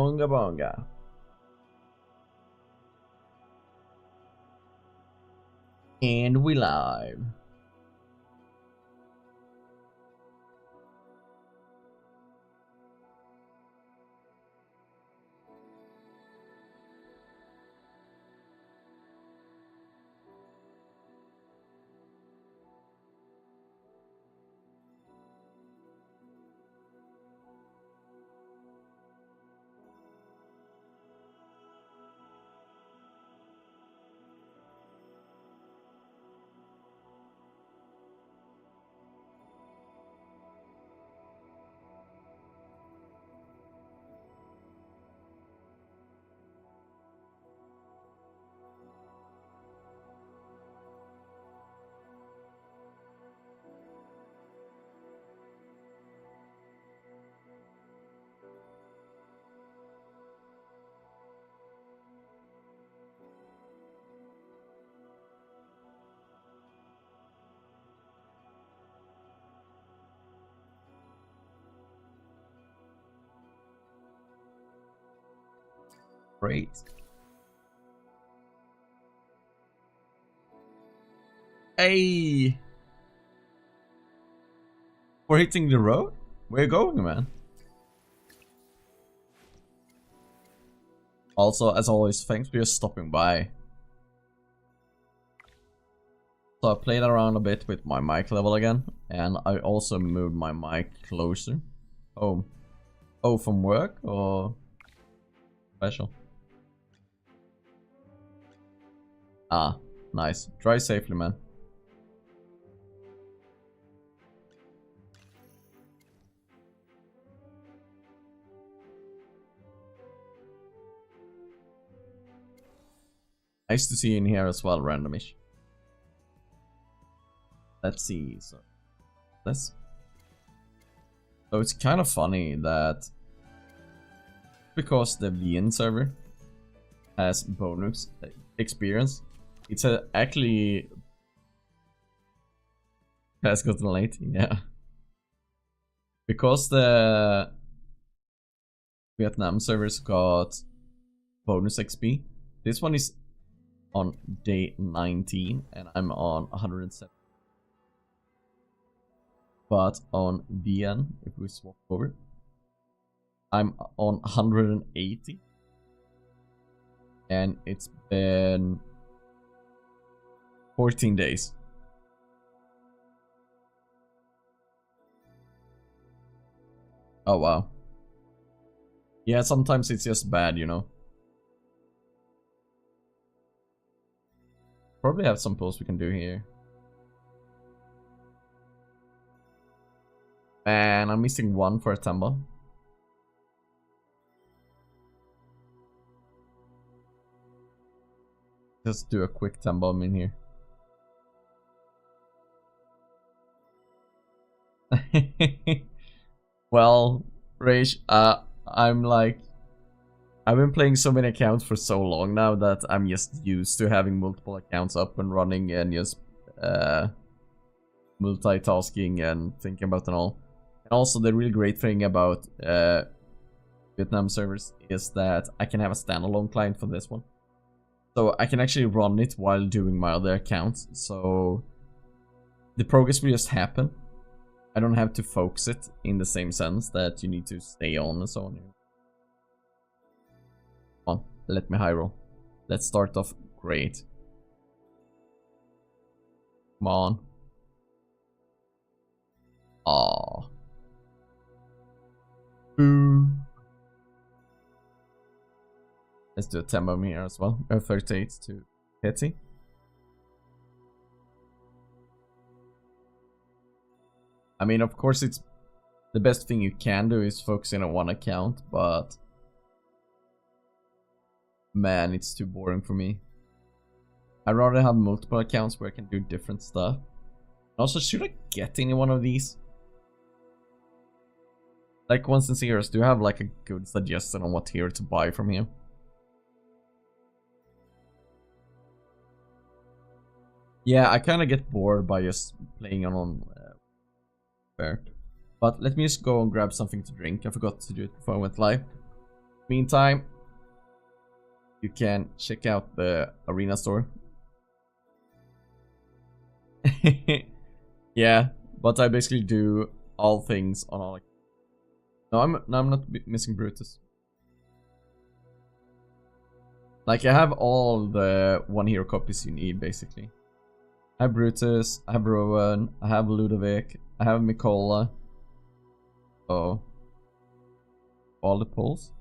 Onga bonga. And we live. Great. Hey! We're hitting the road? Where you going, man? Also, as always, thanks for just stopping by. So I played around a bit with my mic level again, and I also moved my mic closer. Oh. Oh, from work or special? Ah, nice. Drive safely, man. Nice to see you in here as well, randomish. Let's see. So it's kind of funny that because the VN server has bonus experience, it's actually has gotten late, yeah. Because the Vietnam servers got bonus XP, this one is on day 19 and I'm on 107. But on VN, if we swap over, I'm on 180. And it's been 14 days. Oh wow. Yeah, sometimes it's just bad, you know. Probably have some posts we can do here. And I'm missing one for a temple. Just do a quick temple in here. Well, Rage, I'm like, I've been playing so many accounts for so long now that I'm just used to having multiple accounts up and running and just multitasking and thinking about it all. And also the really great thing about Vietnam servers is that I can have a standalone client for this one. So I can actually run it while doing my other accounts. So the progress will just happen. I don't have to focus it in the same sense that you need to stay on and so on. Come on, let me high roll. Let's start off great. Come on. Aww. Boo. Let's do a tempo here as well. 38 to Hetty. I mean, of course, it's the best thing you can do is focus in on one account, but man, it's too boring for me. I'd rather have multiple accounts where I can do different stuff. Also, should I get any one of these? Like, once in serious, do you have like a good suggestion on what hero to buy from here? Yeah, I kind of get bored by just playing on fair. But let me just go and grab something to drink. I forgot to do it before I went live. Meantime, you can check out the arena store. Yeah, but I basically do all things on all. No, I'm not missing Brutus. Like, I have all the 1 hero copies you need, basically. I have Brutus, I have Rowan, I have Ludovic, I have Mikola. Oh. All the pulls.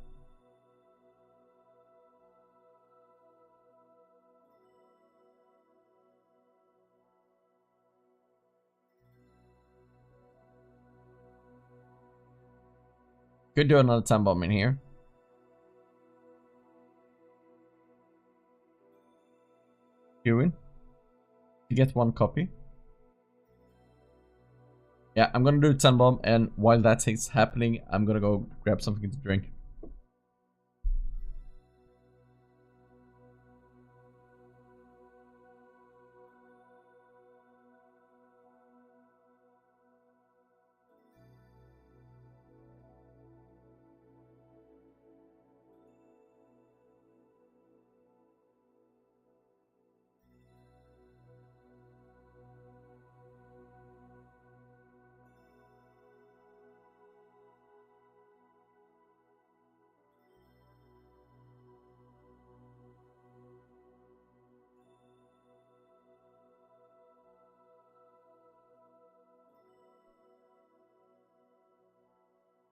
Could do another 10 bomb in here. Doing. You get 1 copy. Yeah, I'm gonna do 10 bomb, and while that is happening, I'm gonna go grab something to drink.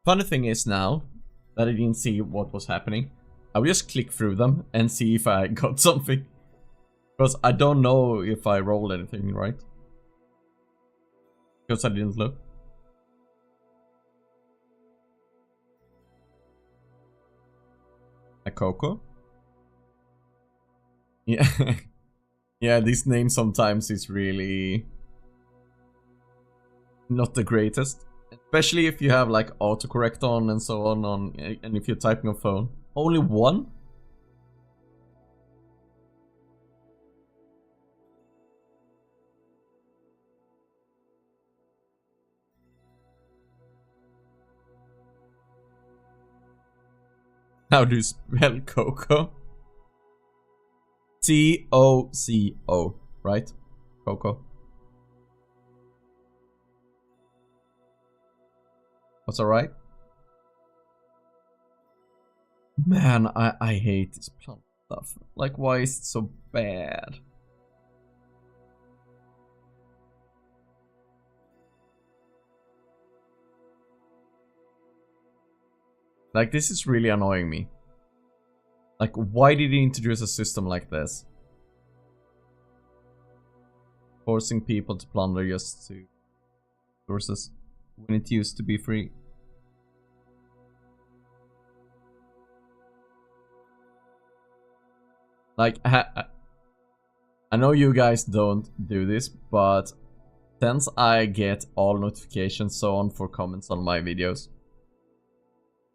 Funny thing is, now that I didn't see what was happening, I will just click through them and see if I got something. Because I don't know if I rolled anything, right? Because I didn't look. A Coco? Yeah. Yeah, this name sometimes is really not the greatest. Especially if you have like autocorrect on and so on, and if you're typing on phone. Only 1? How do you spell Coco? C-O-C-O, right? Coco. What's alright? Man, I hate this plant stuff. Like, why is it so bad? Like, this is really annoying me. Like, why did he introduce a system like this? Forcing people to plunder just to sources when it used to be free. Like, I know you guys don't do this, but since I get all notifications so on for comments on my videos,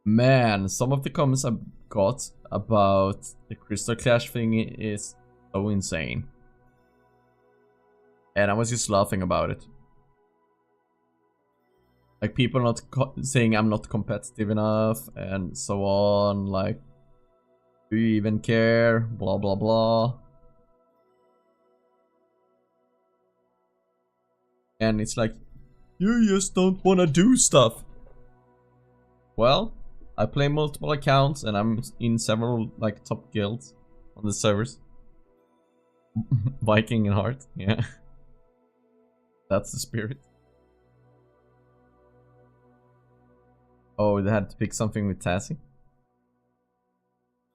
man, some of the comments I've got about the Crystal Clash thing is so insane. And I was just laughing about it. Like, people not saying I'm not competitive enough and so on, like, do you even care, blah blah blah. And it's like, you just don't wanna do stuff. Well, I play multiple accounts and I'm in several like top guilds on the servers. Viking and Heart, yeah. That's the spirit. Oh, they had to pick something with Tassie.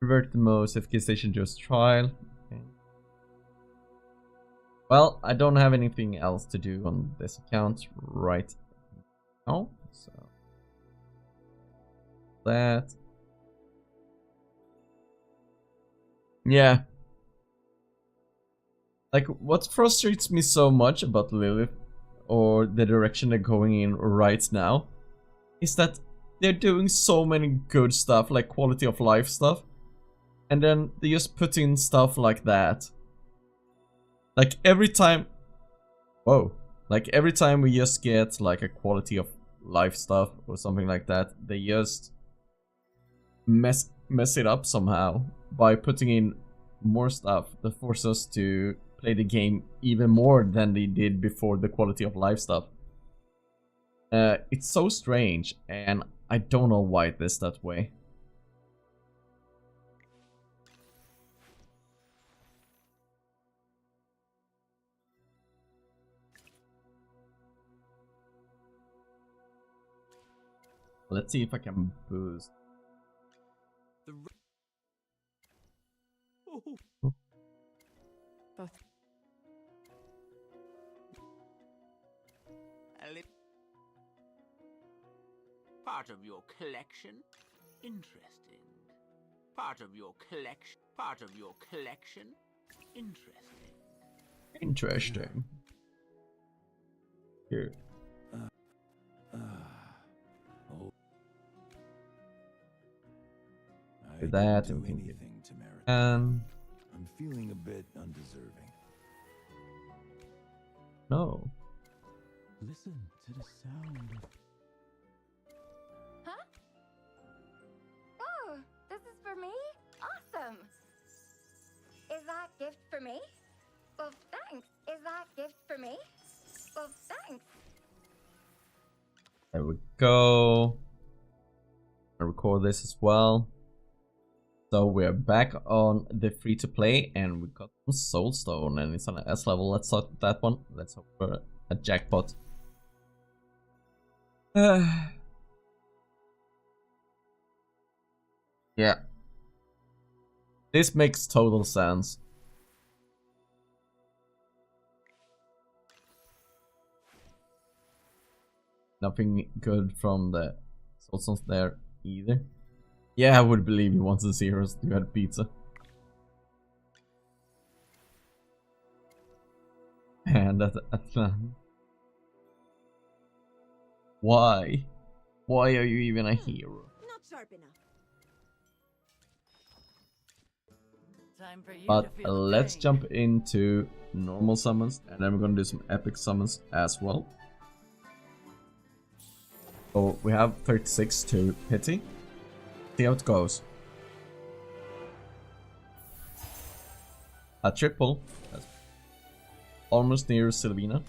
Revert the most FK station just trial. Okay. Well, I don't have anything else to do on this account right now, so that. Yeah. Like, what frustrates me so much about Lilith, or the direction they're going in right now, is that they're doing so many good stuff, like quality of life stuff, and then they just put in stuff like that. Like, every time... Whoa. Like, every time we just get, like, a quality of life stuff or something like that, they just mess mess it up somehow by putting in more stuff that forces us to play the game even more than they did before the quality of life stuff. It's so strange, and I don't know why it is that way. Let's see if I can boost. Part of your collection? Interesting. Part of your collection? Part of your collection? Interesting. Interesting. Here. With that, and we can get and I'm feeling a bit undeserving. no. Listen to the sound of... Huh? Oh, this is for me? Awesome! Is that gift for me? Well, thanks. Is that gift for me? Well, thanks. There we go. I'll record this as well. So we're back on the free to play, and we got some soulstone, and it's on an S level. Let's start with that one. Let's hope for a jackpot. Yeah. This makes total sense. Nothing good from the soulstones there either. Yeah, I would believe he wants the zeros to add pizza. And at why? Why are you even a hero? Not sharp enough. Time for you But to feel the let's pain. jump into normal summons, and then we're gonna do some epic summons as well. So we have 36 to pity. See how it goes. A triple. That's almost near Sylvina.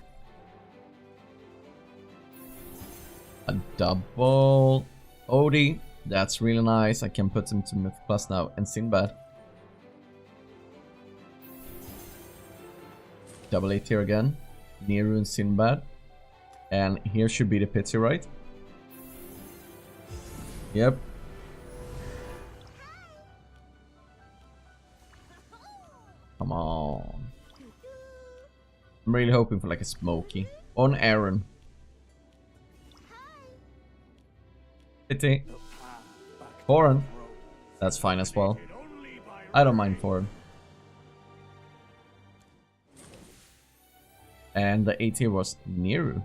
A double Odie. That's really nice. I can put him to Myth Plus now. And Sinbad. Double 8 here again. Neru and Sinbad. And here should be the pity, right? Yep. Come on. I'm really hoping for like a Smokey. On Aaron. Pity. Foreign. That's fine as well. I don't mind foreign. And the 8 here was Neru.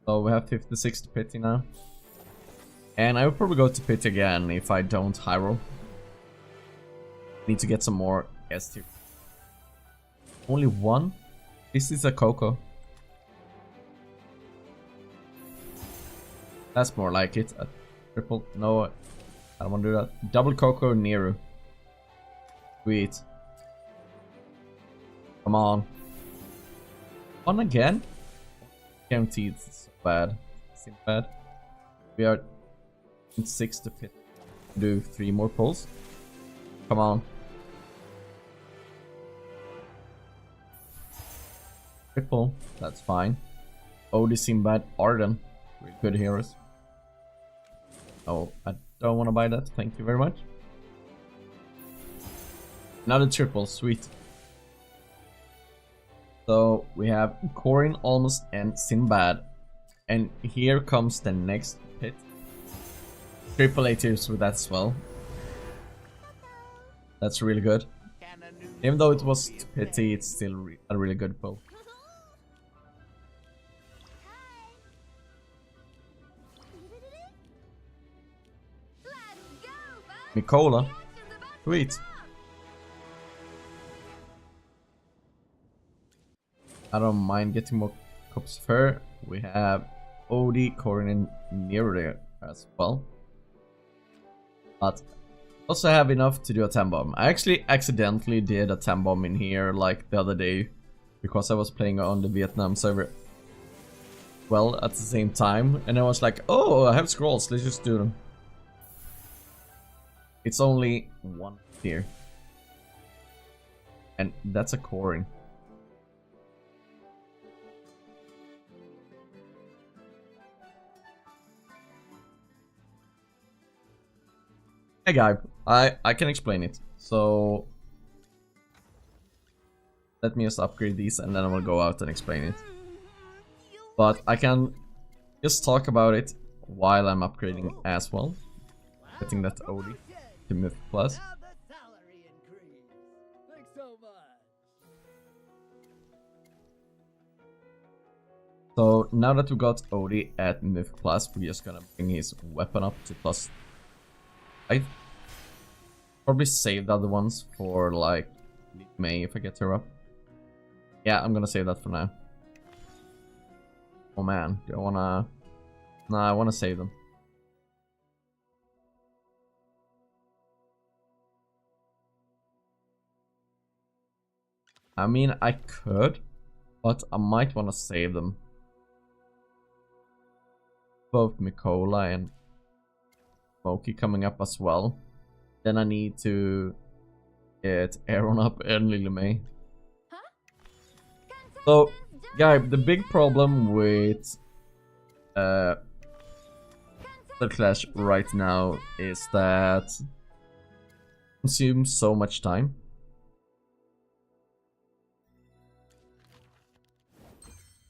So we have 56 to pity now. And I will probably go to pity again if I don't high roll. Need to get some more S tier. Only one? This is a Coco. That's more like it. A triple. No, I don't want to do that. Double Coco Neru. Sweet. Come on. One again? Guaranteed it's bad. Seems bad. We are in 6 to pit. Do 3 more pulls. Come on. Triple. That's fine. Odie, Sinbad, Arden. Really good heroes. Oh, I don't want to buy that. Thank you very much. Another triple. Sweet. So we have Corin, Almost, and Sinbad. And here comes the next pit. Triple A tiers with that as well. That's really good. Even though it was pity, it's still a really good pull. Nicola. Sweet. I don't mind getting more copies of her. We have Odie, Corin, and Neru there. as well. But also have enough to do a 10 bomb. I actually accidentally did a 10 bomb in here like the other day because I was playing on the Vietnam server well at the same time, and I was like, oh, I have scrolls, let's just do them. It's only one here, and that's a coring. Hey guy, I can explain it. So let me just upgrade these and then I will go out and explain it. But I can just talk about it while I'm upgrading as well. Getting that OD to Myth Plus. So now that we got OD at Myth Plus, we're just gonna bring his weapon up to plus. I probably save the other ones for like May if I get her up. Yeah, I'm gonna save that for now. Oh man, do I wanna... Nah, I wanna save them. I mean, I could, but I might wanna save them. Both Mikola and Moki coming up as well. Then I need to get Aaron up and Lily May. So, guy, the big problem with the Clash right now is that it consumes so much time.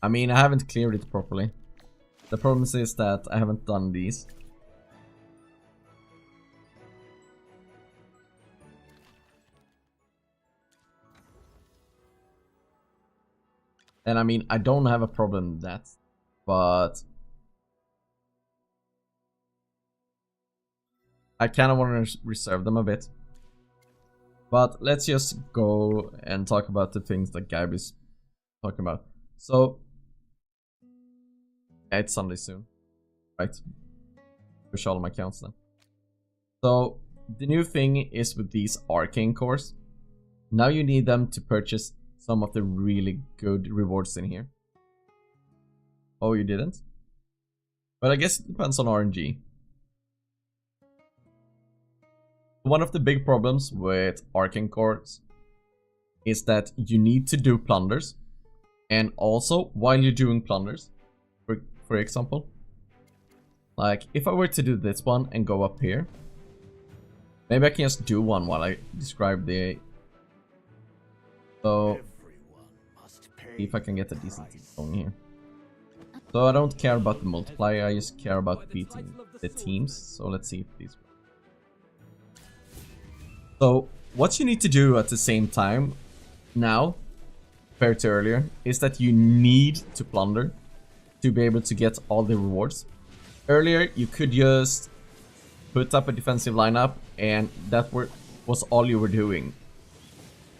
I mean, I haven't cleared it properly. The problem is that I haven't done these. And I mean, I don't have a problem with that, but I kind of want to reserve them a bit. But let's just go and talk about the things that Gabe is talking about. So, yeah, it's Sunday soon, right? Push all of my accounts then. So, the new thing is with these arcane cores, now you need them to purchase some of the really good rewards in here. Oh, you didn't? But I guess it depends on RNG. One of the big problems with arcane cores is that you need to do plunders. And also, while you're doing plunders, for example, like if I were to do this one and go up here, maybe I can just do one while I describe the... So, see if I can get a decent team going here. So I don't care about the multiplier, I just care about beating the teams. So let's see if these work. So what you need to do at the same time now, compared to earlier, is that you need to plunder to be able to get all the rewards. Earlier you could just put up a defensive lineup and that was all you were doing.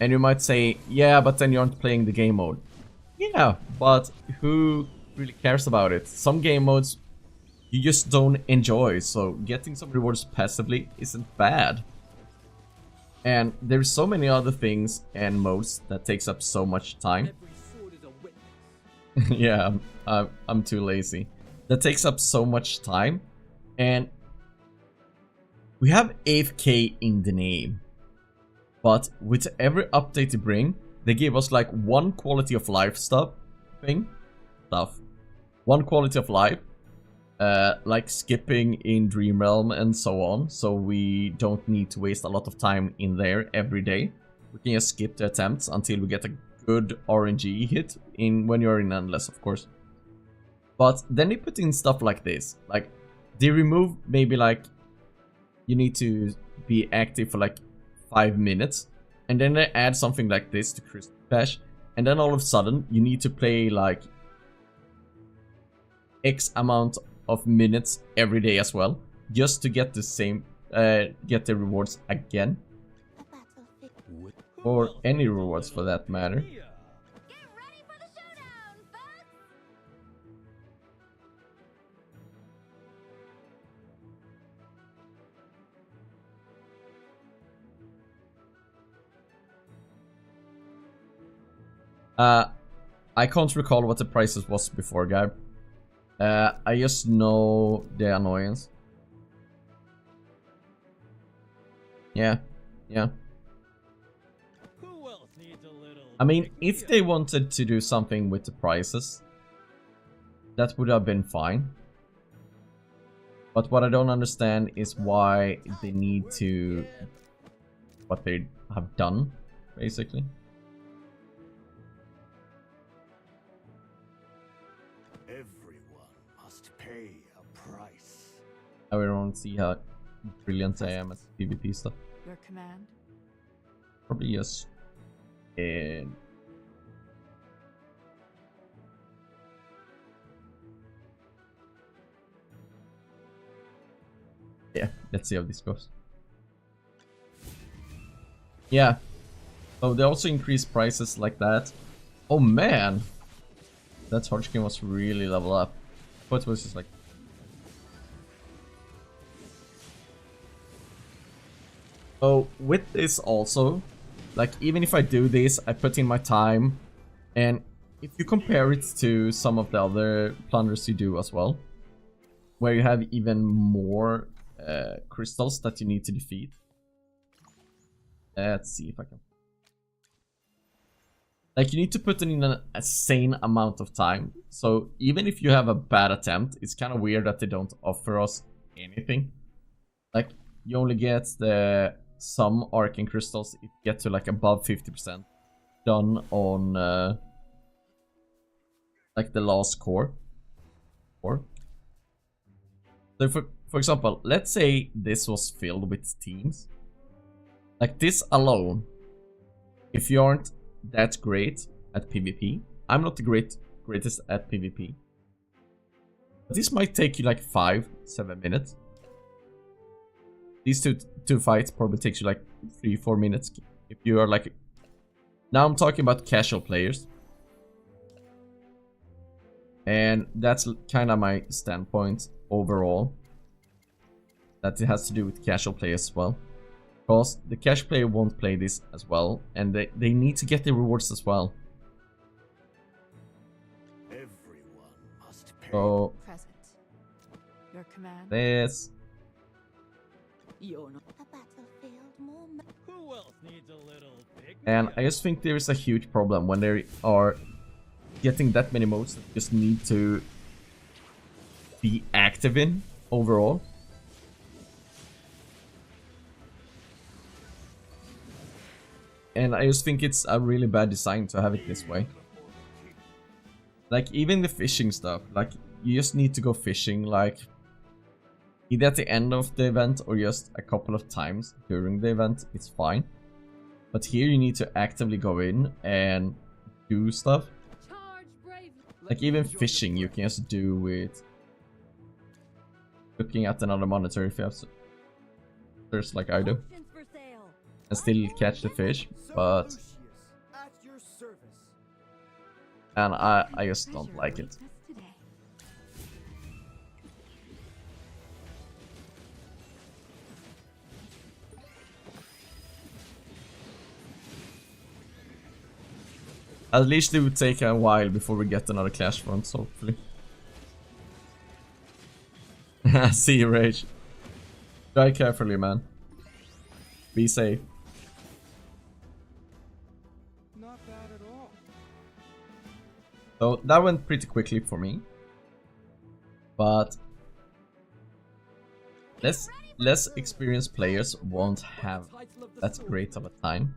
And you might say, yeah, but then you aren't playing the game mode. Yeah, but who really cares about it? Some game modes you just don't enjoy, so getting some rewards passively isn't bad. And there's so many other things and modes that takes up so much time. Yeah, I'm too lazy. That takes up so much time, and we have AFK in the name. But with every update they bring, they give us like one quality of life stuff. One quality of life. Like skipping in Dream Realm and so on. So we don't need to waste a lot of time in there every day. We can just skip the attempts until we get a good RNG hit when you're in Endless, of course. But then they put in stuff like this. Like, they remove maybe like you need to be active for like 5 minutes, and then they add something like this to Crystal Bash, and then all of a sudden you need to play like X amount of minutes every day as well, just to get the same get the rewards again, or any rewards for that matter. I can't recall what the prices was before, guy. I just know the annoyance. Yeah. Who else needs a little? I mean, if they wanted to do something with the prices, that would have been fine. But what I don't understand is why they need to... what they have done, basically. Everyone must pay a price. I don't see how brilliant I am at PvP stuff. Your command. Probably yes. And yeah, let's see how this goes. Yeah. Oh, they also increase prices like that. Oh man, that Hodgkin was really level up. But it was just like. Oh, with this also, like even if I do this, I put in my time, and if you compare it to some of the other plunders you do as well, where you have even more crystals that you need to defeat. Let's see if I can. Like you need to put in an insane amount of time. So even if you have a bad attempt, it's kind of weird that they don't offer us anything. Like you only get the some arcane crystals if you get to like above 50% done on like the last core. So for example, let's say this was filled with teams. Like this alone, if you aren't that great at PvP, I'm not the greatest at PvP. But this might take you like 5-7 minutes. These two fights probably takes you like 3-4 minutes if you are like. Now I'm talking about casual players, and that's kind of my standpoint overall. That it has to do with casual players as well, because the casual player won't play this as well, and they need to get the rewards as well. Everyone must pay. So Present. Your command. this. You're not. A battlefield moment. Who else needs a little big? And I just think there is a huge problem when they are getting that many modes that you just need to be active in overall. And I just think it's a really bad design to have it this way. Like even the fishing stuff, like you just need to go fishing like either at the end of the event or just a couple of times during the event, it's fine. But here you need to actively go in and do stuff. Like even fishing you can just do with looking at another monitor if you have search like I do. And still catch the fish, but and I just don't like it. At least it would take a while before we get another Clash front, hopefully. See you, Rage. Drive carefully, man. Be safe. Not bad at all. So that went pretty quickly for me. But less experienced players won't have that great of a time.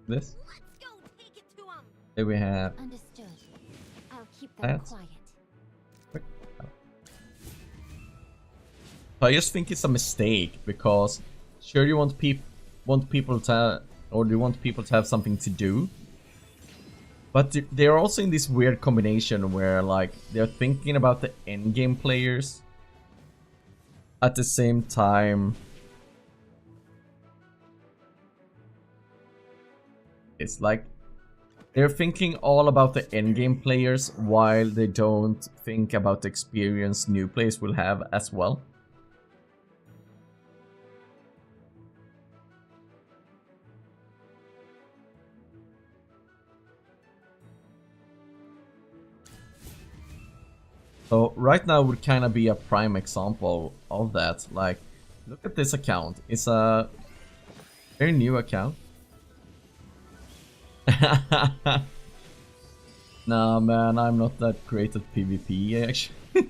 This. Let's go take it to him. Here we have Understood. I'll keep them that. quiet. I just think it's a mistake because sure you want people to you want people to have something to do, but they're also in this weird combination where like they're thinking about the endgame players at the same time. It's like they're thinking all about the endgame players while they don't think about the experience new players will have as well. So right now would kind of be a prime example of that. Like, look at this account. It's a very new account. Nah, man, I'm not that great at PvP, actually.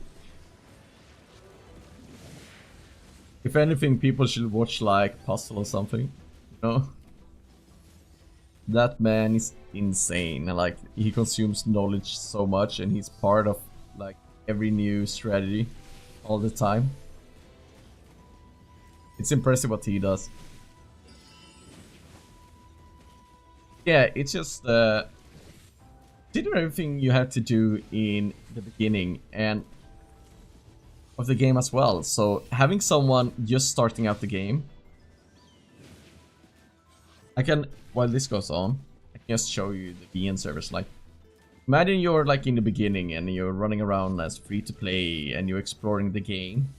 If anything, people should watch, like, Puzzle or something, you know? That man is insane. Like, he consumes knowledge so much, and he's part of, like, every new strategy all the time. It's impressive what he does. Yeah, it's just, consider everything you have to do in the beginning and of the game as well. So having someone just starting out the game, I can, while this goes on, I can just show you the VN servers. Like, imagine you're like in the beginning and you're running around as free to play and you're exploring the game.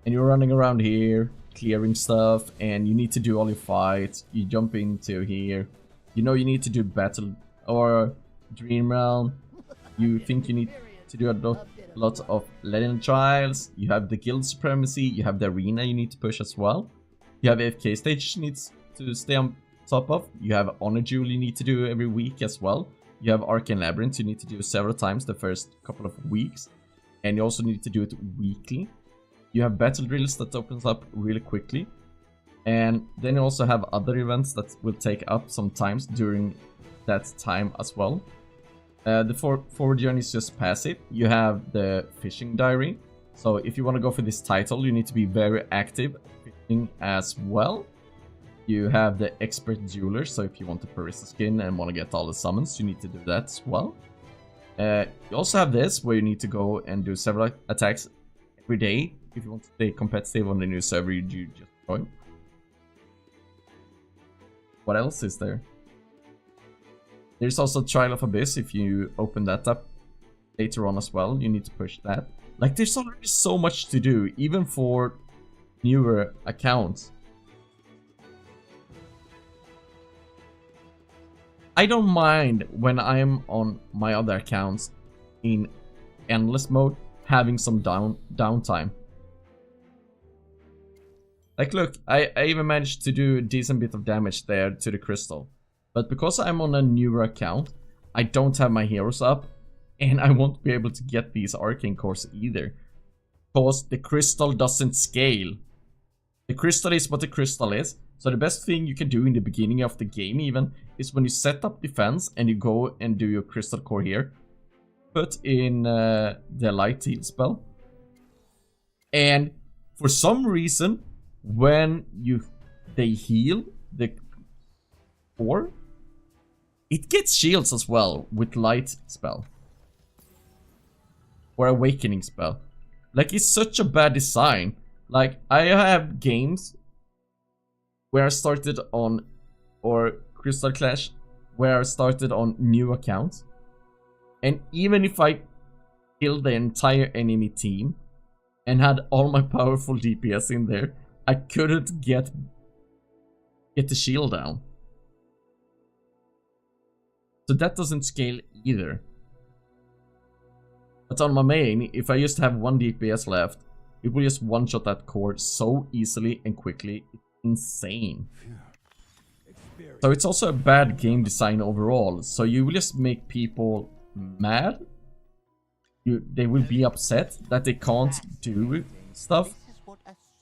And you're running around here, clearing stuff, and you need to do all your fights. You jump into here. You know you need to do battle or dream realm. You think you need to do a lot of legend trials. You have the guild supremacy. You have the arena you need to push as well. You have AFK stage needs to stay on top of. You have honor jewel you need to do every week as well. You have arcane labyrinth you need to do several times the first couple of weeks, and you also need to do it weekly. You have battle drills that opens up really quickly, and then you also have other events that will take up some times during that time as well. The forward journey is just passive. You have the fishing diary. So if you want to go for this title, you need to be very active fishing as well. You have the expert jeweler. So if you want the Parisa skin and want to get all the summons, you need to do that as well. You also have this where you need to go and do several attacks every day if you want to stay competitive on the new server you just joined. What else is there? There's also Trial of Abyss. If you open that up later on as well, you need to push that. Like, there's already so much to do, even for newer accounts. I don't mind when I'm on my other accounts in endless mode having some downtime. Like, look, I even managed to do a decent bit of damage there to the crystal. But because I'm on a newer account, I don't have my heroes up, and I won't be able to get these arcane cores either. Because the crystal doesn't scale. The crystal is what the crystal is. So the best thing you can do in the beginning of the game even is when you set up defense and you go and do your crystal core here. Put in the light heal spell. And for some reason, when they heal the core, it gets shields as well with light spell. Or awakening spell. Like, it's such a bad design. Like, I have games where I started on, or Crystal Clash, where I started on new accounts. And even if I killed the entire enemy team and had all my powerful DPS in there, I couldn't get the shield down. So that doesn't scale either. But on my main, if I just have one DPS left, it will just one-shot that core so easily and quickly. It's insane. So it's also a bad game design overall. So you will just make people mad. They will be upset that they can't do stuff.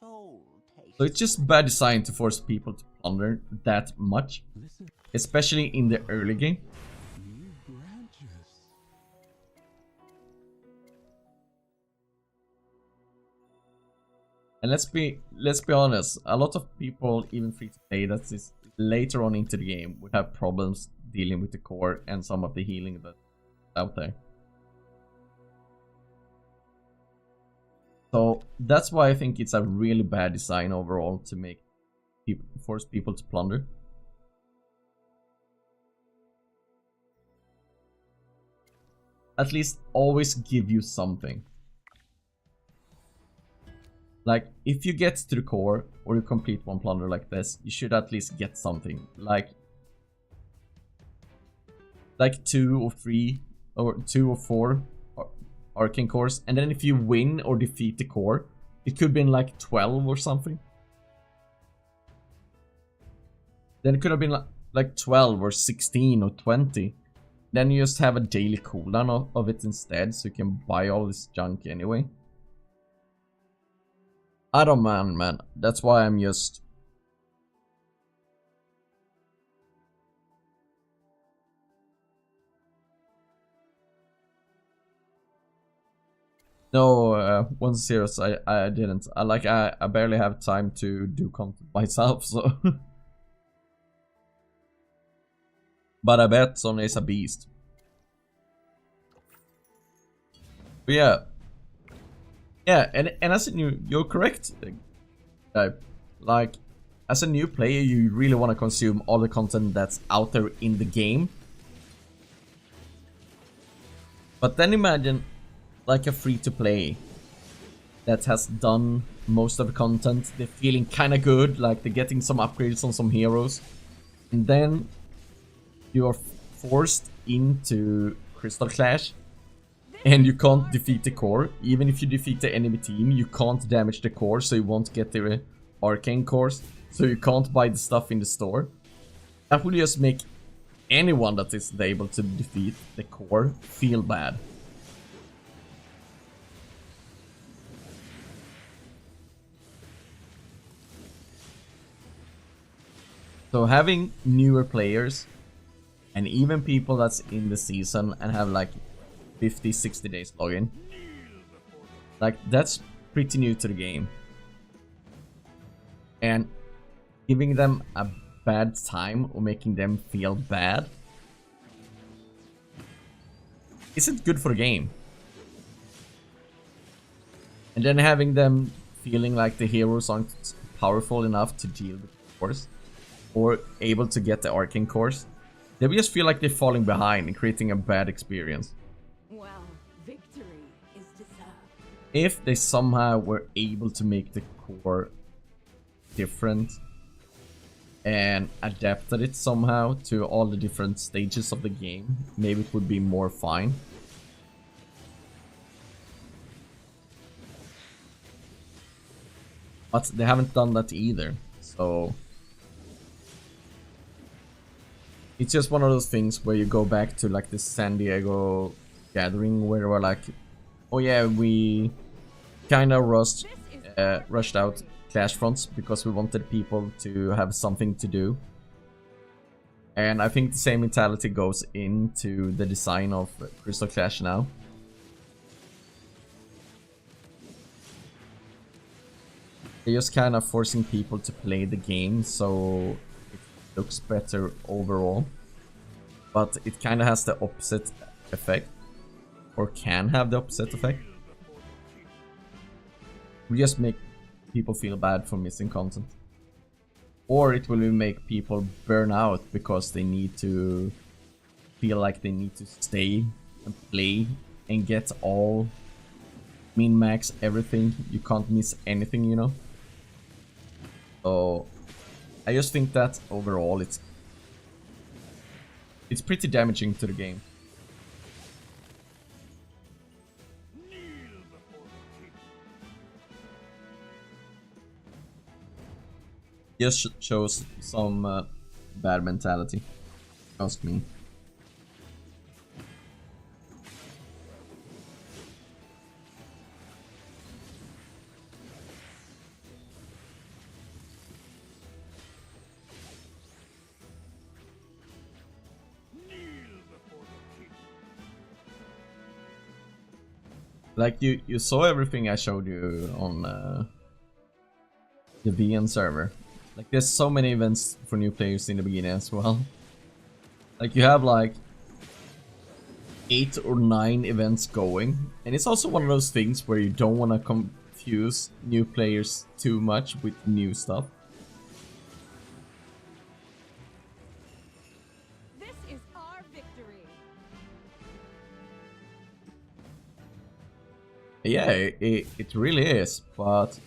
So it's just bad design to force people to plunder that much. Especially in the early game. And let's be honest, a lot of people, even free to play, that is later on into the game, would have problems dealing with the core and some of the healing that's out there. So that's why I think it's a really bad design overall to make people, force people to plunder. At least always give you something. Like, if you get to the core, or you complete one plunder like this, you should at least get something. Like 2 or 3, or 2 or 4 arcane cores, and then if you win or defeat the core, it could be in like 12 or something. Then it could have been like 12 or 16 or 20. Then you just have a daily cooldown of it instead, so you can buy all this junk anyway. I don't mind, man. That's why I'm just... No, one serious, I didn't. I barely have time to do content myself, so... But I bet Sonja is a beast. But yeah. Yeah, and as a new... You're correct. Like, as a new player, you really want to consume all the content that's out there in the game. But then imagine, like, a free-to-play that has done most of the content. They're feeling kind of good, like they're getting some upgrades on some heroes. And then you are forced into Crystal Clash, and you can't defeat the core. Even if you defeat the enemy team, you can't damage the core, so you won't get the arcane cores, so you can't buy the stuff in the store. That will just make anyone that is able to defeat the core feel bad. So having newer players, and even people that's in the season and have like 50-60 days login, like that's pretty new to the game. And giving them a bad time or making them feel bad isn't good for the game. And then having them feeling like the heroes aren't powerful enough to deal with the cores or able to get the arcane cores, they just feel like they're falling behind and creating a bad experience. Well, victory is deserved. If they somehow were able to make the core different and adapted it somehow to all the different stages of the game, maybe it would be more fine. But they haven't done that either, so it's just one of those things where you go back to like the San Diego gathering where we're like, oh yeah, we kind of rushed out Clash Fronts because we wanted people to have something to do. And I think the same mentality goes into the design of Crystal Clash now. They're just kind of forcing people to play the game so it looks better overall. But it kind of has the opposite effect, or can have the opposite effect. We just make people feel bad for missing content. Or it will make people burn out because they need to feel like they need to stay and play and get all min-max everything. You can't miss anything, you know. So I just think that overall it's pretty damaging to the game. Just shows some bad mentality. Ask me. Like you saw everything I showed you on the VN server. Like there's so many events for new players in the beginning as well. Like you have like 8 or 9 events going, and it's also one of those things where you don't want to confuse new players too much with new stuff. This is our victory. Yeah, it really is, but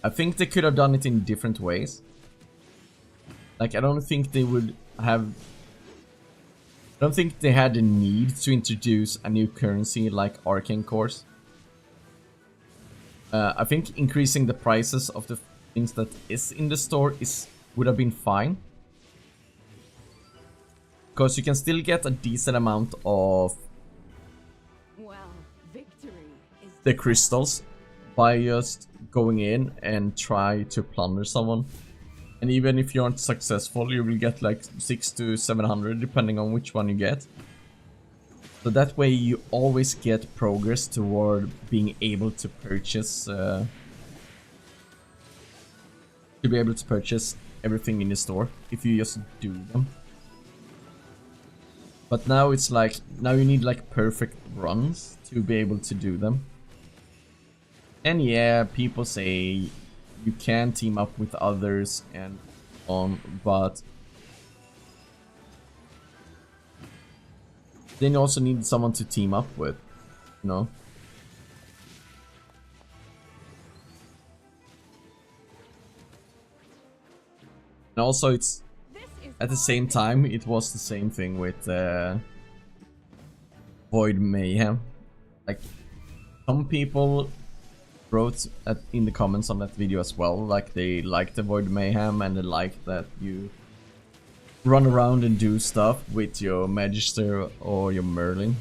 I think they could have done it in different ways. Like I don't think they would have I don't think they had the need to introduce a new currency like arcane cores. I think increasing the prices of the things that is in the store would have been fine. Because you can still get a decent amount of the crystals by just going in and try to plunder someone. And even if you aren't successful, you will get like 600 to 700 depending on which one you get. So that way you always get progress toward being able to purchase everything in the store if you just do them. But now it's like, now you need like perfect runs to be able to do them. And yeah, people say you can team up with others and on, but then you also need someone to team up with, you know? And also it's, at the same time, it was the same thing with Void Mayhem. Like, some people wrote in the comments on that video as well, like they liked the Void Mayhem and they liked that you run around and do stuff with your Magister or your Merlin.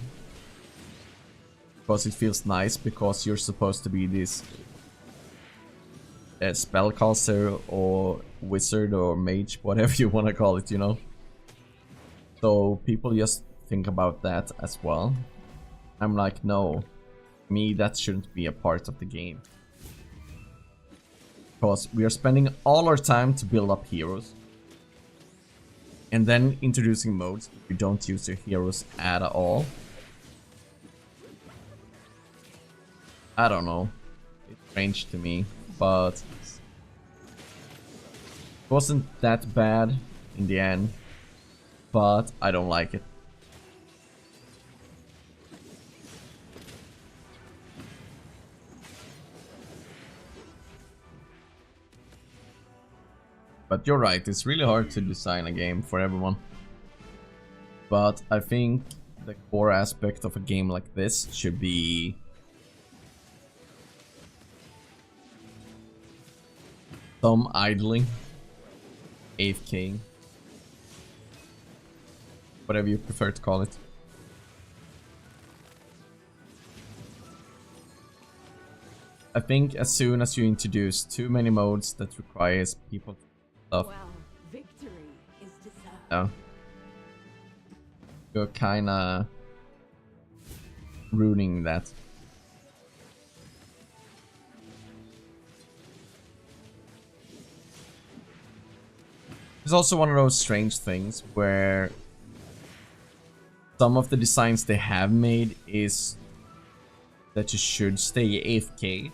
Because it feels nice, because you're supposed to be this spellcaster or wizard or mage, whatever you want to call it, you know. So people just think about that as well. I'm like, no, me, that shouldn't be a part of the game. Because we are spending all our time to build up heroes. And then introducing modes where we don't use your heroes at all. I don't know. It's strange to me, but it wasn't that bad in the end. But I don't like it. But you're right, it's really hard to design a game for everyone. But I think the core aspect of a game like this should be some idling, AFK, whatever you prefer to call it. I think as soon as you introduce too many modes that requires people to stuff. Well, victory is deserved. Yeah. You're kinda ruining that. It's also one of those strange things where some of the designs they have made is that you should stay AFK.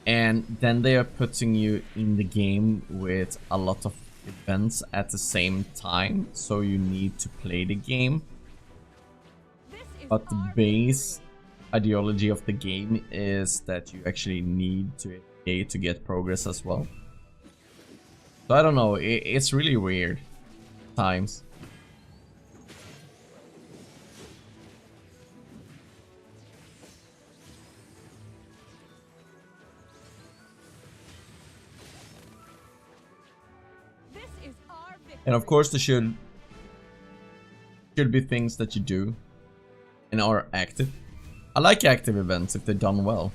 And then they are putting you in the game with a lot of events at the same time, so you need to play the game. But the base ideology of the game is that you actually need to AFK to get progress as well. So I don't know, it's really weird times. And of course there should be things that you do and are active. I like active events if they're done well.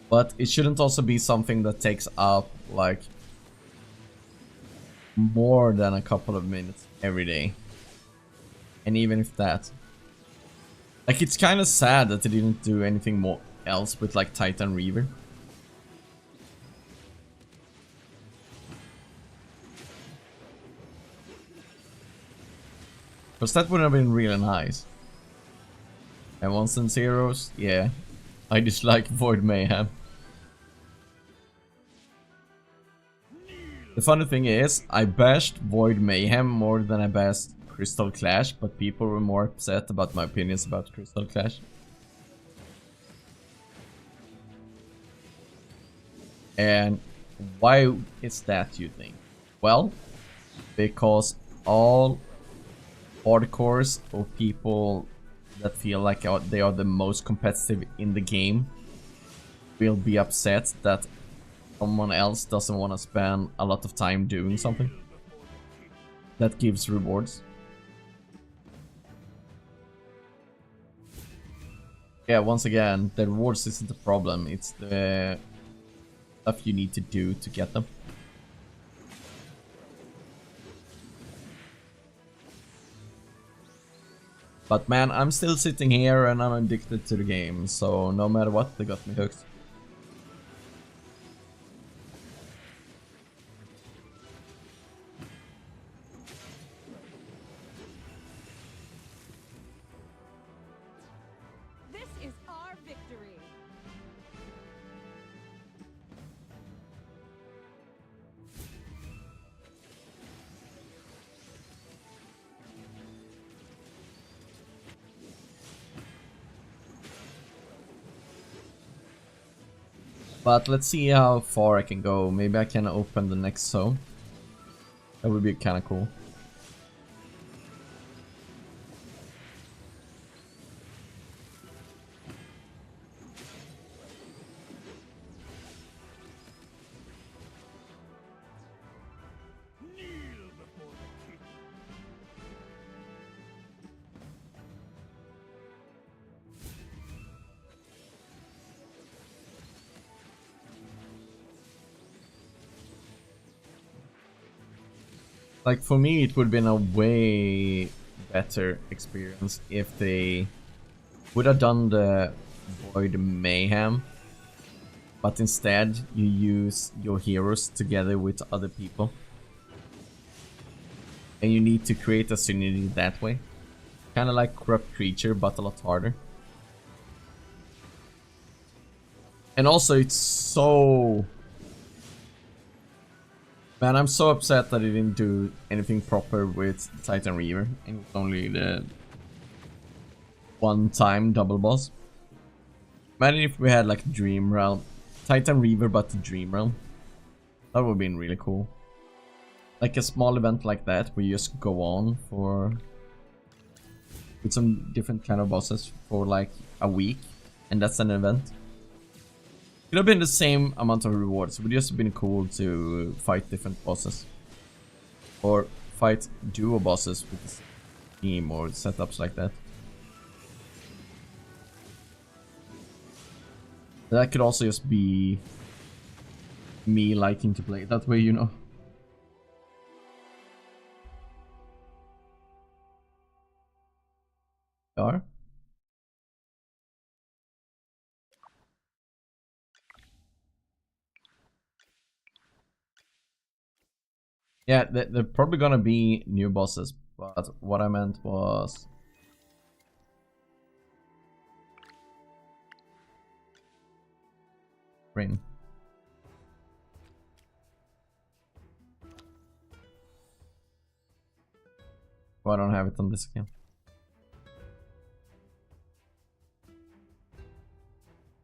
But it shouldn't also be something that takes up like more than a couple of minutes every day. And even if that. Like, it's kind of sad that they didn't do anything more else with like Titan Reaver. Because that would have been really nice. And ones and zeros, yeah. I dislike Void Mayhem. The funny thing is, I bashed Void Mayhem more than I bashed Crystal Clash, but people were more upset about my opinions about Crystal Clash. And why is that, you think? Well, because all hardcores or people that feel like they are the most competitive in the game will be upset that someone else doesn't want to spend a lot of time doing something that gives rewards. Yeah, once again, the rewards isn't the problem, it's the stuff you need to do to get them. But man, I'm still sitting here and I'm addicted to the game, so no matter what, they got me hooked. This is our victory. But let's see how far I can go. Maybe I can open the next zone. That would be kind of cool. Like, for me, it would have been a way better experience if they would have done the Void Mayhem, but instead you use your heroes together with other people. And you need to create a synergy that way. Kind of like Corrupt Creature, but a lot harder. And also, it's so... Man, I'm so upset that I didn't do anything proper with Titan Reaver. It was only the one-time double boss. Imagine if we had like Dream Realm. Titan Reaver but the Dream Realm. That would have been really cool. Like a small event like that, where you just go on for... with some different kind of bosses for like a week. And that's an event. It would have been the same amount of rewards. It would just have been cool to fight different bosses. Or fight duo bosses with the same team or setups like that. That could also just be me liking to play that way, you know. Are? Yeah, they're probably gonna be new bosses, but what I meant was... Rain. Oh, I don't have it on this account.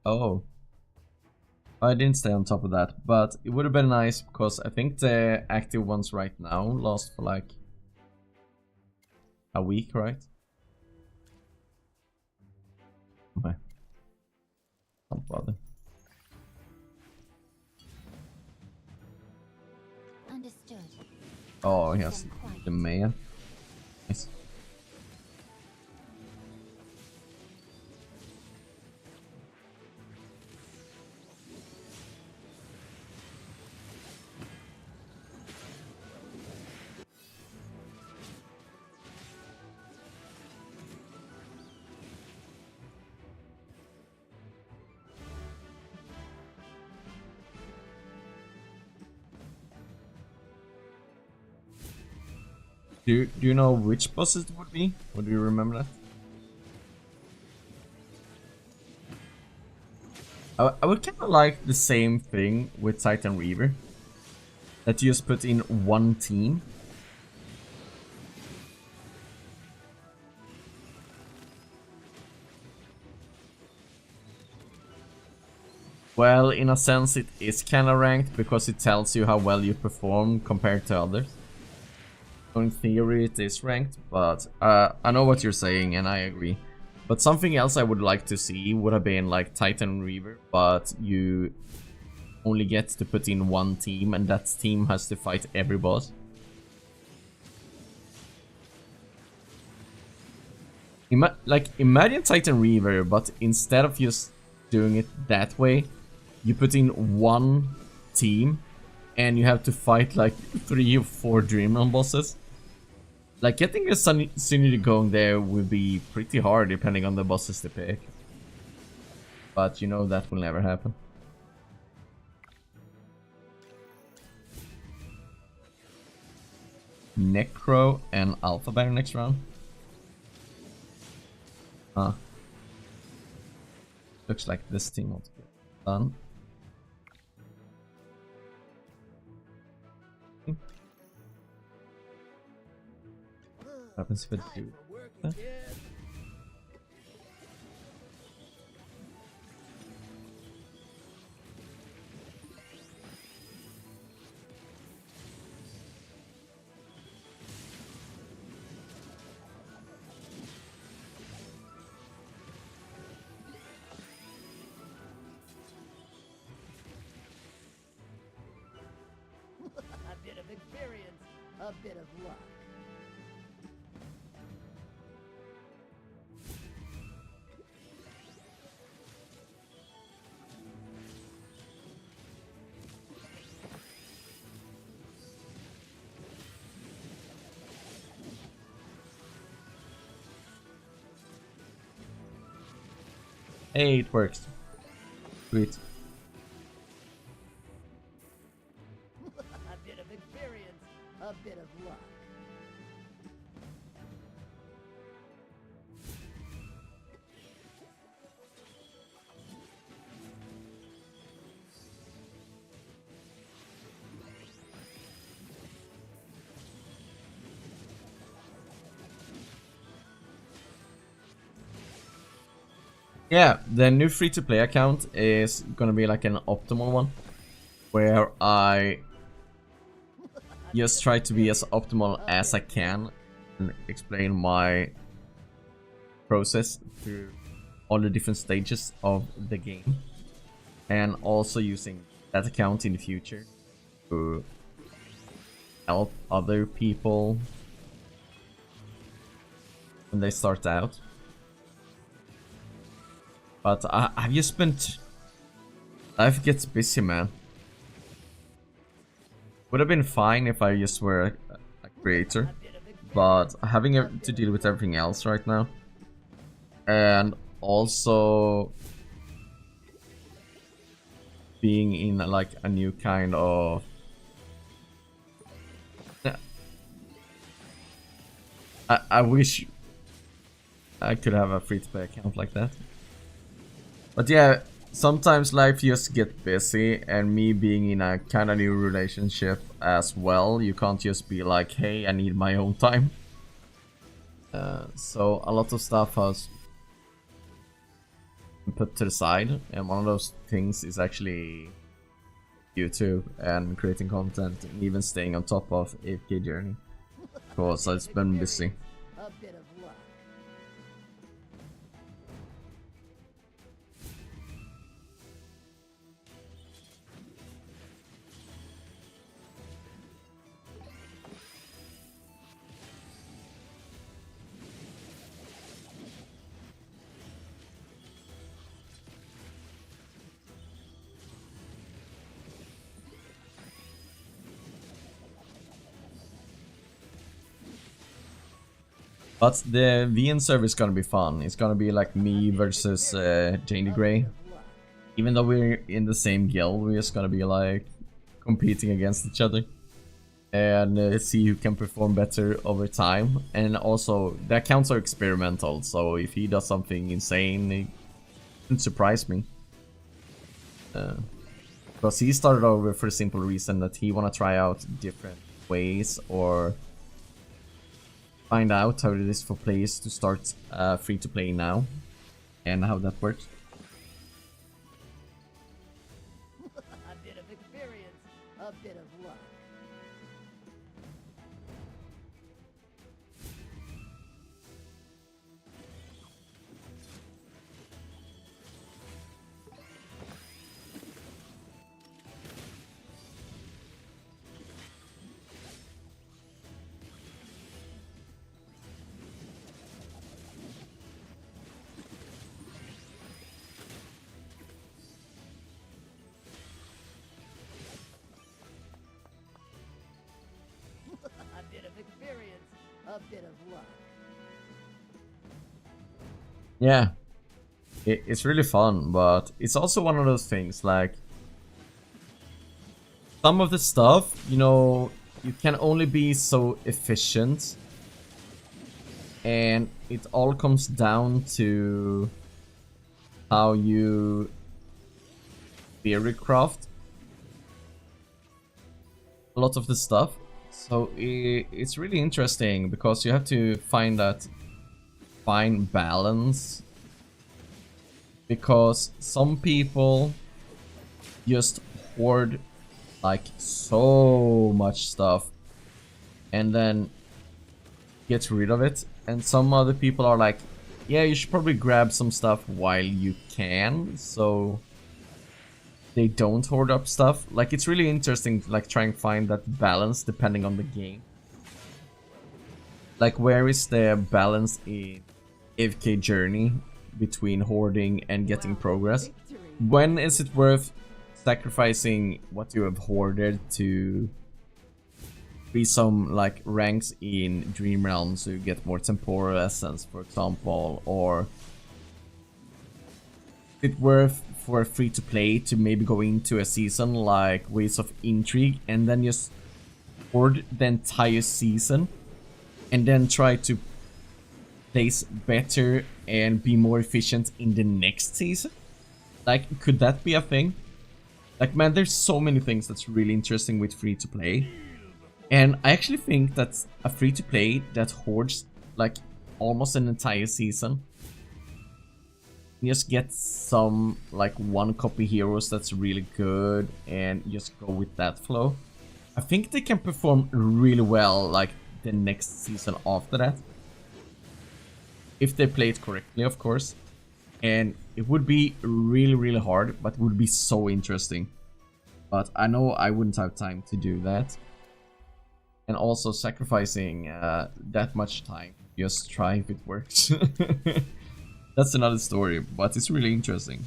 Oh. I didn't stay on top of that, but it would have been nice because I think the active ones right now last for like a week, right? Okay. Don't bother. Understood. Oh, yes, the mayor. Nice. Do you know which bosses it would be? Or do you remember that? I would kind of like the same thing with Titan Reaver. That you just put in one team. Well, in a sense it is kind of ranked because it tells you how well you perform compared to others. in theory it is ranked, but I know what you're saying and I agree. But something else I would like to see would have been like Titan Reaver, but you only get to put in one team and that team has to fight every boss. Imagine Titan Reaver, but instead of just doing it that way, you put in one team and you have to fight like 3 or 4 Dreamland bosses. Like, getting a Synergy going there would be pretty hard depending on the bosses to pick. But you know that will never happen. Necro and Alpha Bear next round. Huh. Looks like this team wants to get done. What happens if I do that? A bit of experience, a bit of luck. Hey, it works. Sweet. A bit of experience, a bit of luck. Yeah, the new free-to-play account is gonna be like an optimal one, where I just try to be as optimal as I can and explain my process through all the different stages of the game, and also using that account in the future to help other people when they start out. But I've just been... Life gets busy, man. Would have been fine if I just were a creator, but having to deal with everything else right now, and also being in like a new kind of... I wish I could have a free-to-play account like that. But yeah, sometimes life just gets busy, and me being in a kind of new relationship as well, you can't just be like, hey, I need my own time. So a lot of stuff has been put to the side, and one of those things is actually YouTube and creating content, and even staying on top of afkjourney, because it's been busy. A bit of luck. But the VN server is gonna be fun. It's gonna be like me versus Janie Gray. Even though we're in the same guild, we're just gonna be like competing against each other. And see who can perform better over time. And also, the accounts are experimental, so if he does something insane, it wouldn't surprise me. Because he started over for the simple reason that he wanna try out different ways, or find out how it is for players to start free to play now, and how that works. A bit of experience, a bit of luck. bit of experience, a bit of luck. Yeah, it's really fun, but it's also one of those things, like, some of the stuff, you know, you can only be so efficient, and it all comes down to how you theory craft a lot of the stuff. So it's really interesting because you have to find that fine balance, because some people just hoard like so much stuff and then get rid of it, and some other people are like, yeah, you should probably grab some stuff while you can, so they don't hoard up stuff. Like, it's really interesting to like try and find that balance depending on the game. Like, where is the balance in afkjourney between hoarding and getting progress? When is it worth sacrificing what you have hoarded to be some like ranks in Dream Realms so you get more temporal essence, for example, or is it worth for a free-to-play to maybe go into a season like Ways of Intrigue and then just hoard the entire season and then try to place better and be more efficient in the next season? Like, could that be a thing? Like, man, there's so many things that's really interesting with free-to-play. And I actually think that a free-to-play that hoards like almost an entire season, just get some like one copy heroes that's really good and just go with that flow, I think they can perform really well like the next season after that. If they play it correctly, of course. And it would be really, really hard, but it would be so interesting. But I know I wouldn't have time to do that. And also sacrificing that much time, just try if it works. That's another story, but it's really interesting.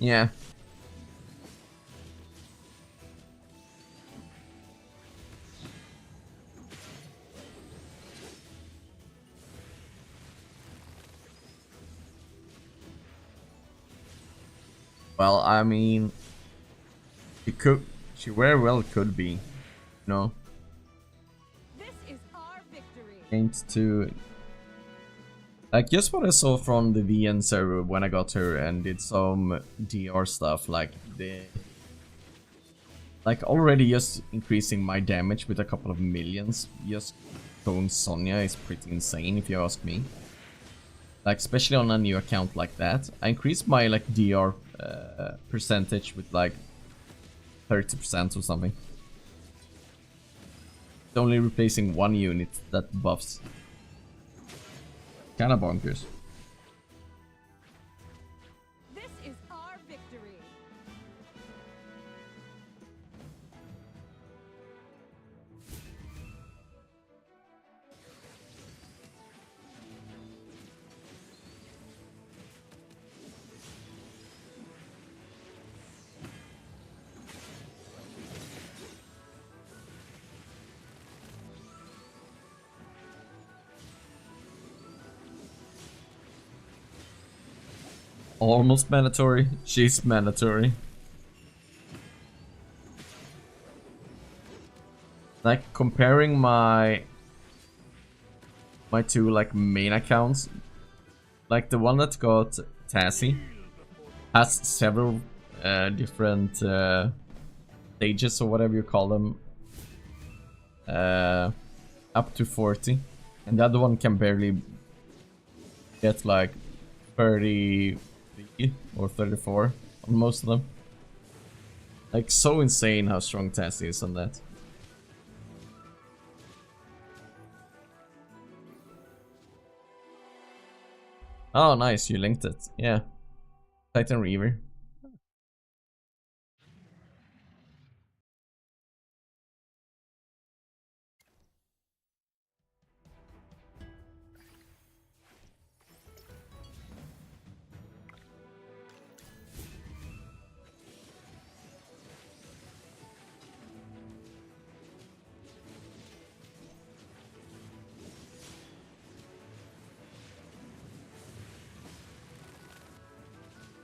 Yeah. Well, I mean, she very well could be, you know. This is our victory. Aimed to, like, just what I saw from the VN server when I got her and did some DR stuff, like already just increasing my damage with a couple of millions. Just going Sonja is pretty insane if you ask me. Like, especially on a new account like that. I increased my like DR percentage with like 30% or something. It's only replacing one unit that buffs. Kinda bonkers. This is our victory. Almost mandatory. She's mandatory. Like, comparing my two like main accounts, like the one that got Tassie has several different stages or whatever you call them, up to 40, and the other one can barely get like 33 or 34 on most of them. Like, so insane how strong Taz is on that. Oh, nice, you linked it. Yeah. Titan Reaver.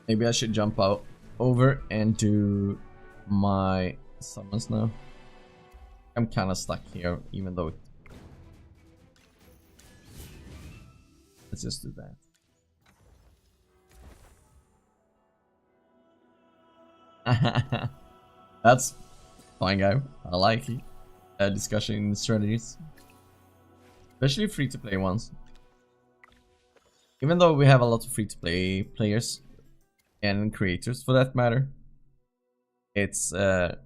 Maybe I should jump out over and do my summons now. I'm kind of stuck here, even though let's just do that. That's fine, guy. I like it. Discussion strategies, especially free-to-play ones. Even though we have a lot of free-to-play players and creators, for that matter, it's kind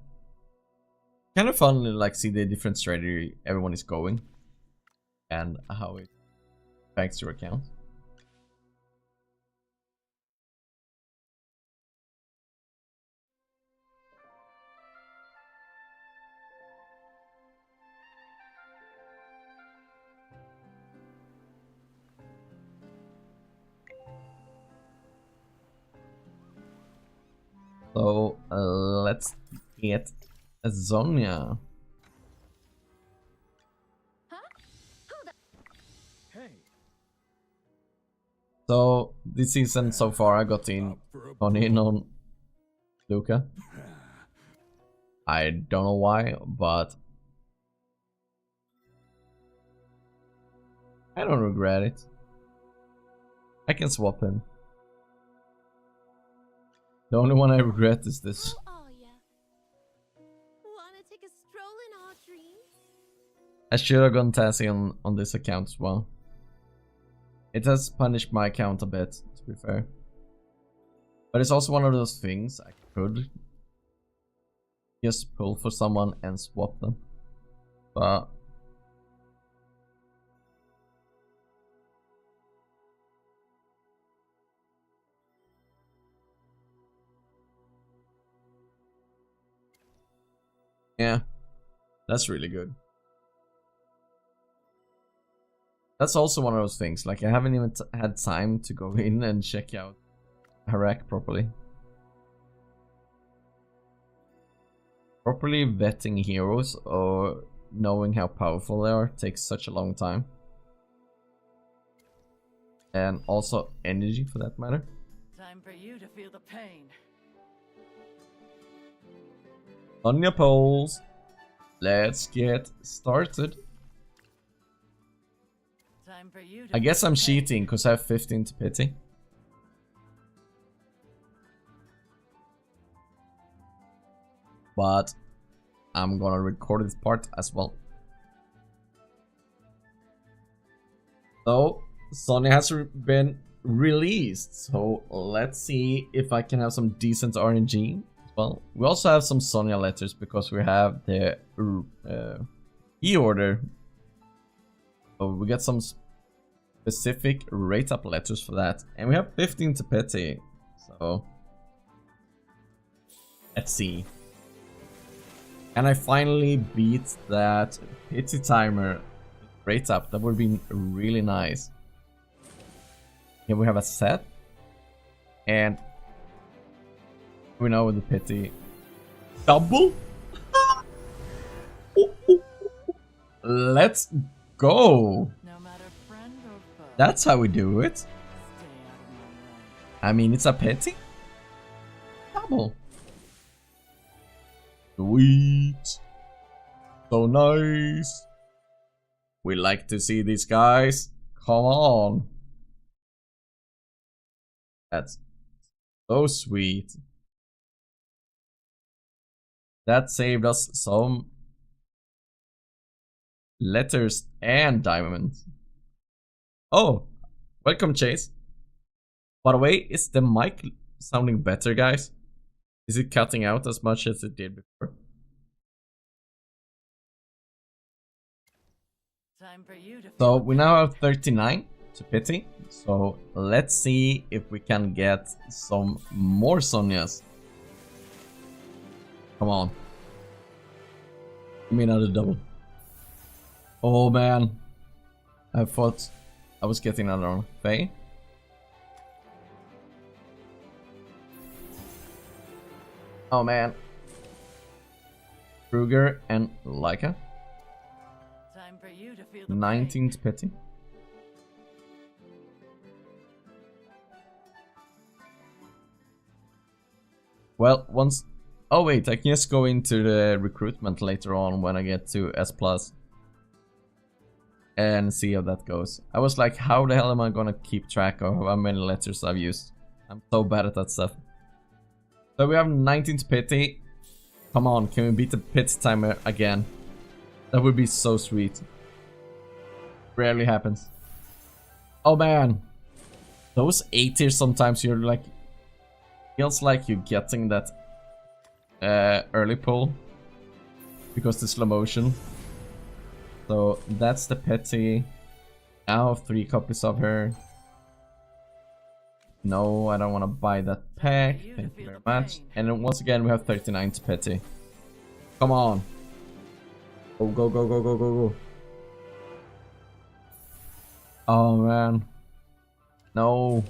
of fun to like see the different strategy everyone is going and how it affects your account. So let's get Sonja. Hey. So this season so far, I got in on Luca. I don't know why, but I don't regret it. I can swap him. The only one I regret is this. How are ya? Wanna take a stroll in our dreams? I should have gone Tassie on this account as well. It has punished my account a bit, to be fair. But it's also one of those things I could just pull for someone and swap them. But yeah, that's really good. That's also one of those things, like I haven't even had time to go in and check out Harak properly. Properly vetting heroes or knowing how powerful they are takes such a long time. And also energy, for that matter. Time for you to feel the pain. On your poles, let's get started. Time for you to I guess feel I'm the pain. cheating because I have 15 to pity. But I'm gonna record this part as well. So Sonja has been released, so let's see if I can have some decent RNG. Well, we also have some Sonja letters because we have the e-order. So we get some specific rate up letters for that. And we have 15 to pity. So let's see. And I finally beat that pity timer rate up. That would be really nice. Here we have a set. And we know the pity double. Let's go. No matter friend or foe. That's how we do it. Stay out of my way. I mean, it's a pity double. Sweet. So nice. We like to see these guys. Come on. That's so sweet. That saved us some letters and diamonds. Oh, welcome, Chase. By the way, is the mic sounding better, guys? Is it cutting out as much as it did before? Time for you to So we now have 39 to pity. So let's see if we can get some more Sonjas. Come on. Give me another double. Oh man. I thought I was getting another one. Faye? Oh man. Kruger and Leica. Time for you to feel the 19th pity. Well, once... Oh wait, I can just go into the recruitment later on when I get to S+. And see how that goes. I was like, how the hell am I gonna keep track of how many letters I've used? I'm so bad at that stuff. So we have 19th pity. Come on, can we beat the pit timer again? That would be so sweet. Rarely happens. Oh man. Those 8 tiers sometimes you're like... Feels like you're getting that early pull. Because the slow motion. So that's the pity. Now I have 3 copies of her. No, I don't want to buy that pack. Thank you very much. And then once again we have 39th pity. Come on. Go, go, go, go, go, go, go. Oh man. No.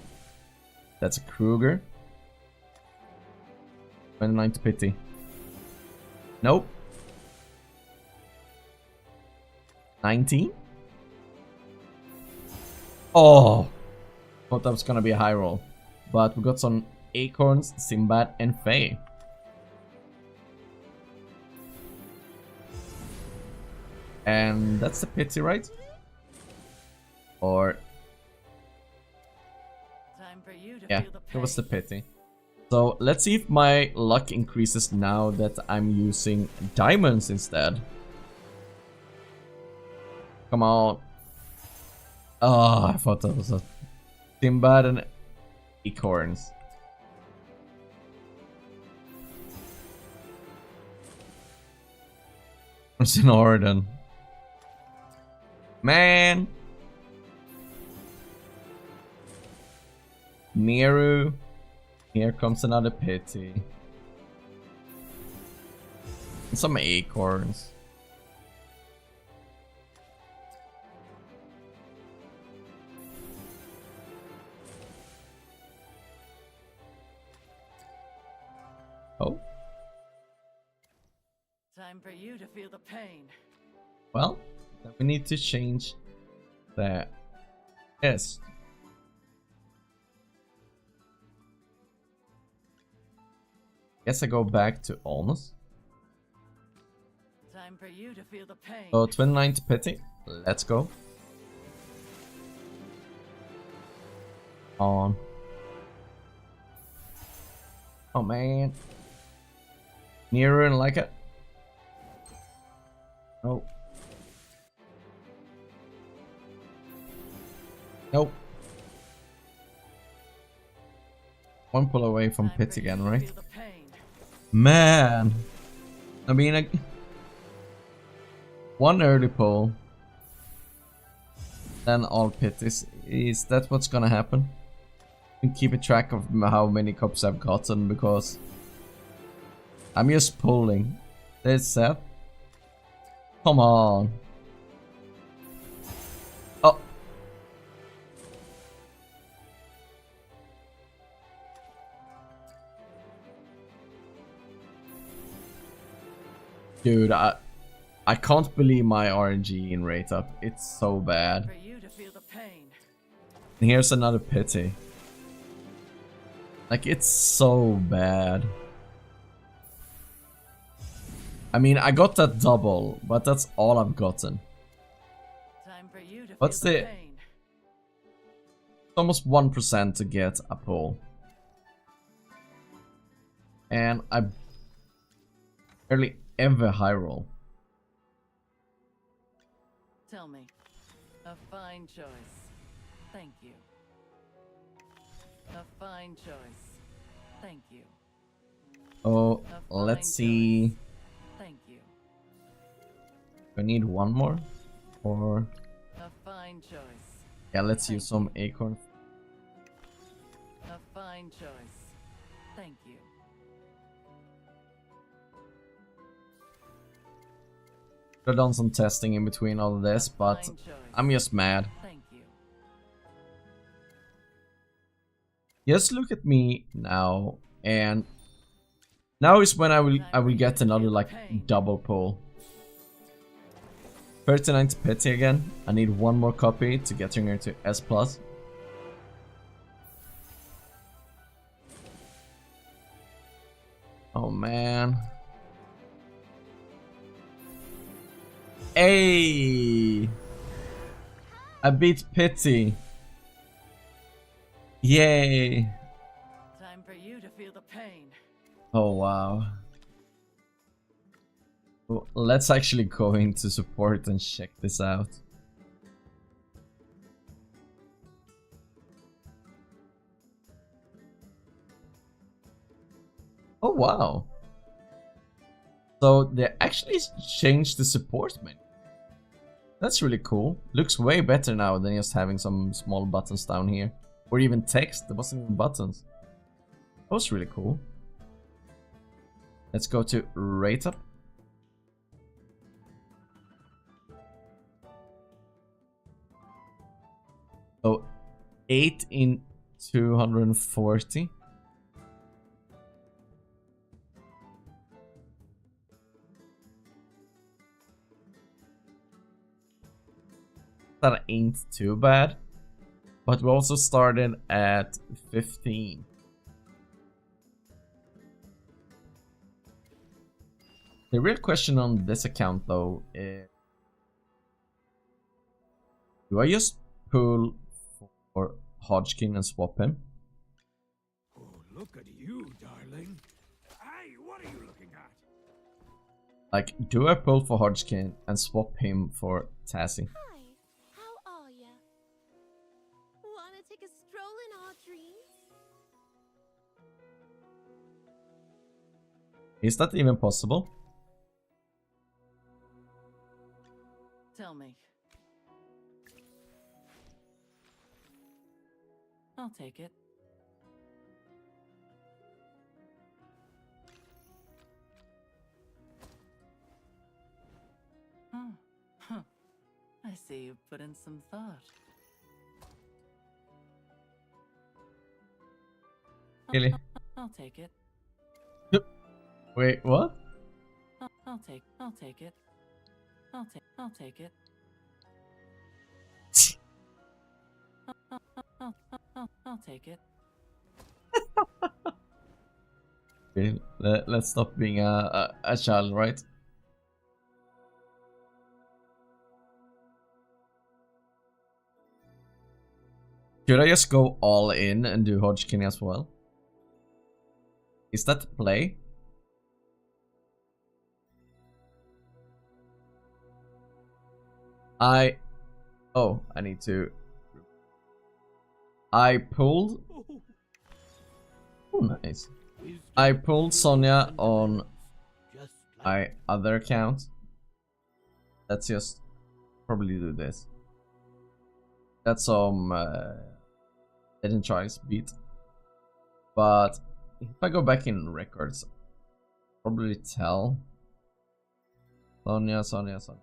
That's a Kruger. 29th pity. Nope. 19? Oh! Thought that was gonna be a high roll. But we got some Acorns, Sinbad, and Faye. And that's the pity, right? Or... Time for you to yeah, feel the it was the pain. pity. So let's see if my luck increases now that I'm using diamonds instead. Come on. Oh, I thought that was a Sinbad and Acorns. It's in Orden. Man. Neru. Here comes another pity. And some Acorns. Oh. Time for you to feel the pain. Well, then we need to change the S. Guess I go back to almost. Time for you to feel the pain. So 29th pity. Let's go. On. Oh man. Nearer and like it. Oh. Nope. One pull away from pit again, right? Man. I mean, one early pull. Then all pit. Is that what's gonna happen? And keep a track of how many cups I've gotten because I'm just pulling. There's Seth. Come on. Oh. Dude, I can't believe my RNG in rate up. It's so bad. For you to feel the pain. And here's another pity. Like, it's so bad. I mean, I got that double, but that's all I've gotten. Time for you to What's feel the... pain. Almost 1% to get a pull. And I barely ever high roll. Tell me. A fine choice. Thank you. A fine choice. Thank you. Oh, A let's fine see. choice. Thank you. I need one more. Or A fine choice. yeah, let's Thank use some acorn. A fine choice. Thank you. Could have done some testing in between all of this, but Fine choice. I'm just mad. Thank you. Just look at me now, and now is when I will get another like double pull. 39 to pity again. I need one more copy to get her to S+. Oh man. Hey! I beat Pity. Yay! Time for you to feel the pain. Oh wow. Well, let's actually go into support and check this out. Oh wow. So they actually changed the support menu. That's really cool. Looks way better now than just having some small buttons down here. Or even text. There wasn't even buttons. That was really cool. Let's go to rate up. So 8 in 240. That ain't too bad. But we also started at 15. The real question on this account though is, do I just pull for Hodgkin and swap him? Oh, look at you, darling. Hey, what are you looking at? Like, do I pull for Hodgkin and swap him for Tassie? Hi, how are ya? Wanna take a stroll in our dreams? Is that even possible? Tell me. I'll take it. Huh. I see you put in some thought. Really? I'll take it. Wait, what? I'll take it. I'll take it. I'll take it. Okay, let's stop being a child, right? Should I just go all in and do Hodgkin as well? Is that the play? Oh, I need to... I pulled... Oh, nice. I pulled Sonja on my other account. Let's just probably do this. That's some didn't tries beat. But if I go back in records, probably tell Sonja.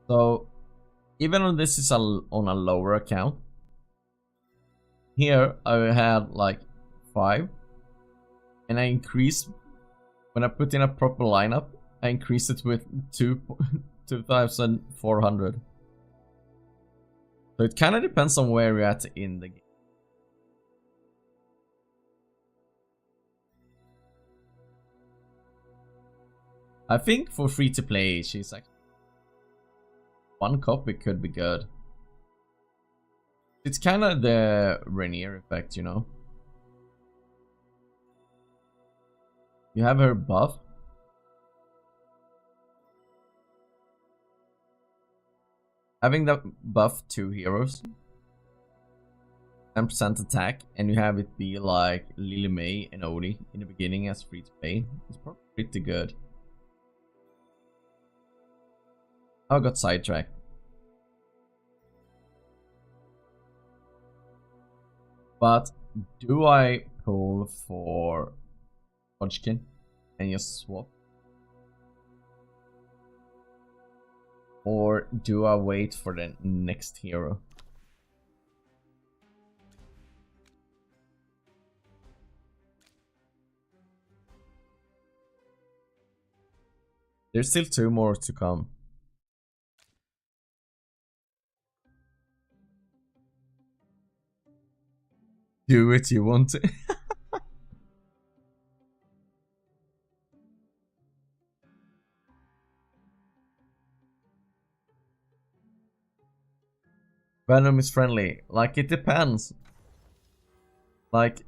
So even though this is on a lower account, here I had like 5, and I increased when I put in a proper lineup. I increased it with 2,400. So it kind of depends on where you're at in the game. I think for free to play, she's like 1 copy could be good. It's kind of the Rainier effect, you know. You have her buff. Having that buff 2 heroes, 10% attack, and you have it be like Lily May and Odie in the beginning as free to play. It's probably pretty good. I got sidetracked. But do I pull for Hodgkin and just swap? Or do I wait for the next hero? There's still 2 more to come. Do it, you want to. Venom is friendly. Like, it depends. Like,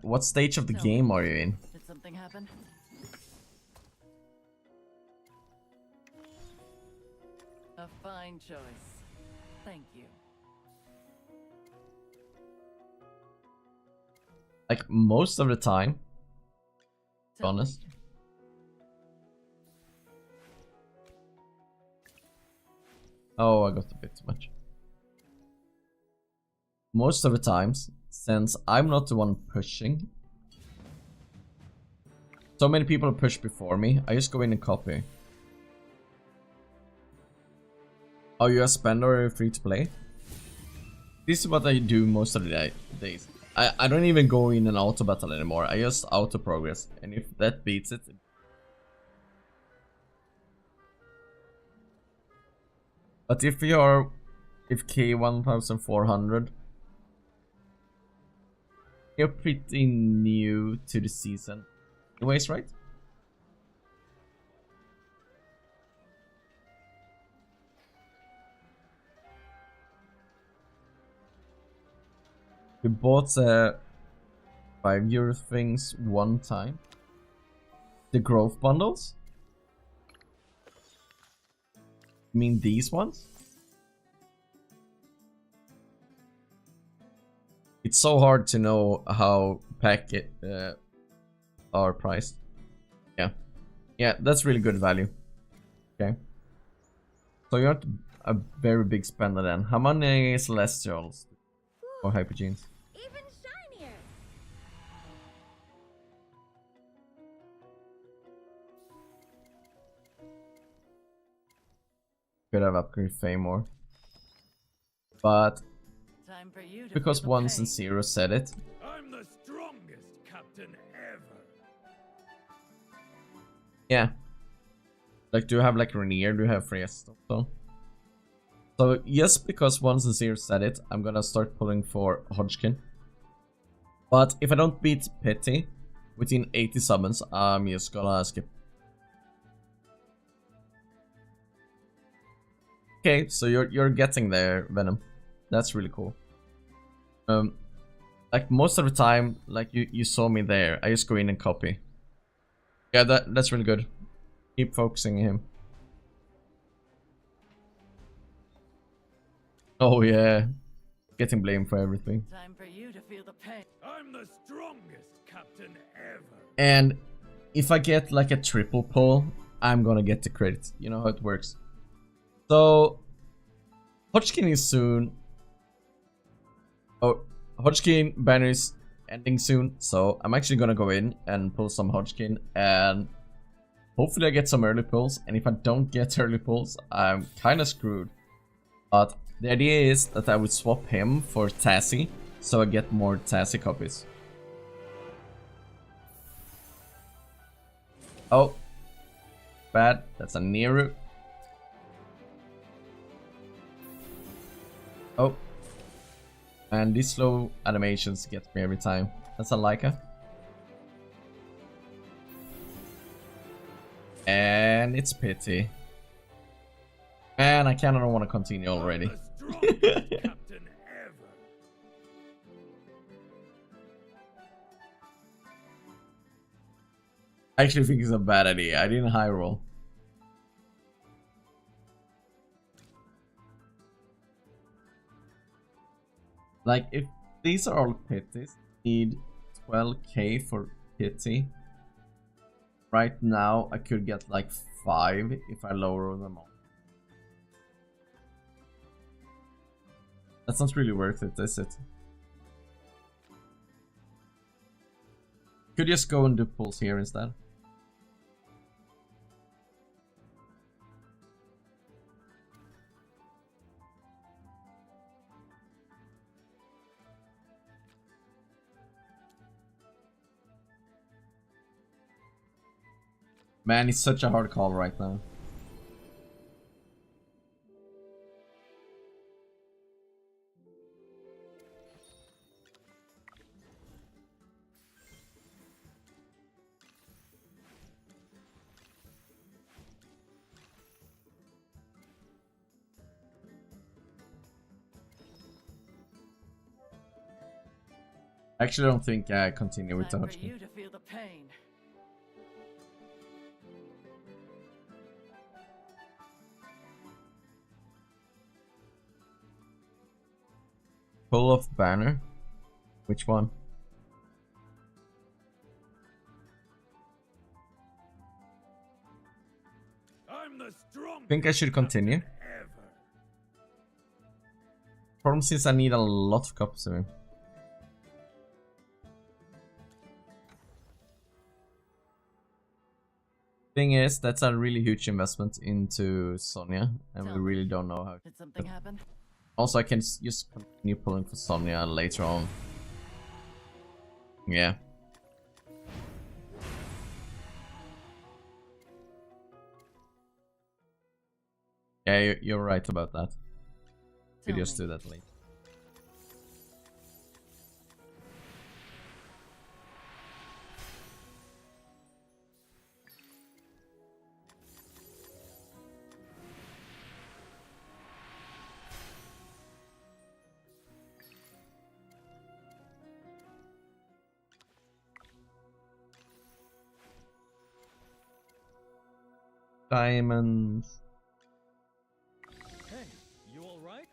what stage of the game are you in? Did something happen? A fine choice. Thank you. Like, most of the time, to be honest. Oh, I got a bit too much. Most of the times, since I'm not the one pushing, so many people push before me, I just go in and copy. Oh, you're a spender or you're free to play? This is what I do most of the days. I don't even go in an auto battle anymore. I just auto progress, and if that beats it. But if you're K 1400, you're pretty new to the season, anyways, right? We bought the €5 things one time. The growth bundles? You mean these ones? It's so hard to know how packet are priced. Yeah, that's really good value. Okay. So you're not a very big spender then. How many Celestials or Hypergenes? Even shinier. Could have upgraded Fame more. But Time for you to because feel the Ones pain. and Zero said it, I'm the strongest captain ever. yeah. Like, do you have like Rainier? Do you have Freya also? So just because Ones and Zero said it, I'm gonna start pulling for Hodgkin. But if I don't beat Petty within 80 summons, I'm just gonna skip. Okay, so you're getting there, Venom. That's really cool. Like most of the time, like you saw me there, I just go in and copy. Yeah, that's really good. Keep focusing on him. Oh yeah, getting blamed for everything. Time for you to feel the pain. I'm the strongest captain ever. And if I get like a triple pull, I'm gonna get the credit. You know how it works. So Hodgkin is soon. Oh, Hodgkin banner is ending soon, so I'm actually gonna go in and pull some Hodgkin, and hopefully I get some early pulls. And if I don't get early pulls, I'm kind of screwed. But the idea is that I would swap him for Tassie, so I get more Tassie copies. Oh, bad. That's a Neru. Oh. And these slow animations get me every time. That's a Leica. And it's Pity. And I kinda don't want to continue already. I'm the strongest captain ever. I actually think it's a bad idea. I didn't high roll. Like, if these are all pitties, need 12k for pity. Right now, I could get like 5 if I lower them all. That's not really worth it, is it? Could just go and do pulls here instead. Man, it's such a hard call right now. I actually don't think I continue with the Time for Hodgkin. you to feel the pain. Pull off banner? Which one? I'm the strongest. Think I should continue? Ever. Problem since I need a lot of copies of him. Thing is, that's a really huge investment into Sonja, and we really don't know how. Did something happen? Also, I can just continue pulling for Sonja later on. Yeah. Yeah, you're right about that. We Tell just me. do that later. Diamonds. Hey, you alright?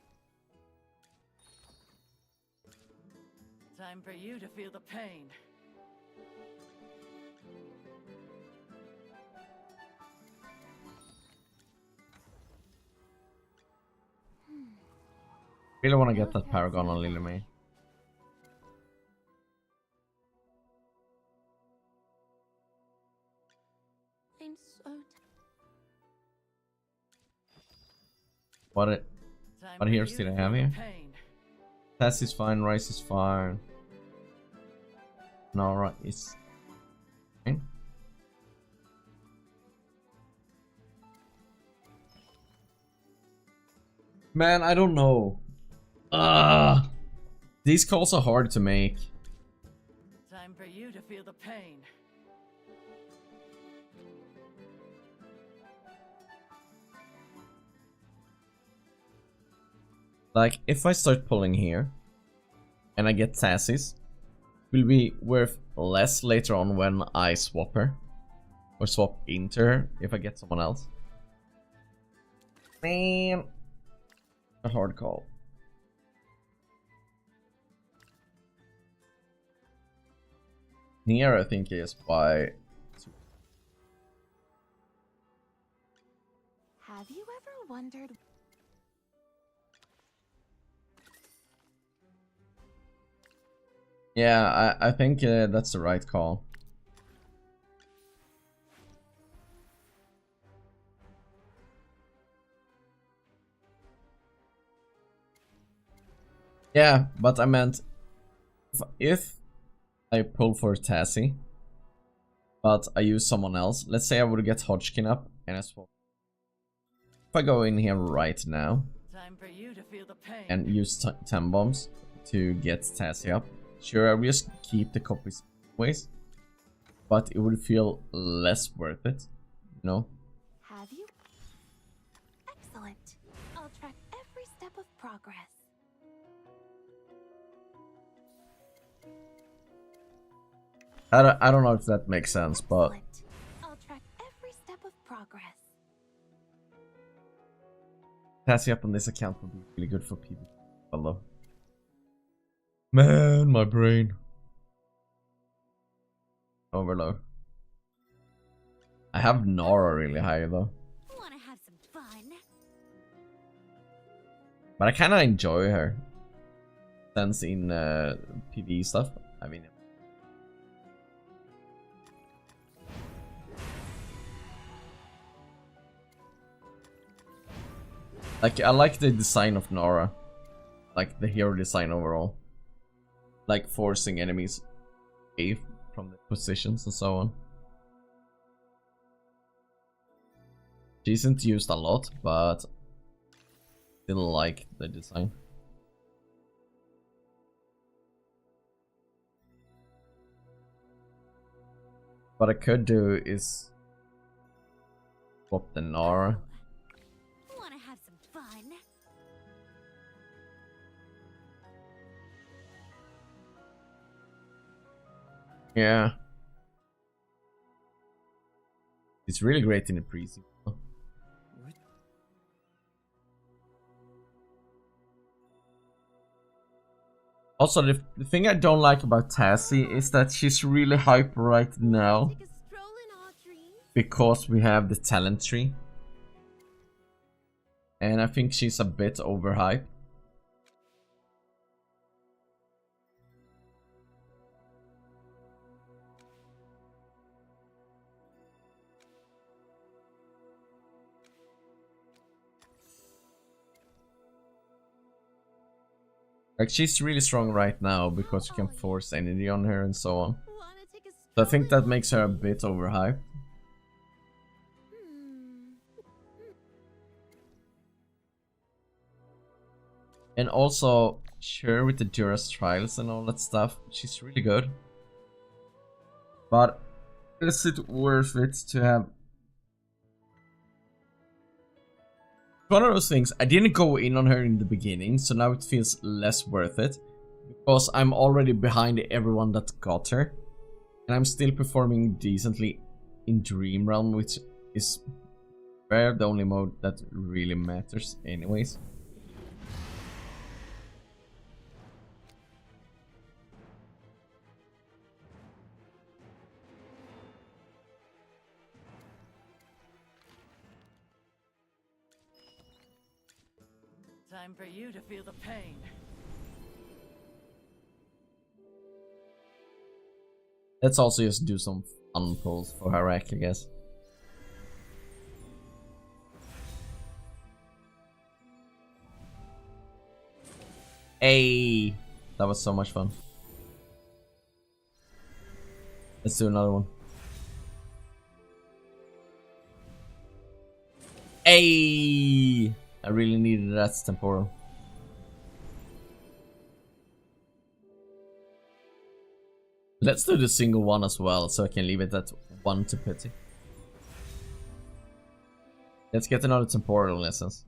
Time for you to feel the pain. Really want to get that Paragon on Lily May. I'm so What Time What for heroes you did to I have feel the here? pain. Tess is fine, Rice is fine. Nara is fine. Man, I don't know. These calls are hard to make. Time for you to feel the pain. Like, if I start pulling here, and I get Zacess, will be worth less later on when I swap her. Or swap into her, if I get someone else. Man. A hard call. Here I think is by... Have you ever wondered? Yeah, I think that's the right call. Yeah, but I meant if I pull for Tassie, but I use someone else. Let's say I would get Hodgkin up and I swap. If I go in here right now Time for you to feel the pain. and use 10 bombs to get Tassie up, sure, I will just keep the copies anyways, but it would feel less worth it, you know? Have you? Excellent. I'll track every step of progress. I don't know if that makes sense, but Excellent. Passing up on this account would be really good for people. Hello. Man, my brain. Overload. I have Nora really high though. Wanna have some fun? But I kinda enjoy her. Since in PvE stuff. I mean, like, I like the design of Nora. Like the hero design overall. Like forcing enemies away from the positions and so on. She isn't used a lot, but still like the design. What I could do is swap the Nara. Wanna have some fun? Yeah. It's really great in the pre-season. Also, the thing I don't like about Tassie is that she's really hype right now. Take a stroll in our dreams? Because we have the talent tree. And I think she's a bit overhyped. Like, she's really strong right now because you can force energy on her and so on. Wanna take a So I stroll think in that our makes her a bit overhyped. Hmm. And also, sure, with the Duras trials and all that stuff, she's really good. But is it worth it to have? One of those things, I didn't go in on her in the beginning, so now it feels less worth it. Because I'm already behind everyone that got her. And I'm still performing decently in Dream Realm, which is where the only mode that really matters anyways. Time for you to feel the pain. Let's also just do some fun pulls for Harak, I guess. Hey, that was so much fun. Let's do another one. Hey, I really needed that temporal. Let's do the single one as well, so I can leave it at 1 to pity. Let's get another temporal essence.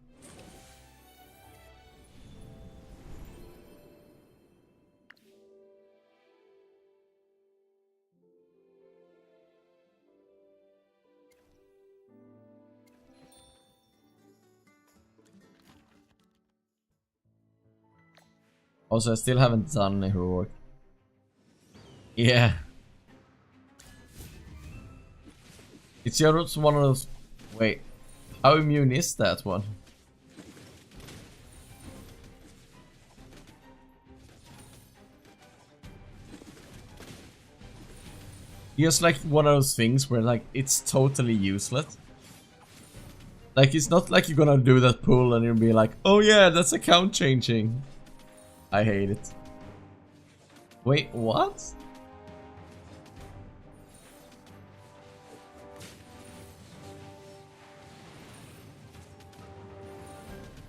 Also, I still haven't done a heroic. Yeah. It's just one of those... Wait. How immune is that one? Just like one of those things where like it's totally useless. Like it's not like you're gonna do that pull and you'll be like, oh yeah, that's account changing. I hate it. Wait, what?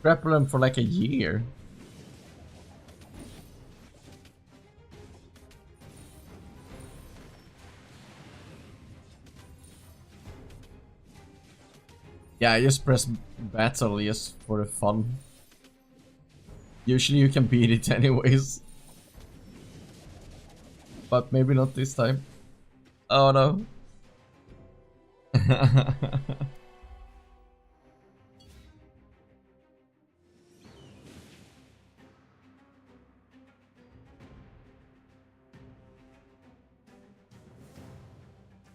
Grapple him for like a year. Yeah, I just press battle just for the fun. Usually you can beat it anyways. But maybe not this time. Oh no.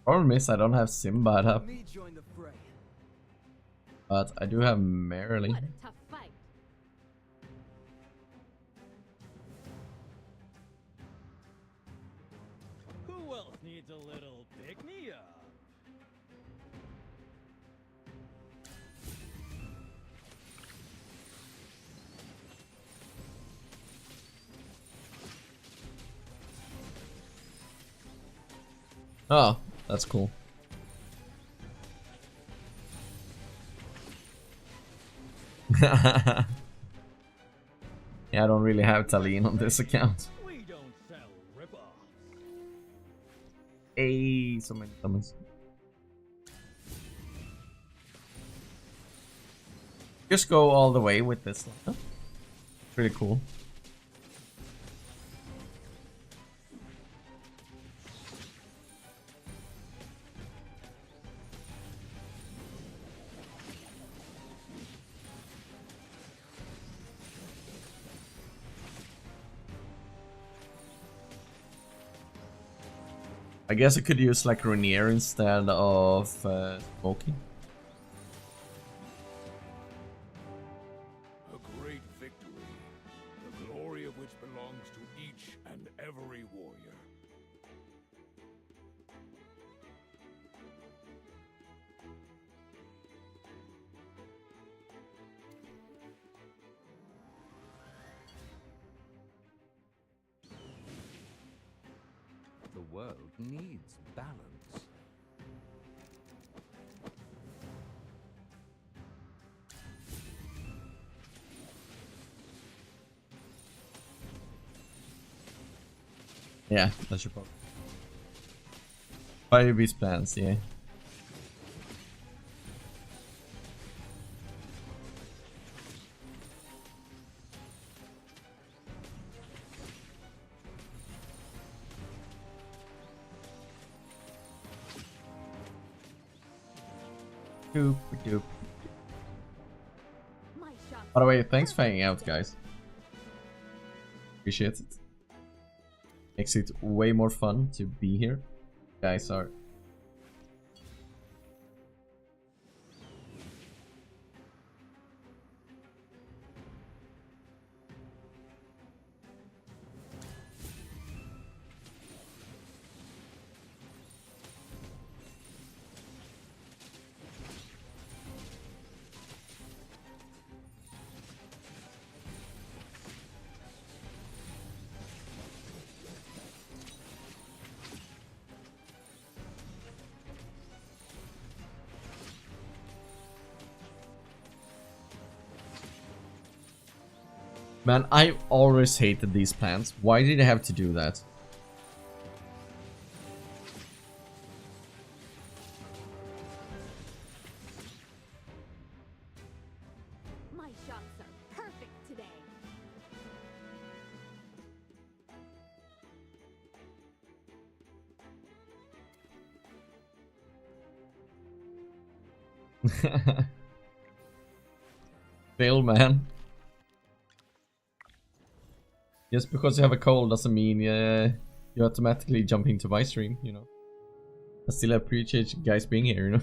Problem is I don't have Simba up, Me join the fray. but I do have Merrily. What a tough fight. Who else needs a little pick-me-up? Oh, that's cool. Yeah, I don't really have Taline on this account. We don't sell rip-offs. Hey, so many summons. Just go all the way with this. Huh? Pretty cool. I guess I could use like Rainier instead of Smokey. A great victory, the glory of which belongs to each and every warrior. The world needs balance. Yeah, that's your problem. Fire Beast plans, yeah. Doop doop. My shot. By the way, thanks for hanging out, guys. Appreciate it. Makes it way more fun to be here. Guys are. Man, I always hated these plants. Why did I have to do that? My shots are perfect today. Fail, man. Just because you have a cold doesn't mean you automatically jump into my stream, you know. I still appreciate you guys being here, you know.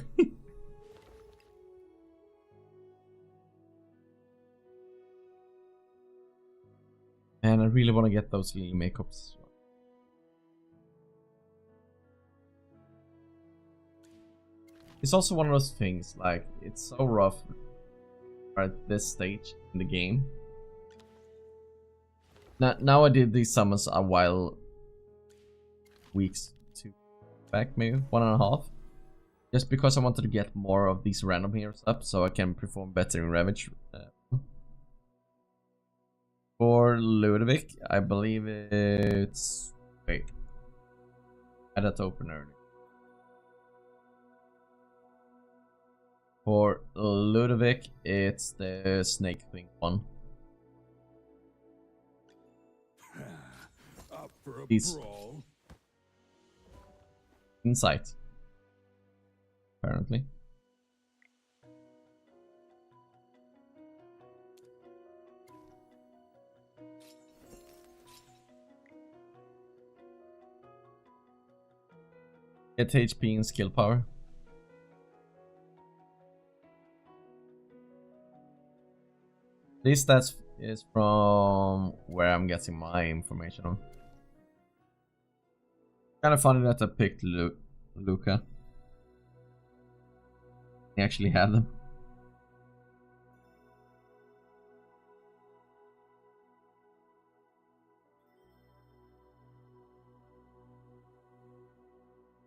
Man, I really want to get those little makeups. It's also one of those things, like, it's so rough at this stage in the game. Now I did these summons a while, weeks, 2 back, maybe 1.5, just because I wanted to get more of these random heroes up so I can perform better in Ravage. For Ludovic, I believe it's... wait, I had that open earlier. For Ludovic, it's the snake thing one. Up for a He's- brawl? Insight. Apparently. Get HP and skill power. These stats is from where I'm getting my information on. Kind of funny that I picked Luca. He actually had them.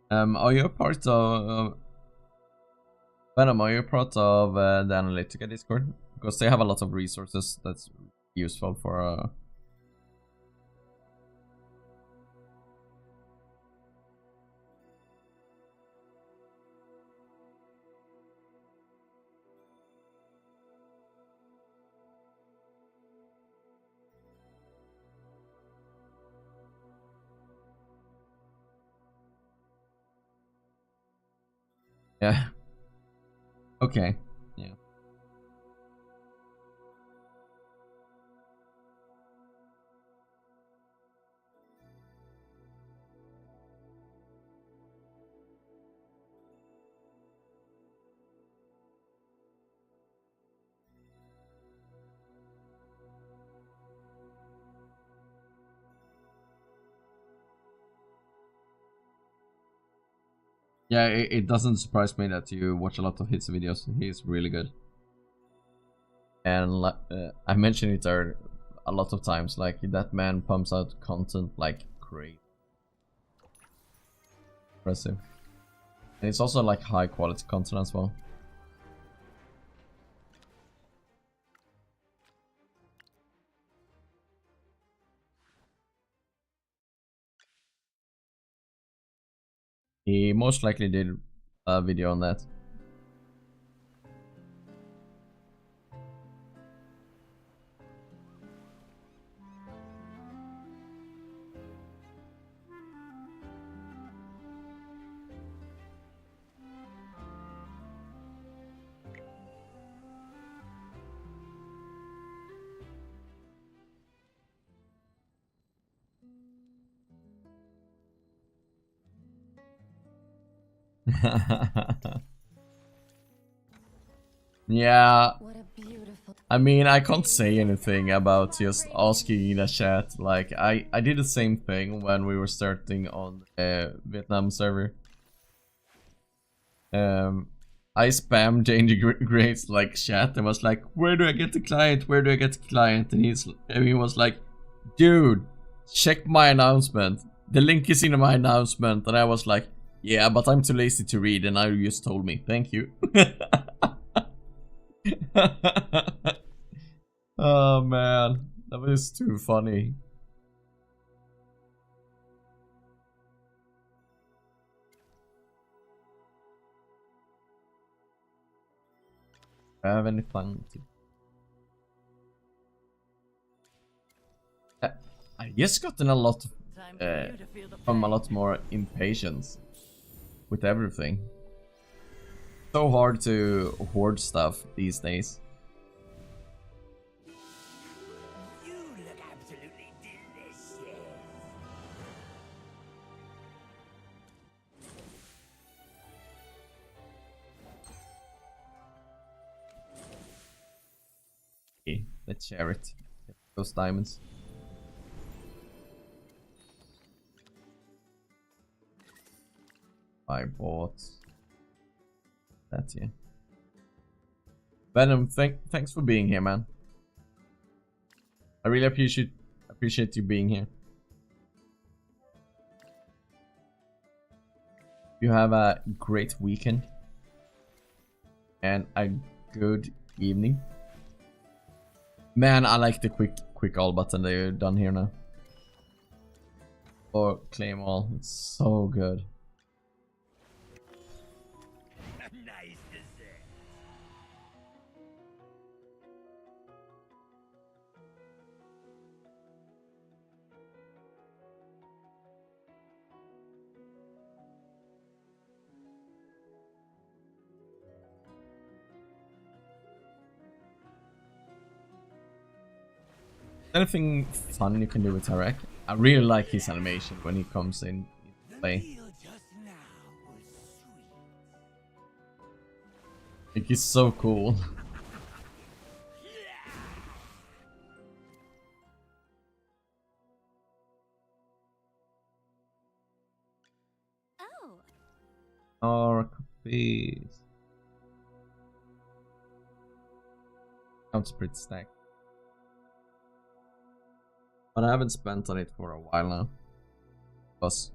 Are you a part of Venom? Are you a part of the Analytica Discord? Because they have a lot of resources that's useful for yeah. Okay. Yeah. Yeah, it doesn't surprise me that you watch a lot of his videos. He's really good. And I mentioned it there a lot of times, like that man pumps out content like crazy. Impressive. And it's also like high quality content as well. He most likely did a video on that. Yeah, I mean, I can't say anything about just asking in the chat. Like, I did the same thing when we were starting on the Vietnam server. I spammed Danger Grace like chat and was like, where do I get the client? Where do I get the client? And he was like, dude, check my announcement. The link is in my announcement. And I was like, yeah, but I'm too lazy to read. And now you just told me. Thank you. Oh man, that was too funny. I have any fun to... I just gotten a lot from a lot more impatience with everything. So hard to hoard stuff these days. You look absolutely delicious. Okay, let's share it. Get those diamonds. I bought that here. Venom, thanks for being here, man. I really appreciate you being here. You have a great weekend and a good evening. Man, I like the quick all button they've done here now. Or claim all. It's so good. Nice dessert. Anything fun you can do with Tarek? I really like his animation when he comes in play. Like, he's so cool. Oh, Or copies. Sounds pretty stacked. But I haven't spent on it for a while now. Plus,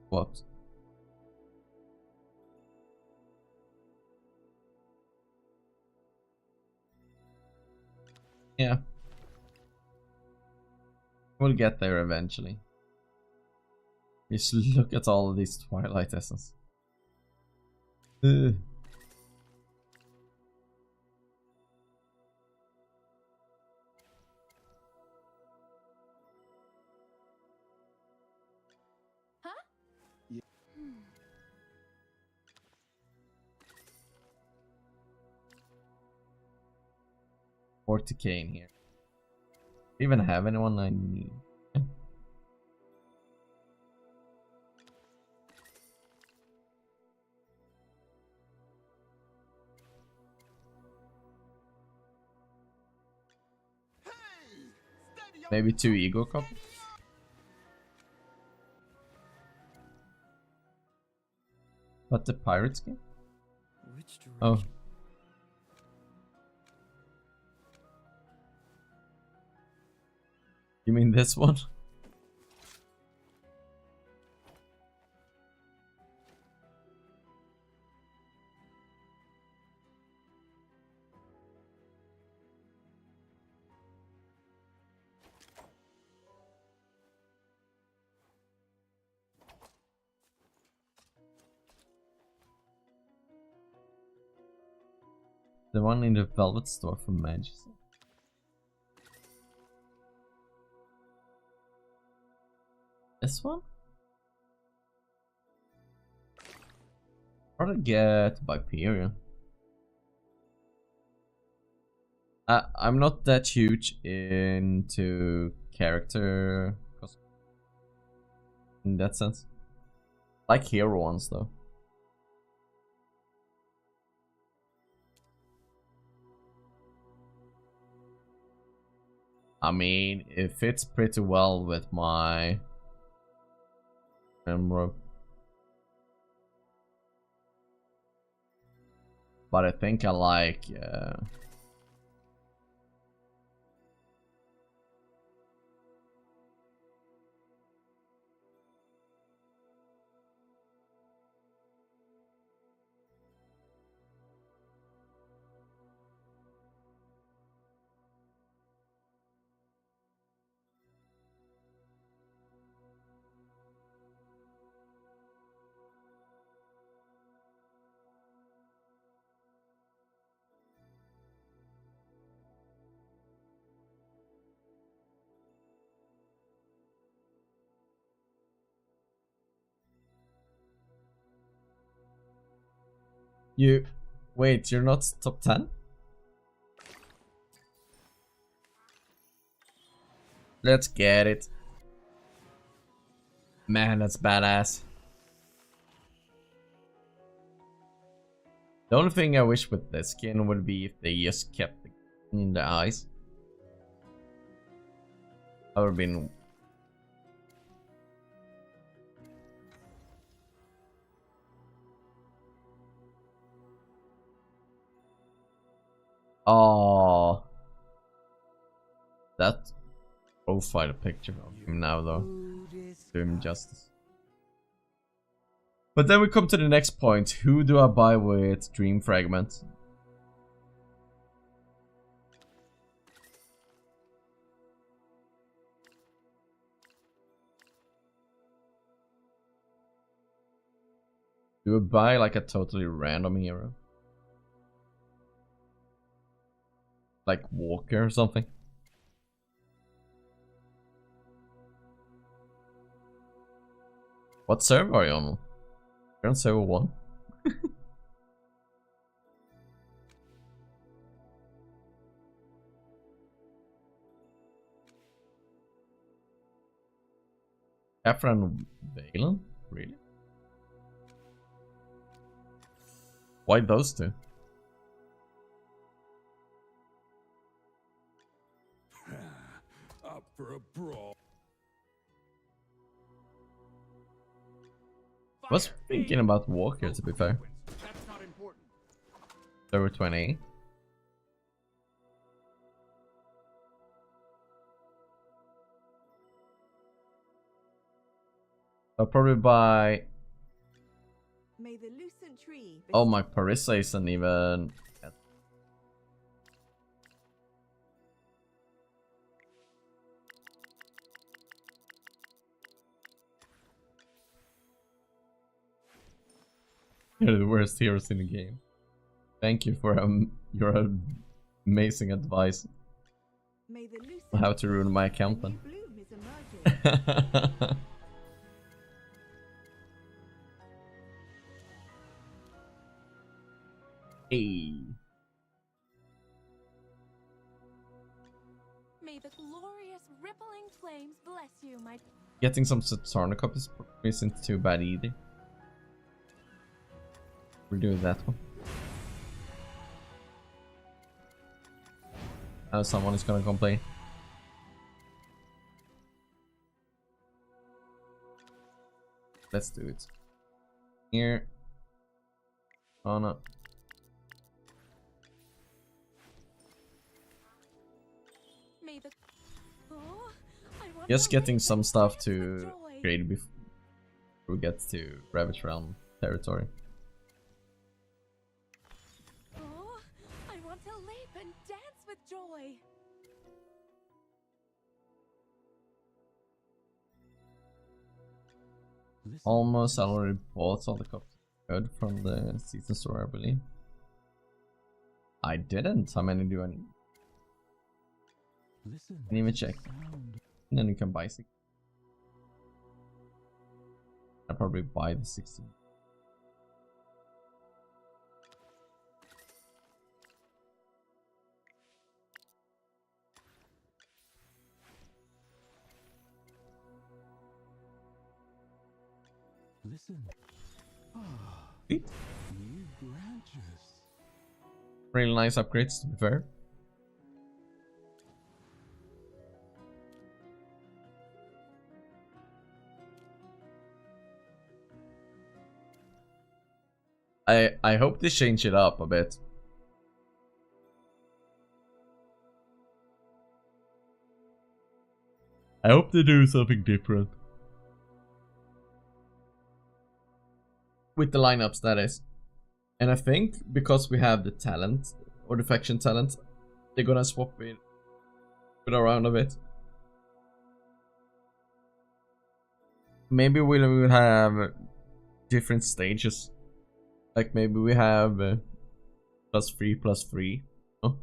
what? Yeah. We'll get there eventually. Just look at all of these Twilight Essence. Ugh. $40K in here. Do you even have anyone I need? Maybe 2 ego copies? What, the pirate skin? Which direction? Oh. You mean this one? The one in the Velvet store from Majesty. This one? Or to get Viperion. I'm not that huge into character in that sense. I like hero ones though. I mean, it fits pretty well with my emerald. But I think I like you. Wait, you're not top 10? Let's get it. Man, that's badass. The only thing I wish with this skin would be if they just kept the green in the eyes. That would have been... Oh, that profile picture of him now though. Do him justice. But then we come to the next point. Who do I buy with Dream Fragment? Do I buy like a totally random hero? Like Walker or something? What server are you on? You're on server 1? Efren Valen? Really? Why those two? for a brawl. I was thinking about Walker, to be fair. That's not important. Over 20. I'll probably buy. May the lucent tree. Oh, my Parissa isn't even. You're the worst heroes in the game. Thank you for your amazing advice May the lucent on how to ruin my account new then. bloom is emerging. Hey. May the glorious rippling flames bless you, my. Getting some Saturno copies isn't too bad either. We're doing that one. Now someone is gonna complain. Let's do it. Here. Anna. May the. Oh, I want Just to getting live some and stuff dance to with joy. create before we get to Ravage Realm territory. Oh, I want to leap and dance with joy. Almost, I already bought all the copies good from the season store, I believe. I didn't. How many do I need? Can even check. And then you can buy 6. I'll probably buy the 16. Listen. Sweet. New branches. Really nice upgrades, to be fair. I hope they change it up a bit. I hope they do something different. With the lineups, that is. And I think because we have the talent, or the faction talent, they're gonna swap it around a bit. Maybe we'll have different stages. Like maybe we have +3/+3. Oh.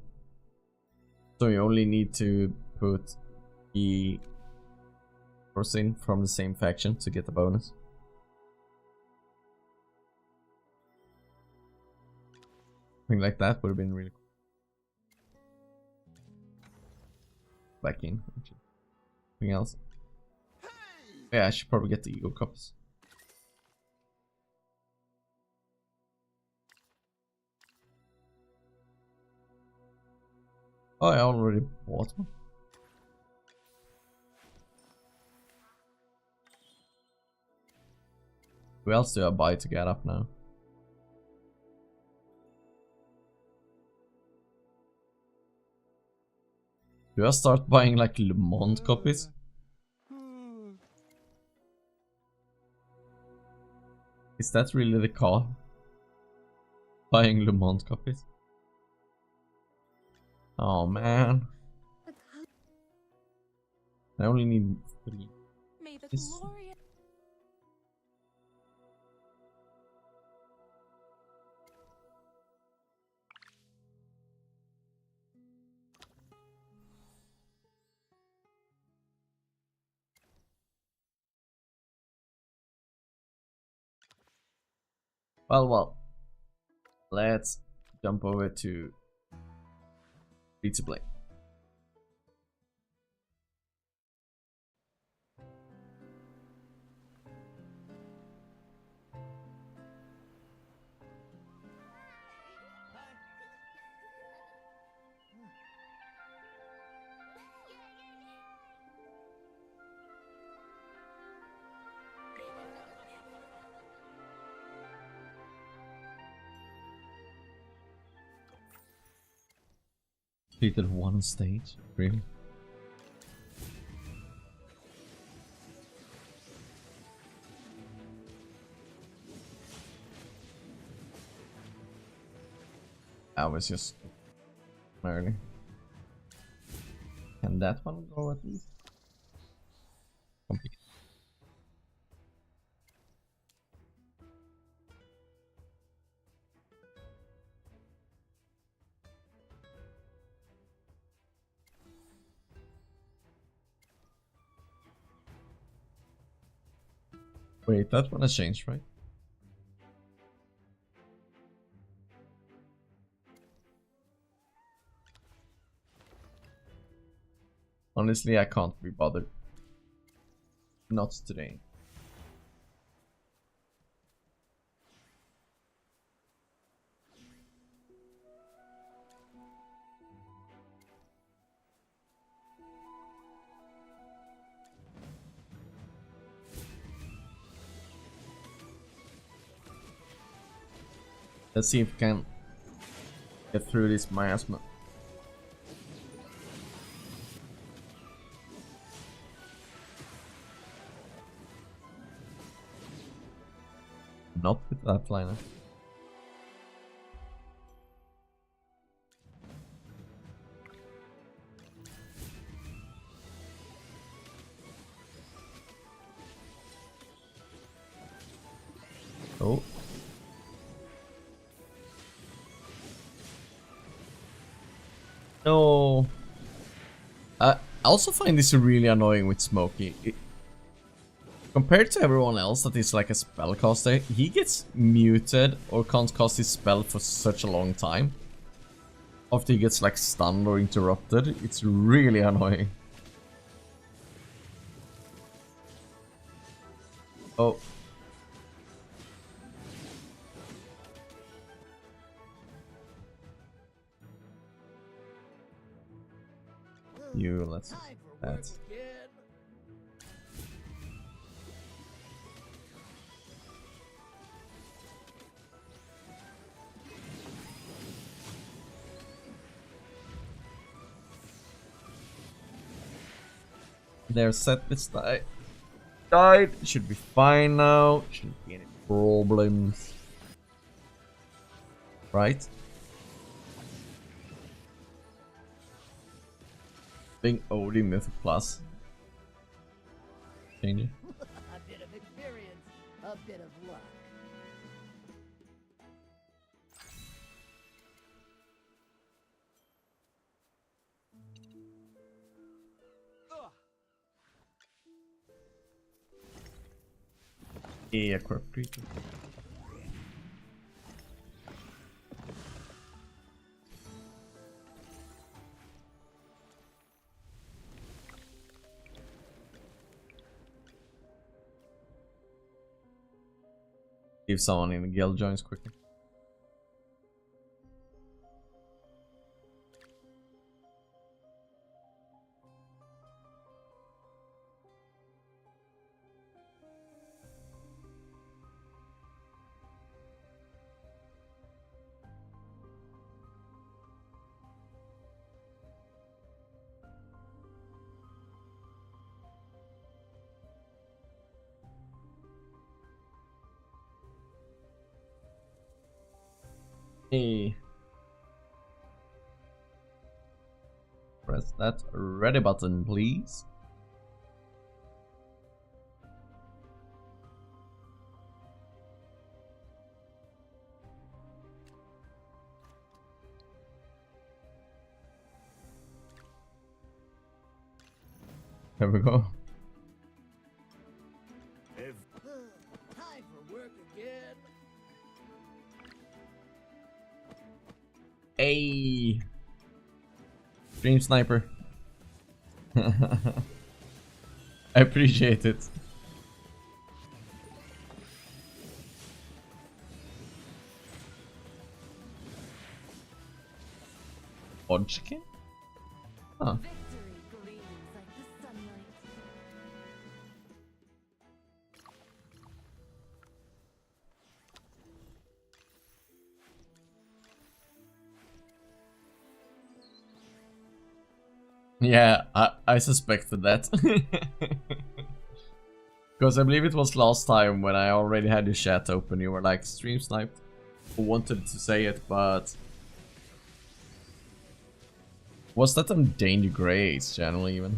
So you only need to put the person from the same faction to get the bonus. Something like that would have been really cool. Back in. Anything else? Yeah, I should probably get the Eagle copies. Oh, I already bought one. Who else do I buy to get up now? Do I start buying like Le Monde copies? Is that really the call? Buying Le Monde copies? Oh man. I only need 3. May the Yes. glorious. Well. Let's jump over to free to play. Completed one stage? Really? I was just early. Can that one go at least? Complete. Wait, that one has changed, right? Honestly, I can't be bothered. Not today. Let's see if we can get through this miasma. Not with that liner. Oh. No. I also find this really annoying with Smokey. Compared to everyone else that is like a spellcaster, he gets muted or can't cast his spell for such a long time. After he gets like stunned or interrupted, it's really annoying. Oh. You, let's that. They're set this die. Died. Should be fine now. Shouldn't be any problems. Right? Think OD Mythic Plus. Change it. A bit of experience, a bit of luck. Yeah, corrupt creature. See if someone in the guild joins quickly. Hey. Press that ready button, please. There we go. Time for work again. Hey. Dream Sniper. I appreciate it. Odd chicken? Huh. Victory gleams like the sunlight. Yeah, I suspected that. Because I believe it was last time when I already had your chat open, you were like, stream sniped. I wanted to say it, but... Was that on Danger Grace channel even?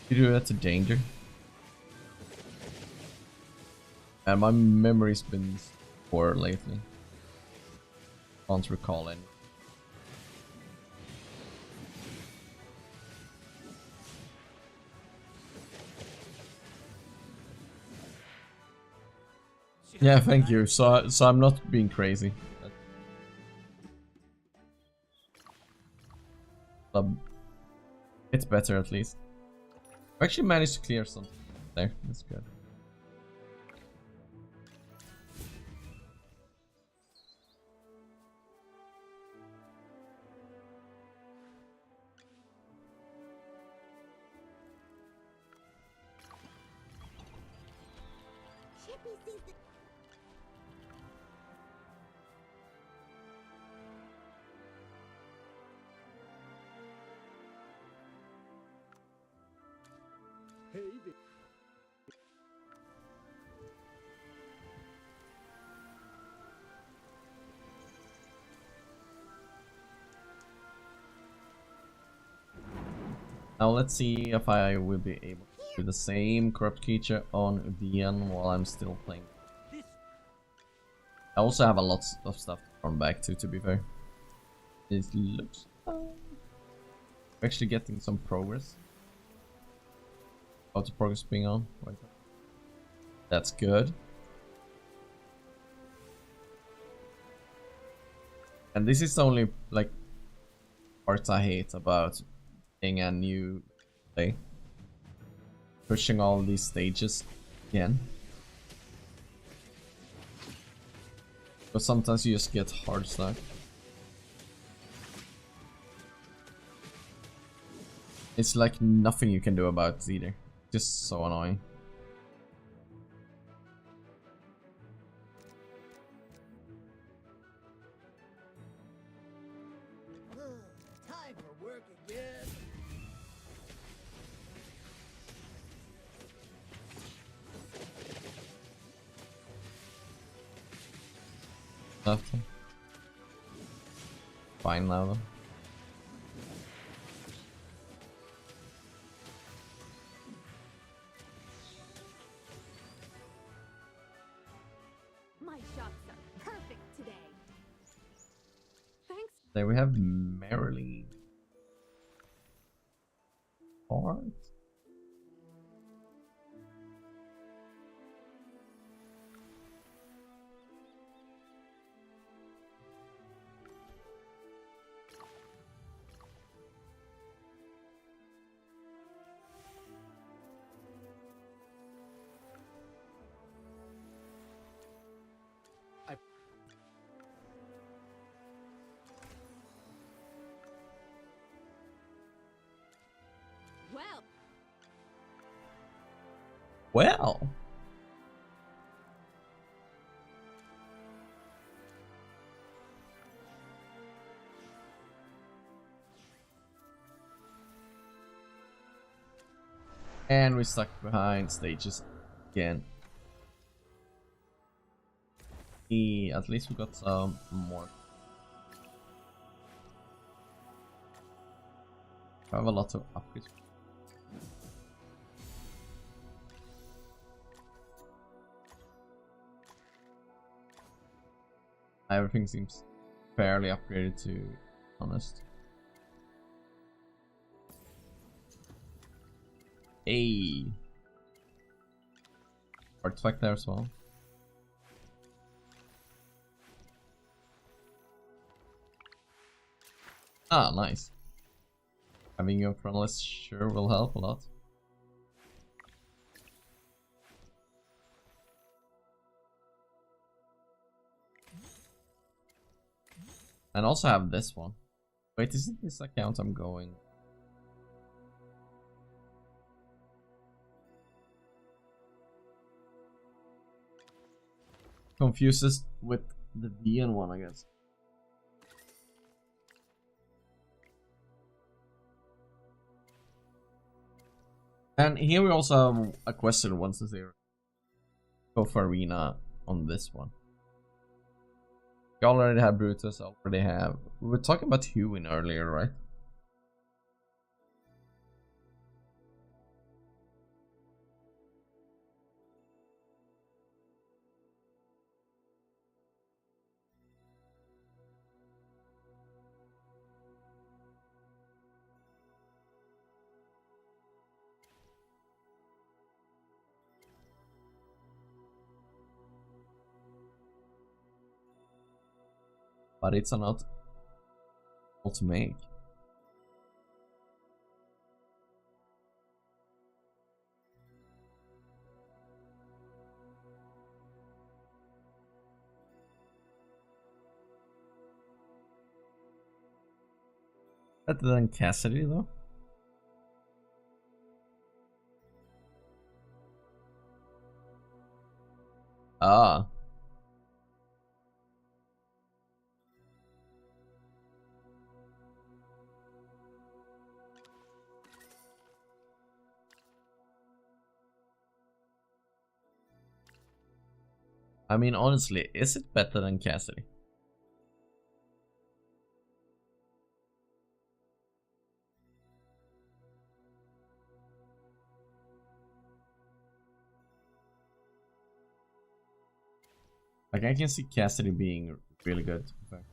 Did you do that to Danger? And my memory's been poor lately. Can't recall any. Yeah, thank you. So I'm not being crazy. It's better at least. I actually managed to clear something there. That's good. Chippy sees the Now let's see if I will be able to do the same corrupt creature on VN while I'm still playing. I also have a lot of stuff to run back to be fair. It looks... We're actually getting some progress. How's the progress being on? Wait. That's good. And this is the only, like, parts I hate about being a new play. Pushing all these stages again. But sometimes you just get hard stuck. It's like nothing you can do about it either. Just so annoying. Time for work again. Nothing. Fine now though. My shots are perfect today. Thanks. There we have Merrily. Alright. Well, Well. And we're stuck behind stages again. At least we got some more. I have a lot of upgrades. Everything seems fairly upgraded, to be honest. Hey, artifact there as well. Ah, nice. Having you in front of us sure will help a lot. And also have this one. Wait, isn't this account I'm going? Confuses with the VN one, I guess. And here we also have a question once to zero. Go for arena on this one. We already have Brutus, already have. We were talking about Hewin earlier, right? But it's not what to make. Better than Cassidy though. Ah. I mean, honestly, is it better than Cassidy? Like, I can see Cassidy being really good. In fact.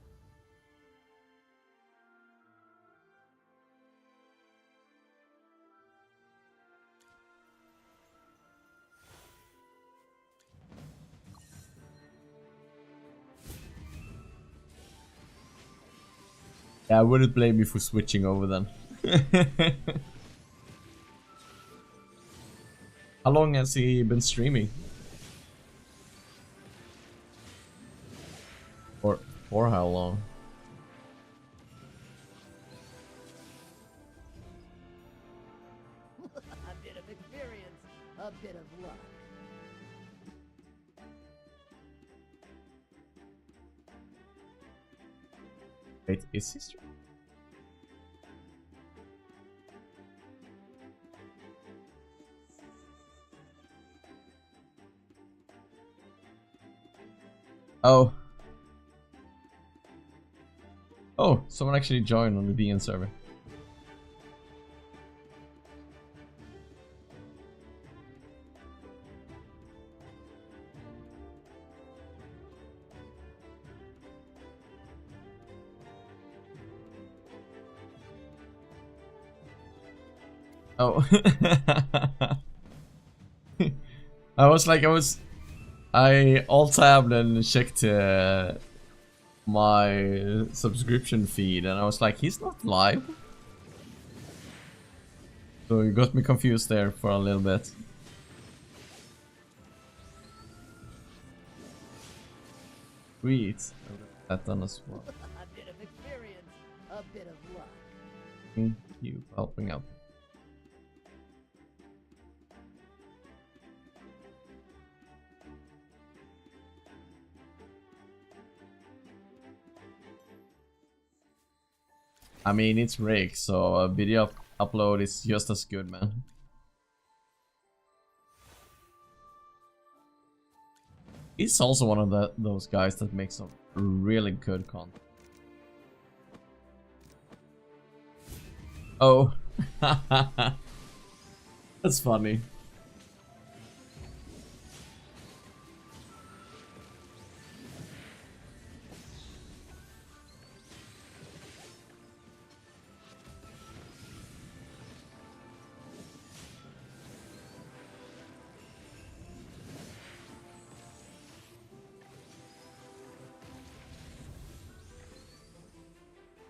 Yeah, I wouldn't blame you for switching over then. How long has he been streaming? For how long? A bit of experience, a bit of luck. Wait, is he streaming? Oh. Oh, someone actually joined on the DN server. Oh. I alt-tabbed and checked my subscription feed and I was like, he's not live. So you got me confused there for a little bit. Sweet. That done as well. A bit of experience, a bit of luck. Thank you for helping out. I mean, it's rigged, so a video upload is just as good, man. He's also one of those guys that makes some really good content. Oh. That's funny.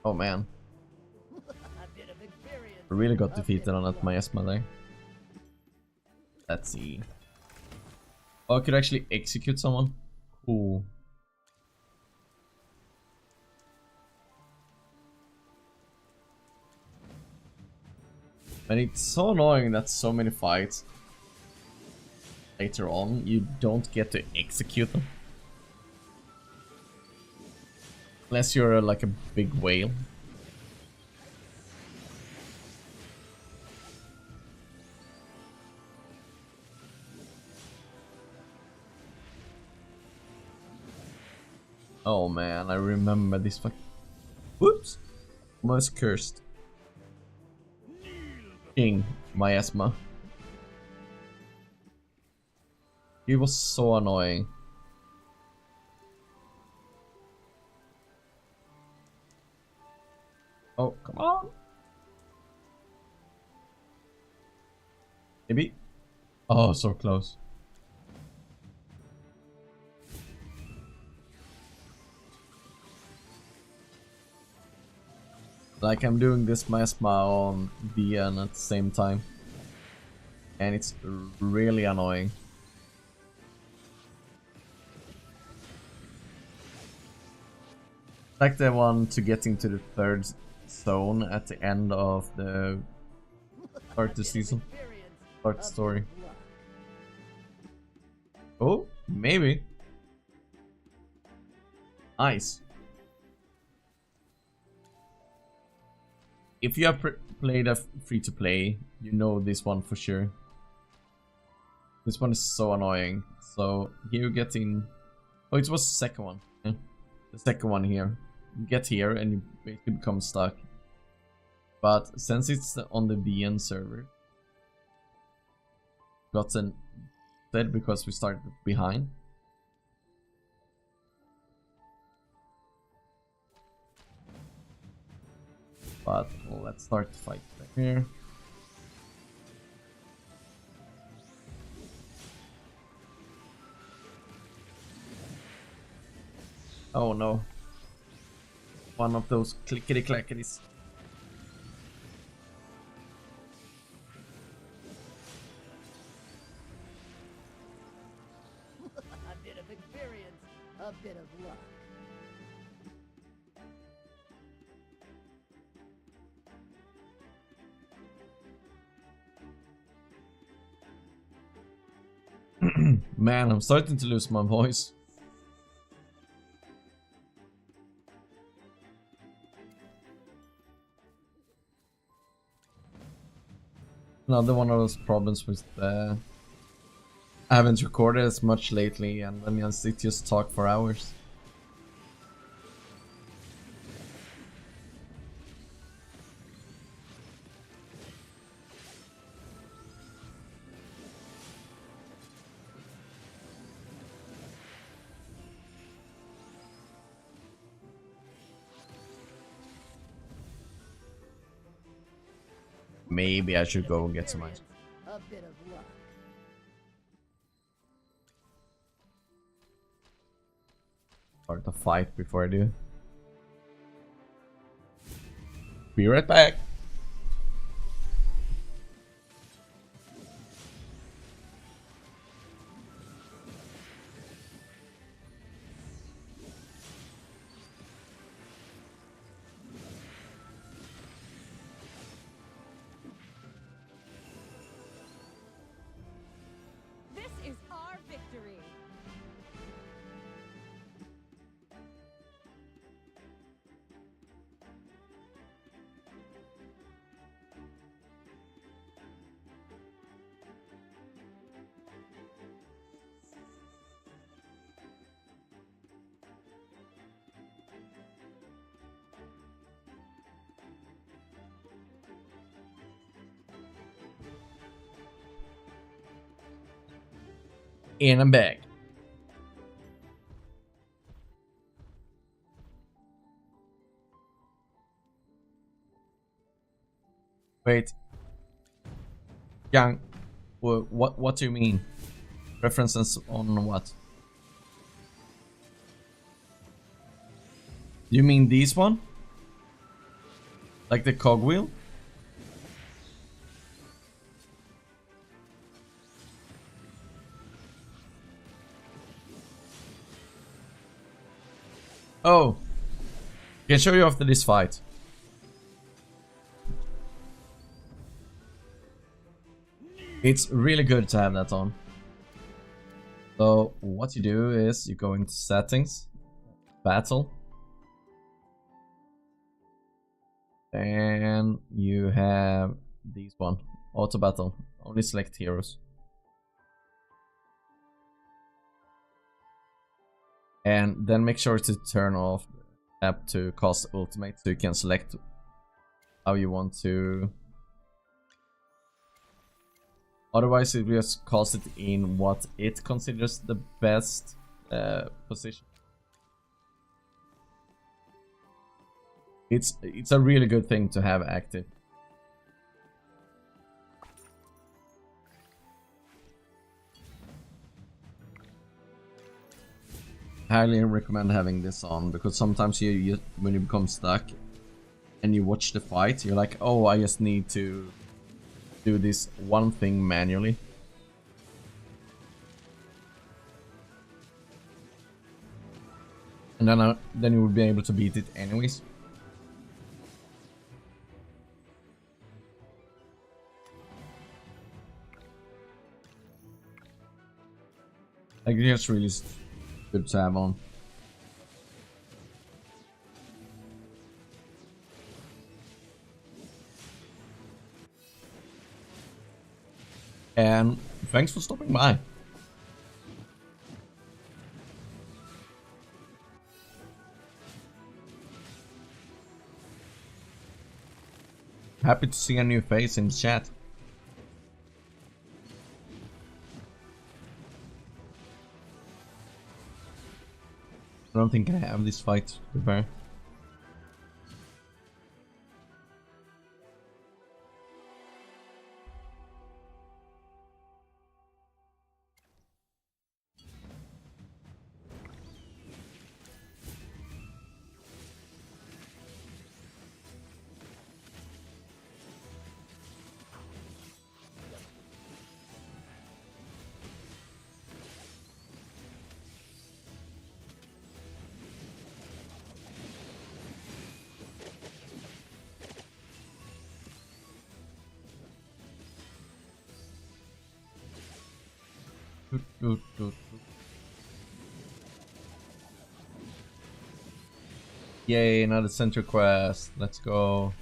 Oh man. I really got defeated on that Miasma there. Let's see. Oh, I could actually execute someone? Cool. And it's so annoying that so many fights later on you don't get to execute them. Unless you're like a big whale. Oh man, I remember this fuck. Whoops! Almost cursed. King Miasma. He was so annoying. Oh, come on. Maybe. Oh, so close. Like I'm doing this Miasma on VN at the same time. And it's really annoying. Like the one to getting to the third zone at the end of the start the season, start the story. Oh, maybe. Nice. If you have played a free-to-play, you know this one for sure. This one is so annoying. So here you get in. Oh, it was the second one. Yeah. The second one here. You get here and you basically become stuck. But since it's on the VN server, gotten dead because we started behind. But let's start the fight here. Oh no. One of those clickety clackities. A bit of experience, a bit of luck. Man, I'm starting to lose my voice. Another one of those problems with I haven't recorded as much lately, and then I just talk for hours. Maybe I should go and get some ice. A bit of luck. Start the fight before I do. Be right back. This is our victory. In a bag. Wait. Young. What do you mean? References on what? You mean this one? Like the cogwheel? Oh, I can show you after this fight. It's really good to have that on. So what you do is you go into settings, battle, and you have this one, auto battle, only select heroes. And then make sure to turn off app to cast ultimate so you can select how you want to. Otherwise it just casts it in what it considers the best position. It's a really good thing to have active. Highly recommend having this on, because sometimes you when you become stuck and you watch the fight, you're like, oh, I just need to do this one thing manually. And then you will be able to beat it anyways. Like, it's just really good to have on. And thanks for stopping by. Happy to see a new face in the chat. I don't think I have this fight, to be fair. Yay, another center quest. Let's go.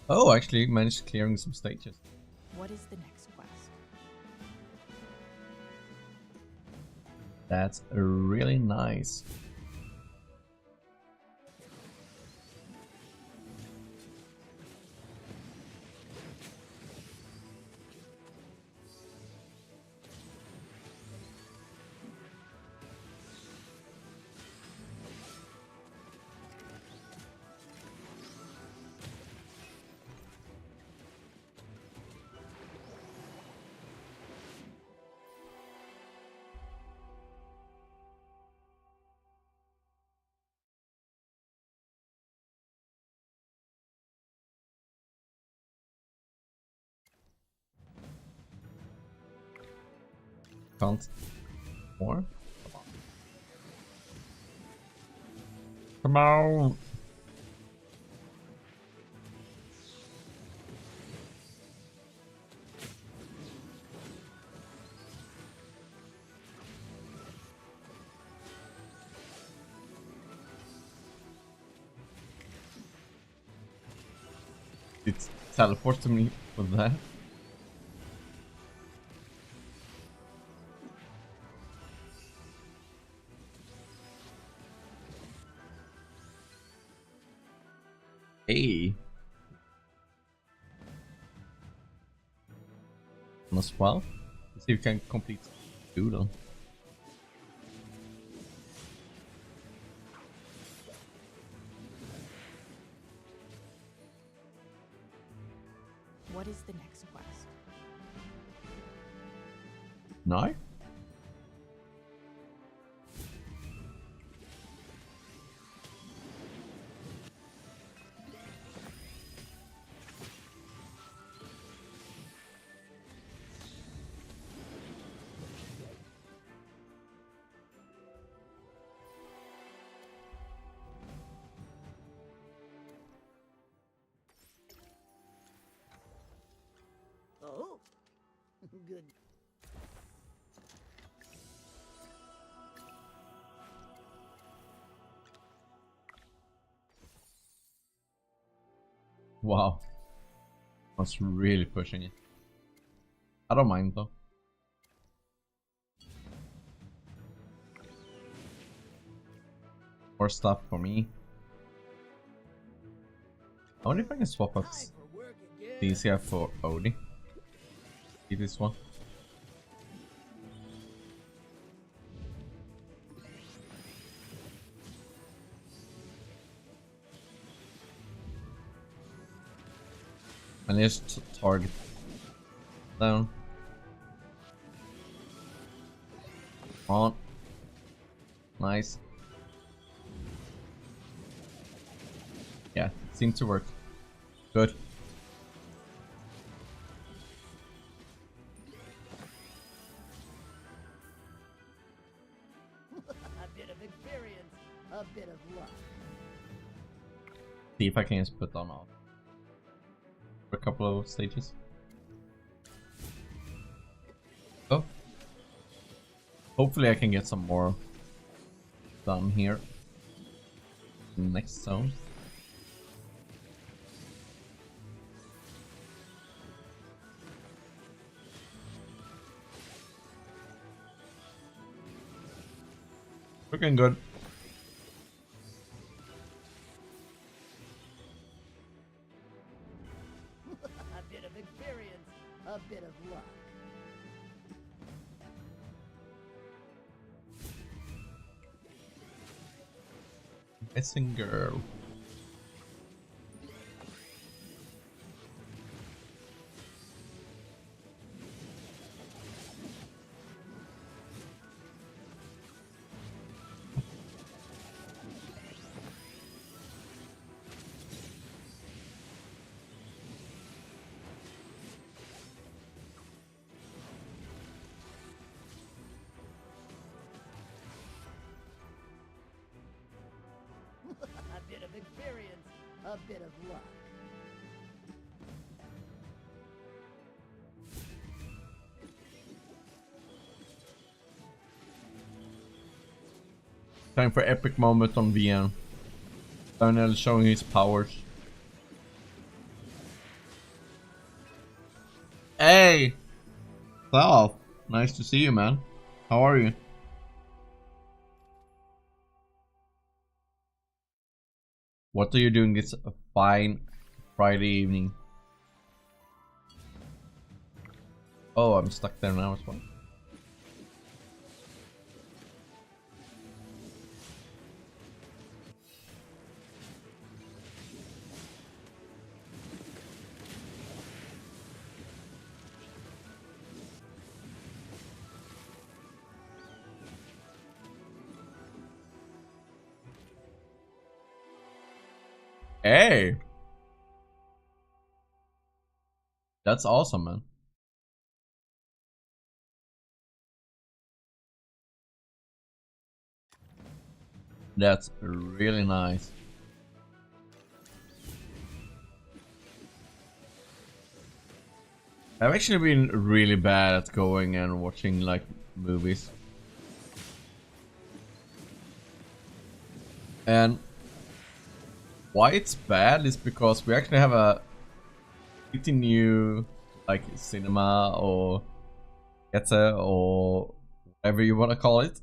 Oh, actually managed clearing some stages. What is the next quest? That's really nice. Can't more? Come on! It teleported me with that. Hey. As well. Let's see if we can complete Doodle. What is the next quest? No? Oh, Good. Wow. I was really pushing it. I don't mind though. More stuff for me. I wonder if I can swap out these here for Odie. See this one. And just target down. On. Nice. Yeah, seemed to work. Good. A bit of experience, a bit of luck. See if I can just put on off for a couple of stages. Oh. Hopefully I can get some more done here. Next zone. Looking good. A bit of experience, a bit of luck. Missing girl. A bit of experience, a bit of luck. Time for epic moment on VN. Daniel showing his powers. Hey! Sal, nice to see you, man. How are you? What are you doing this fine Friday evening? Oh, I'm stuck there now as well. Hey! That's awesome, man. That's really nice. I've actually been really bad at going and watching like movies. And why it's bad is because we actually have a pretty new like cinema or Zacess or whatever you want to call it.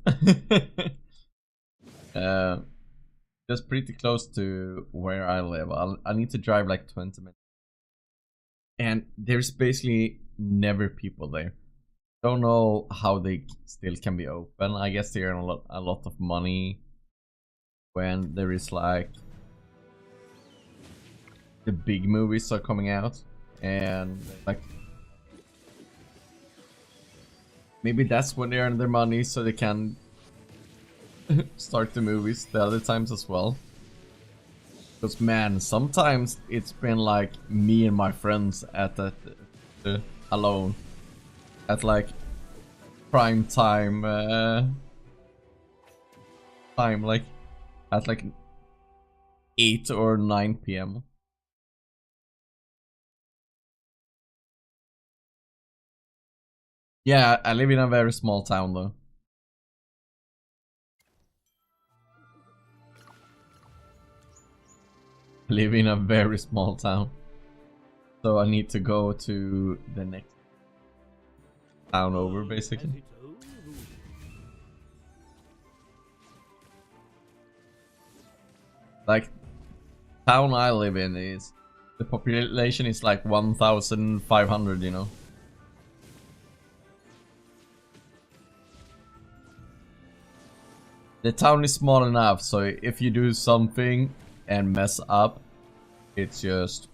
Just pretty close to where I live. I need to drive like 20 minutes. And there's basically never people there. Don't know how they still can be open. I guess they earn a lot of money when there is like the big movies are coming out, and like maybe that's when they earn their money so they can start the movies the other times as well. Because man, sometimes it's been like me and my friends at that alone at like prime time like at like 8 or 9 p.m. Yeah, I live in a very small town though. I live in a very small town. So I need to go to the next town over, basically. Like, town I live in is, the population is like 1,500, you know. The town is small enough, so if you do something and mess up, it's just,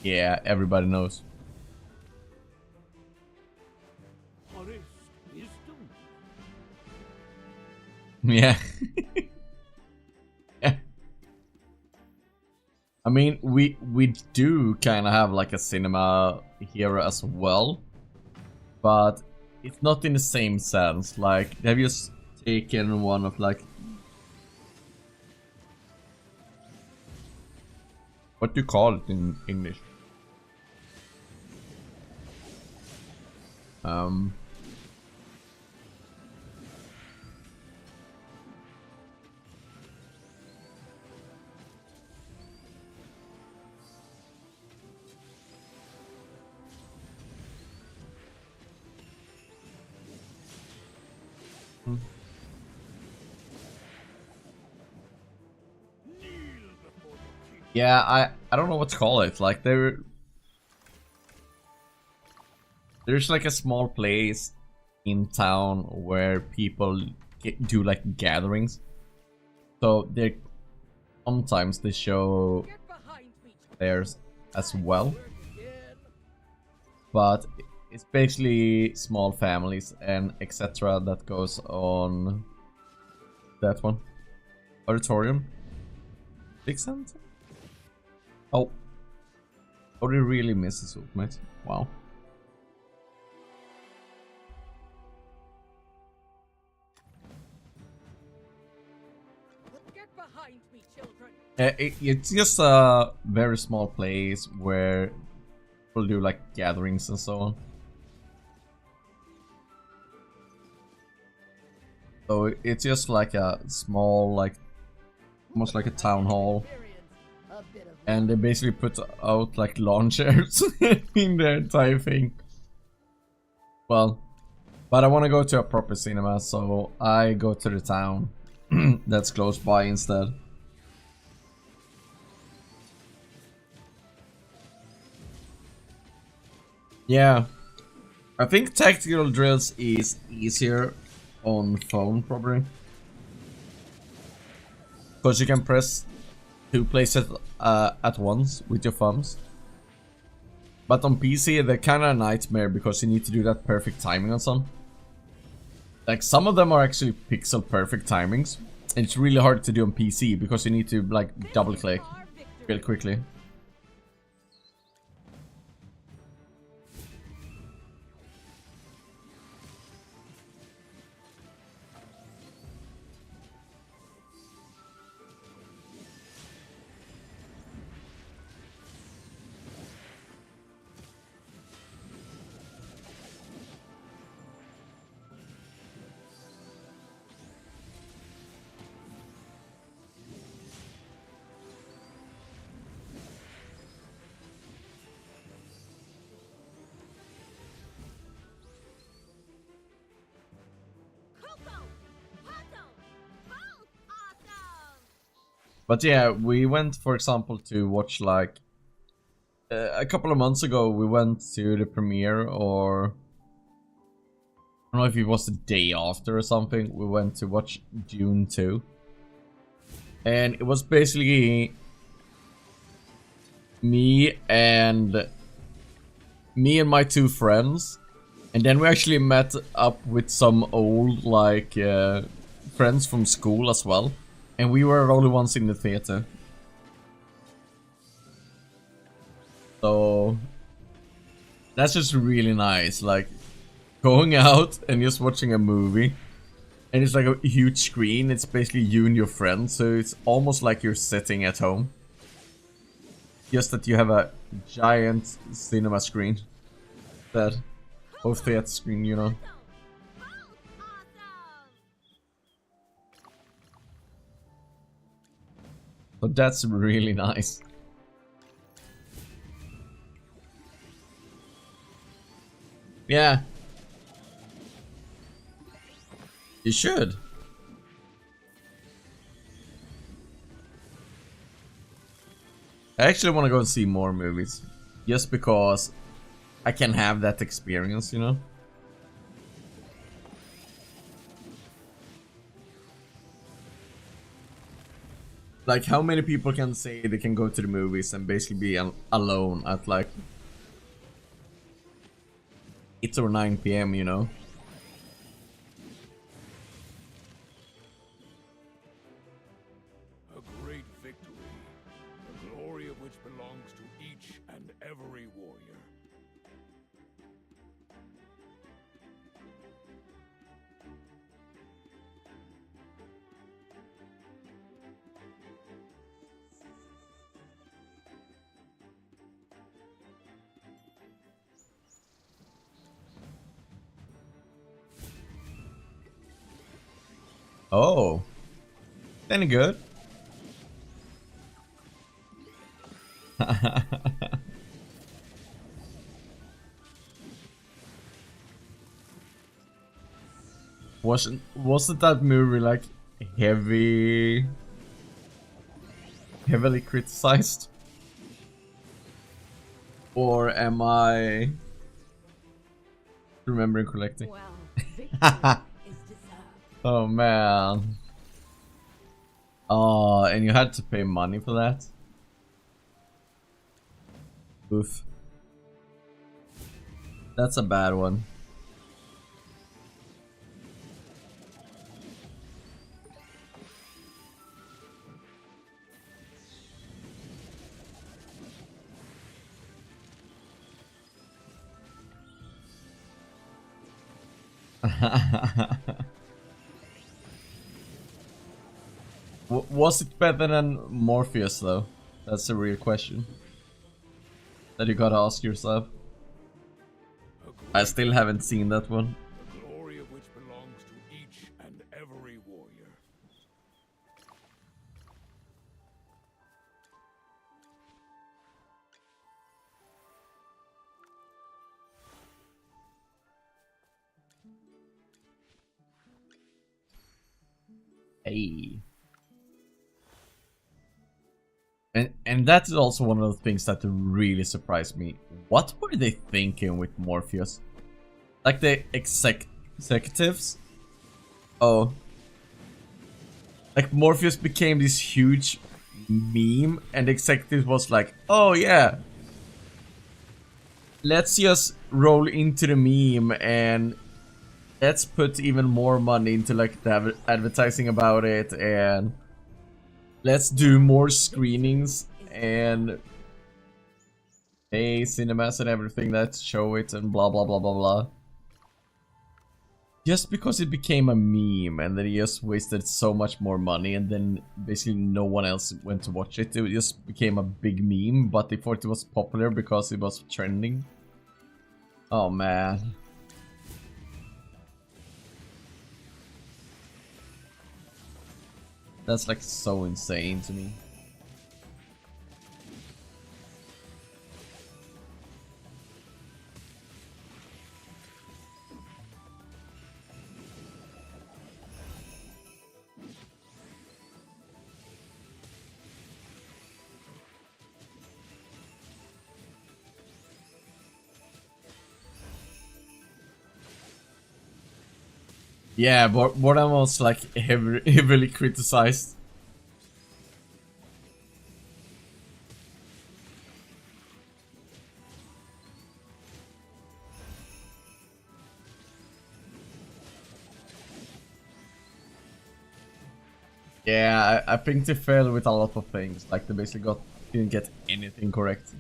yeah, everybody knows. Yeah. Yeah. I mean, we do kind of have like a cinema here as well, but it's not in the same sense. Like, have you taken one of like, what do you call it in English? Yeah, I don't know what to call it. Like there's like a small place in town where people do like gatherings. So they sometimes they show theirs as well. But it's basically small families and etc. that goes on that one. Auditorium. Big center? Oh. Oh, they really miss his ultimate. Wow. Get behind me, children. It's just a very small place where people do like gatherings and so on. So it's just like a small, like, almost like a town hall. And they basically put out like lawn chairs in the entire thing. Well, but I want to go to a proper cinema, so I go to the town that's close by instead. Yeah, I think tactical drills is easier on phone probably, because you can press 2 places at once with your thumbs. But on PC they're kinda a nightmare because you need to do that perfect timing on some. Like some of them are actually pixel perfect timings. And it's really hard to do on PC because you need to like double click real quickly. But yeah, we went, for example, to watch like a couple of months ago. We went to the premiere, or I don't know if it was the day after or something. We went to watch Dune 2, and it was basically me and my 2 friends, and then we actually met up with some old like friends from school as well. And we were the only ones in the theater. So that's just really nice, like going out and just watching a movie. And it's like a huge screen, it's basically you and your friends, so it's almost like you're sitting at home. Just that you have a giant cinema screen. That both theater screen, you know. So that's really nice. Yeah. You should. I actually want to go see more movies. Just because I can have that experience, you know? Like, how many people can say they can go to the movies and basically be alone at like 8 or 9 p.m., you know? A great victory, the glory of which belongs to each and every warrior. Oh. Any good? Wasn't that movie like heavily criticized? Or am I remembering correctly? Well, victory is deserved. Oh man. Oh, and you had to pay money for that? Oof. That's a bad one. Was it better than Morpheus though? That's a real question that you gotta ask yourself. I still haven't seen that one. The glory of which belongs to each and every warrior. Hey. And that is also one of the things that really surprised me. What were they thinking with Morpheus? Like the executives? Oh. Like Morpheus became this huge meme and the executive was like, oh yeah. Let's just roll into the meme and let's put even more money into like the advertising about it and let's do more screenings and pay cinemas and everything that show it and blah blah blah blah blah. Just because it became a meme and then he just wasted so much more money and then basically no one else went to watch it. It just became a big meme, but they thought it was popular because it was trending. Oh man. That's like so insane to me. Yeah, Boredom was like heavily criticized. Yeah, I think they failed with a lot of things. Like they basically didn't get anything correct.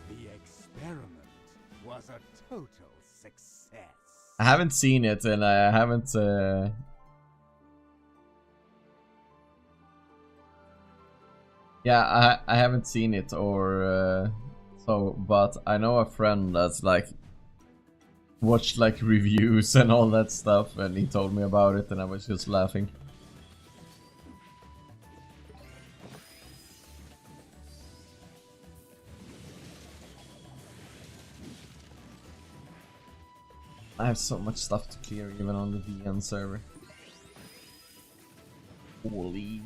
The experiment was a total success. I haven't seen it, and I haven't. Yeah, I haven't seen it, or so know, but I know a friend that's like watched like reviews and all that stuff, and he told me about it, and I was just laughing. I have so much stuff to clear even on the VN server. Holy.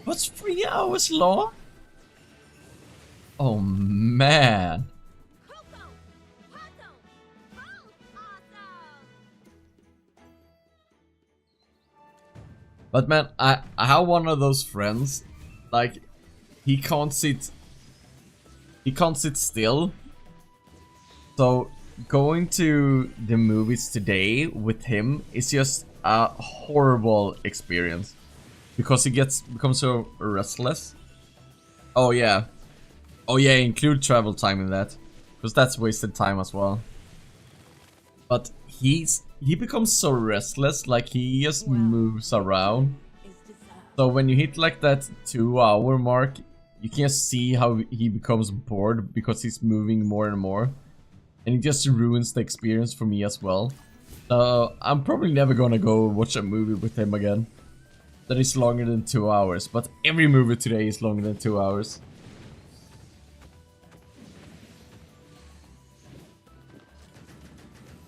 What's 3 hours long? Oh man. But man, I have one of those friends, like, he can't sit still. So going to the movies today with him is just a horrible experience because he becomes so restless. Oh yeah, include travel time in that, because that's wasted time as well. But he becomes so restless, like he just moves around. So when you hit like that 2-hour mark, you can see how he becomes bored because he's moving more and more. And it just ruins the experience for me as well. So I'm probably never gonna go watch a movie with him again that is longer than 2 hours. But every movie today is longer than 2 hours.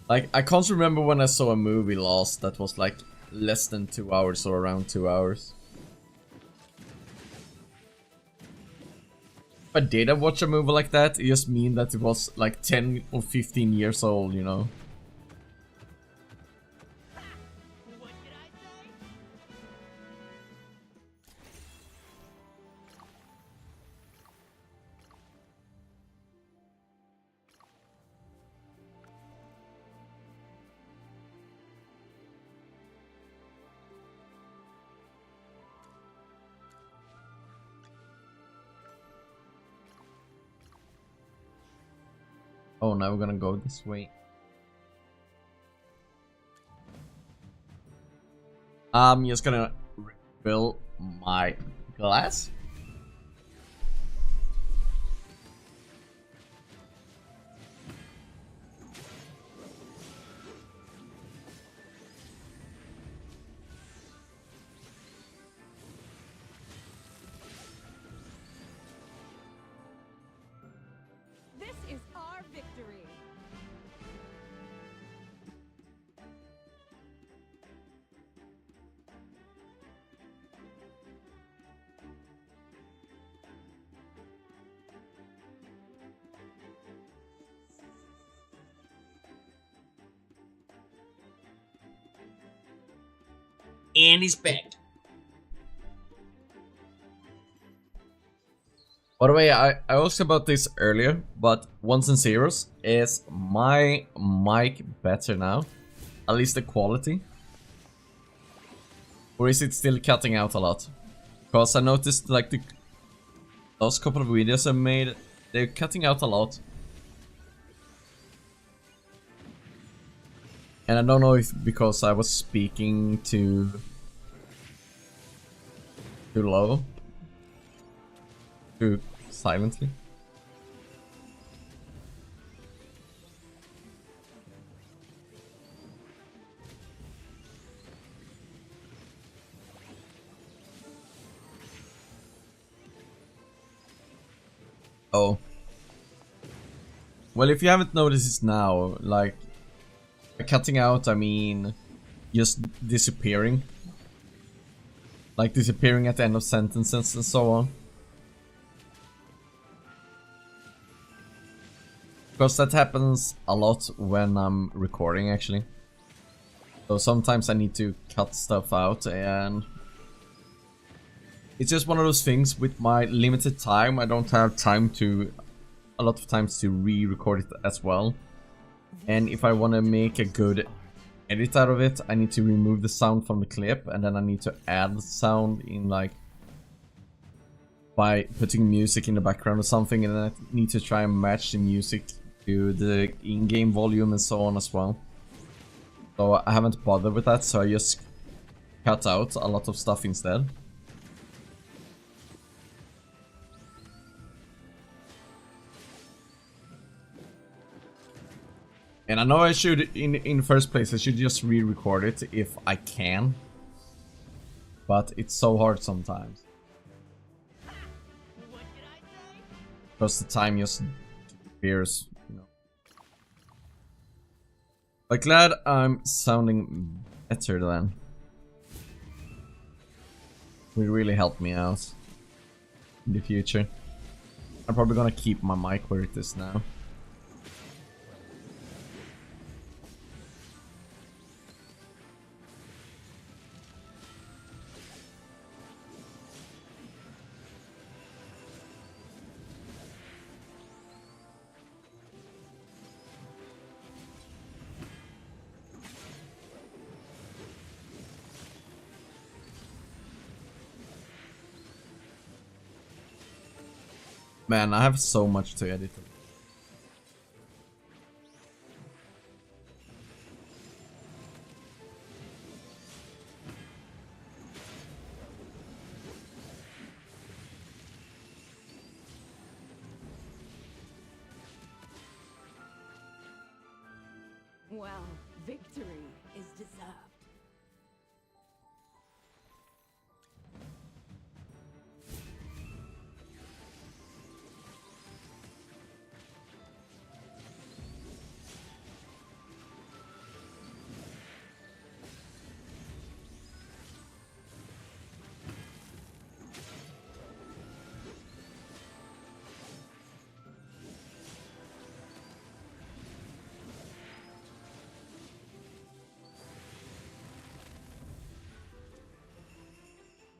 Like, I can't remember when I saw a movie last that was like less than 2 hours or around 2 hours. If I did watch a movie like that, it just means that it was like 10 or 15 years old, you know? Oh, now we're gonna go this way. I'm just gonna refill my glass. This is our victory. And he's back. By the way, I asked about this earlier, but ones and zeros, is my mic better now? At least the quality? Or is it still cutting out a lot? Because I noticed like the last couple of videos I made, they're cutting out a lot. And I don't know if because I was speaking too low, too silently. Oh. Well, if you haven't noticed this now, like, by cutting out, I mean just disappearing. Like disappearing at the end of sentences and so on. Because that happens a lot when I'm recording, actually. So sometimes I need to cut stuff out, and it's just one of those things with my limited time. I don't have time to, a lot of times, to re-record it as well. And if I want to make a good edit out of it, I need to remove the sound from the clip, and then I need to add the sound in, like, by putting music in the background or something, and then I need to try and match the music to the in-game volume and so on as well. So I haven't bothered with that, so I just cut out a lot of stuff instead. And I know I should, in the first place, I should just re-record it if I can. But it's so hard sometimes. Because the time just disappears, you know. But glad I'm sounding better then. Will really help me out in the future. I'm probably gonna keep my mic where it is now. Man, I have so much to edit. Well, victory is deserved.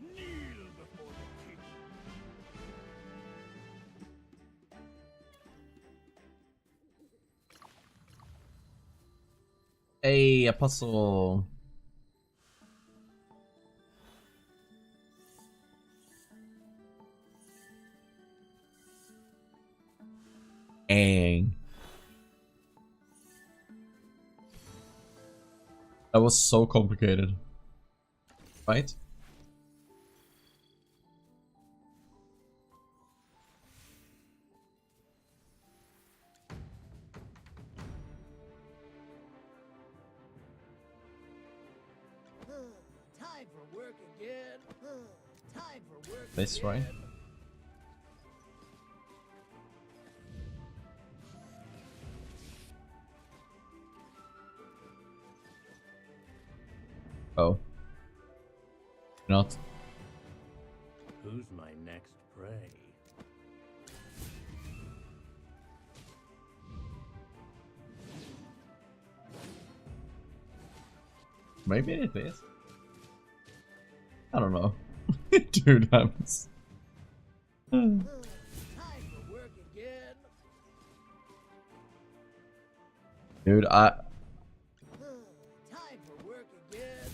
Kneel before the king. Hey, Apostle. Dang. That was so complicated. Right? Time for work again. Time for work This again. right? Oh. Not. Who's my next prey? Maybe it is. I don't know. Dude, I'm... Time for work again. Dude, Time for work again.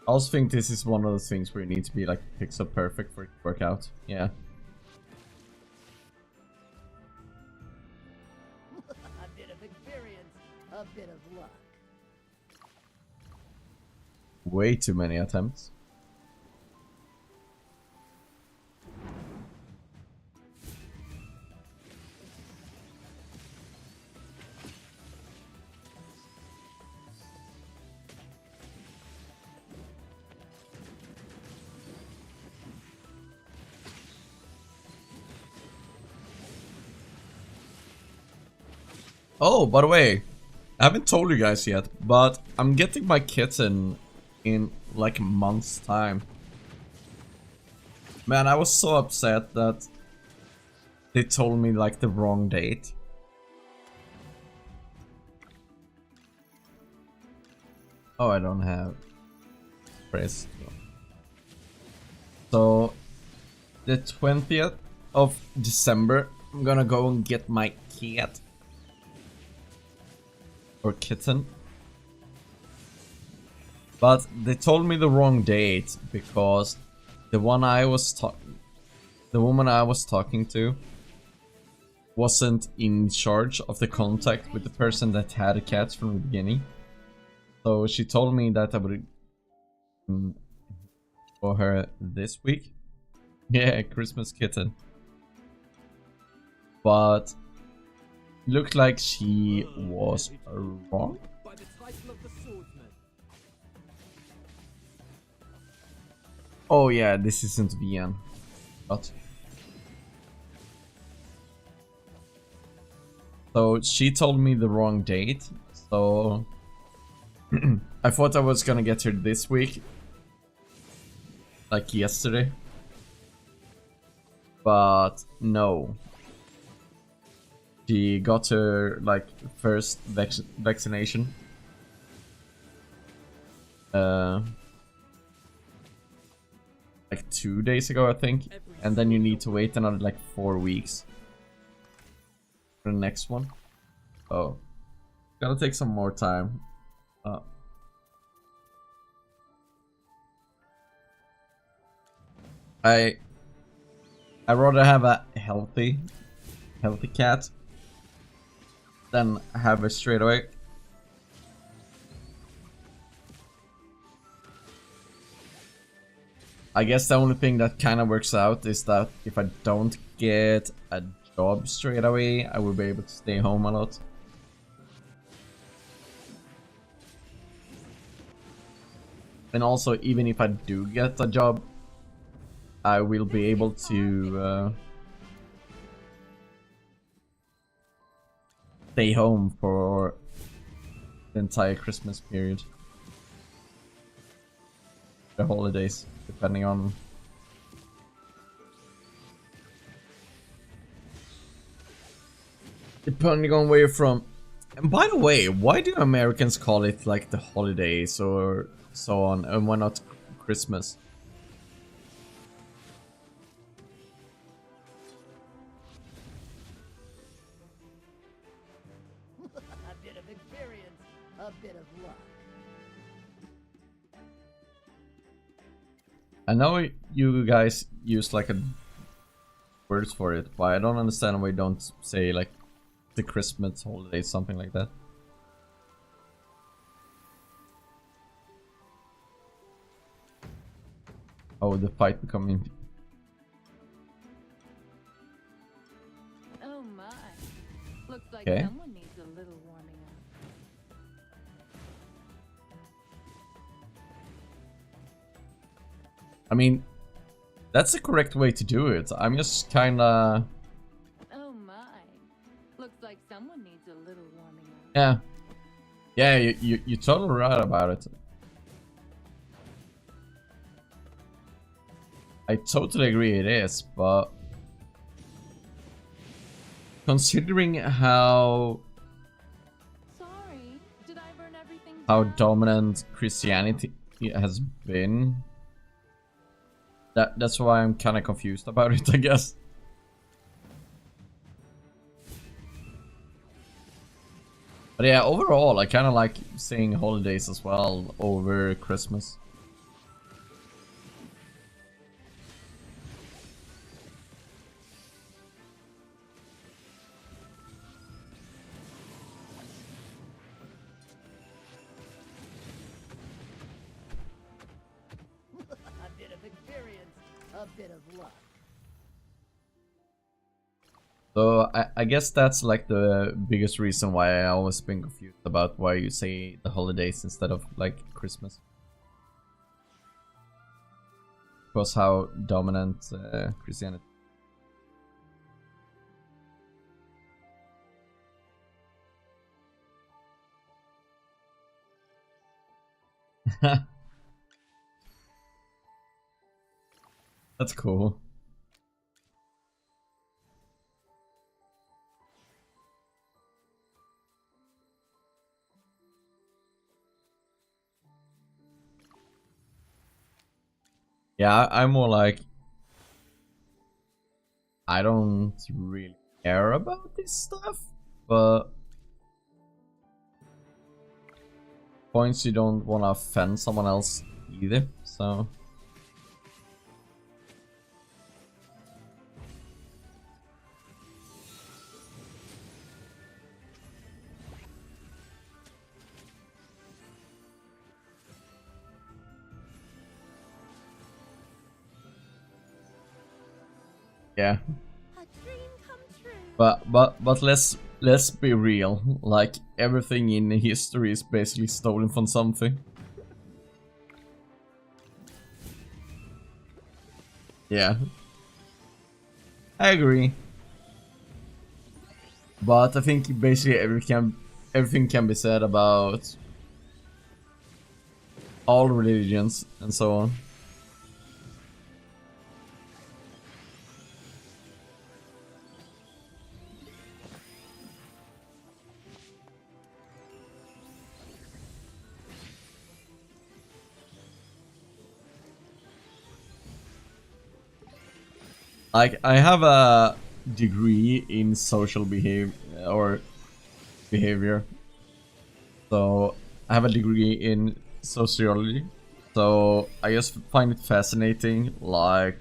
I also think this is one of the things where you need to be like pixel perfect for it to work out. Yeah. A bit of experience, a bit of luck. Way too many attempts. Oh, by the way, I haven't told you guys yet, but I'm getting my kitten in like a month's time. Man, I was so upset that they told me like the wrong date. Oh, I don't have praise. So the 20th of December, I'm gonna go and get my cat. Or kitten. But they told me the wrong date because the woman I was talking to wasn't in charge of the contact with the person that had the cats from the beginning. So she told me that I would for her this week. Yeah, Christmas kitten. But looked like she was wrong. By the title of the swordsman. Oh yeah, this isn't VN. But so she told me the wrong date. So I thought I was gonna get her this week, like yesterday. But no. She got her like first vaccination. Like 2 days ago, I think, and then you need to wait another like 4 weeks for the next one. Oh, gotta take some more time. I'd rather have a healthy cat than have it straight away. I guess the only thing that kind of works out is that if I don't get a job straight away, I will be able to stay home a lot. And also, even if I do get a job, I will be able to stay home for the entire Christmas period. The holidays, depending on where you're from. And by the way, why do Americans call it like the holidays or so on, and why not Christmas? A bit of experience, a bit of luck. I know you guys use like a words for it, but I don't understand why you don't say like the Christmas holiday, something like that. Oh, the fight becoming. Oh my. Looks like Okay. someone needs a little warming up. I mean, that's the correct way to do it. I'm just kinda. Oh my. Looks like someone needs a little warming up. Yeah. Yeah, you're totally right about it. I totally agree it is, but considering how Sorry, did I burn everything down? dominant Christianity has been, that's why I'm kind of confused about it, I guess. But yeah, overall, I kind of like saying holidays as well over Christmas. A bit of experience, a bit of luck. So I guess that's like the biggest reason why I always been confused about why you say the holidays instead of like Christmas. Because how dominant Christianity. That's cool. Yeah, I'm more like, I don't really care about this stuff, but points you don't want to offend someone else either, so. Yeah. A dream come true. But let's be real. Like everything in history is basically stolen from something. Yeah. I agree. But I think basically everything can be said about all religions and so on. Like I have a degree in social behavior or behavior. So I have a degree in sociology. So I just find it fascinating, like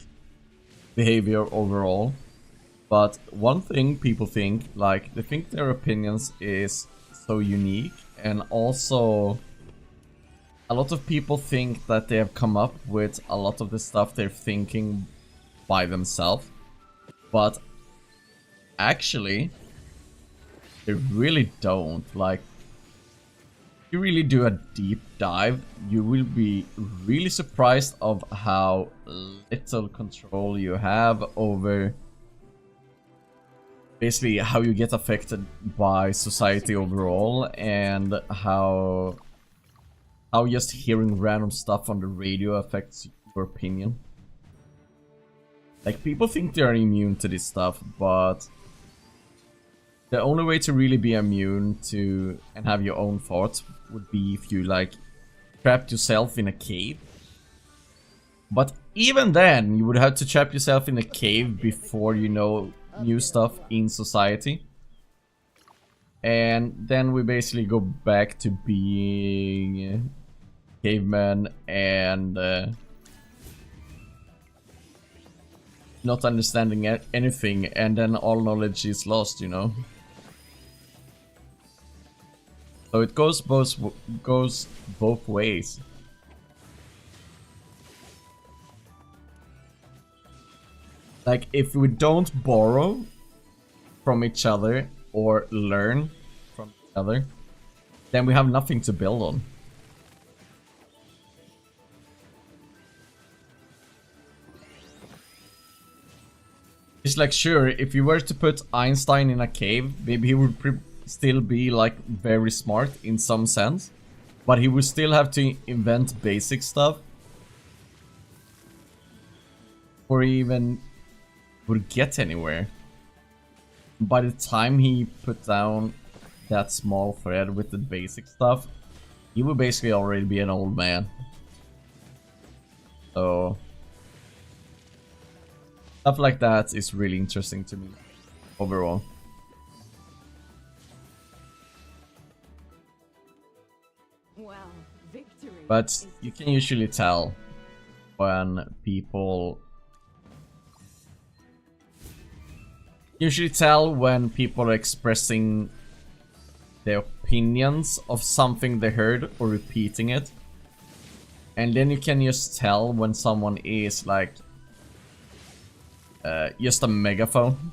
behavior overall. But one thing people think, like they think their opinions is so unique, and also a lot of people think that they have come up with a lot of the stuff they're thinking by themselves. But actually, they really don't. Like, if you really do a deep dive, you will be really surprised of how little control you have over basically how you get affected by society overall, and how just hearing random stuff on the radio affects your opinion. Like, people think they are immune to this stuff, but the only way to really be immune to and have your own thoughts would be if you, like, trapped yourself in a cave. But even then, you would have to trap yourself in a cave before you know new stuff in society. And then we basically go back to being cavemen and not understanding anything, and then all knowledge is lost, you know. So it goes both ways. Like, if we don't borrow from each other or learn from each other, then we have nothing to build on. It's like, sure, if you were to put Einstein in a cave, maybe he would still be like very smart in some sense, but he would still have to invent basic stuff, or even would get anywhere. By the time he put down that small thread with the basic stuff, he would basically already be an old man. So stuff like that is really interesting to me overall. Well, victory. But you can usually tell when people are expressing their opinions of something they heard or repeating it. And then you can just tell when someone is like just a megaphone.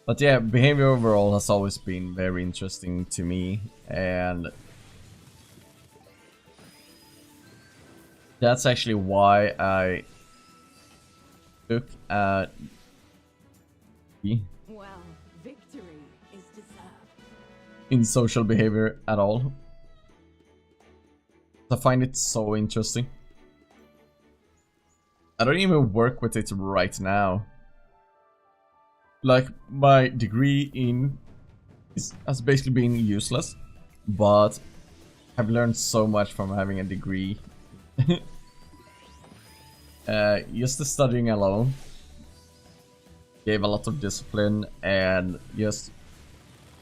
But yeah, behavior overall has always been very interesting to me, and that's actually why I took Well, victory is deserved. in social behavior at all. I find it so interesting. I don't even work with it right now. Like, my degree in has basically been useless, but I've learned so much from having a degree. Just the studying alone. gave a lot of discipline and just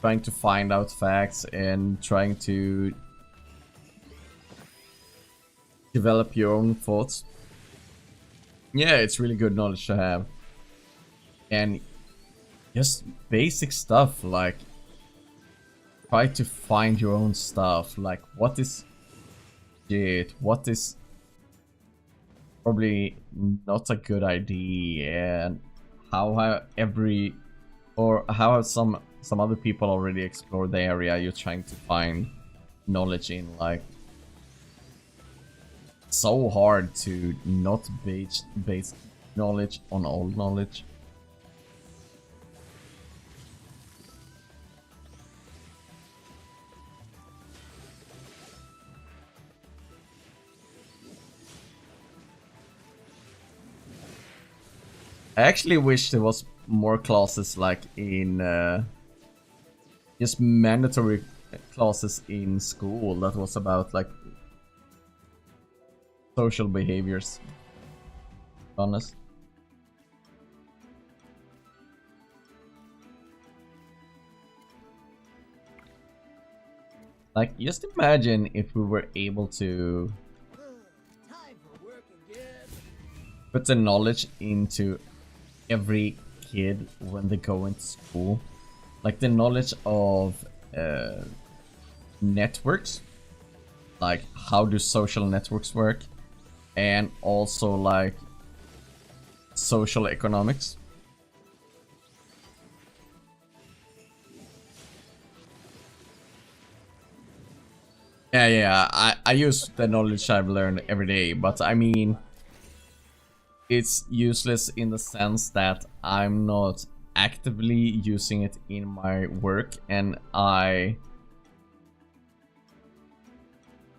trying to find out facts and trying to develop your own thoughts. Yeah, it's really good knowledge to have. And just basic stuff like try to find your own stuff, like what is shit, what is probably not a good idea, and how have some other people already explored the area you're trying to find knowledge in. Like, so hard to not base knowledge on old knowledge. I actually wish there was more classes like in just mandatory classes in school that was about like social behaviors. Honest. Like, just imagine if we were able to put the knowledge into every kid when they go into school. Like the knowledge of networks, like how do social networks work, and also like social economics. Yeah, I use the knowledge I've learned every day, but I mean, it's useless in the sense that I'm not actively using it in my work, and I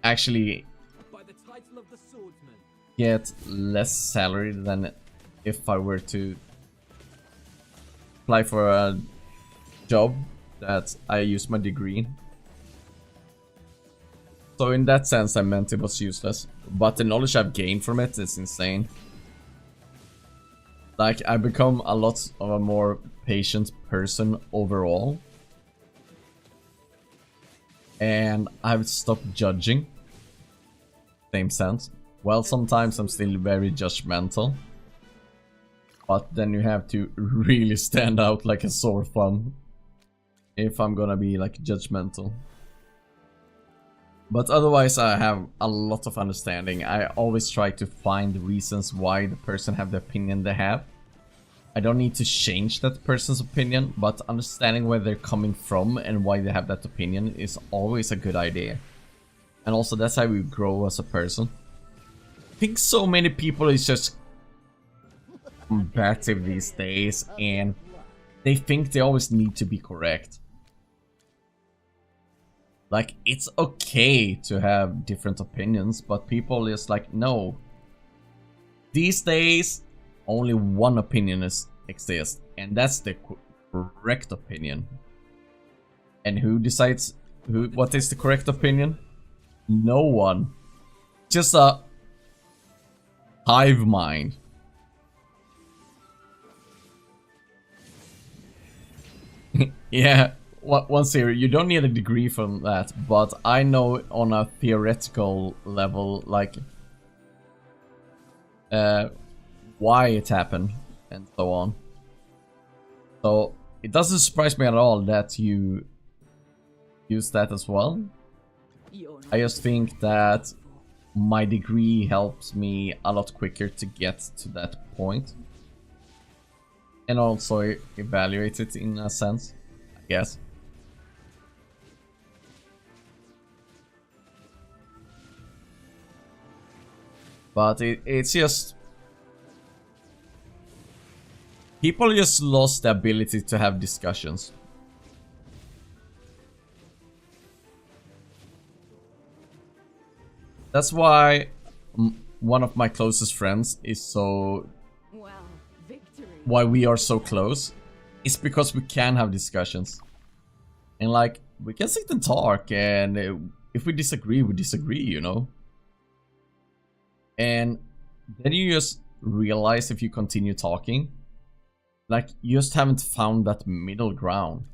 actually get less salary than if I were to apply for a job that I use my degree in. So in that sense I meant it was useless, but the knowledge I've gained from it is insane. Like, I become a lot of a more patient person overall. And I've stopped judging. Same sense. Well, sometimes I'm still very judgmental. But then you have to really stand out like a sore thumb if I'm gonna be like judgmental. But otherwise I have a lot of understanding. I always try to find reasons why the person have the opinion they have. I don't need to change that person's opinion, but understanding where they're coming from and why they have that opinion is always a good idea. And also that's how you grow as a person. I think so many people is just combative these days, and they think they always need to be correct. Like, it's okay to have different opinions, but people is like, no. These days, only one opinion exists, and that's the correct opinion. And who decides what is the correct opinion? No one. Just a hive mind. Yeah. Once here, you don't need a degree from that, but I know on a theoretical level, like, why it happened, and so on. So, it doesn't surprise me at all that you use that as well. I just think that my degree helps me a lot quicker to get to that point. And also evaluate it in a sense, I guess. But it's just... people just lost the ability to have discussions. That's why one of my closest friends is so... why we are so close. It's because we can have discussions. And like, we can sit and talk, and if we disagree, you know? And then you just realize if you continue talking Like, you just haven't found that middle ground.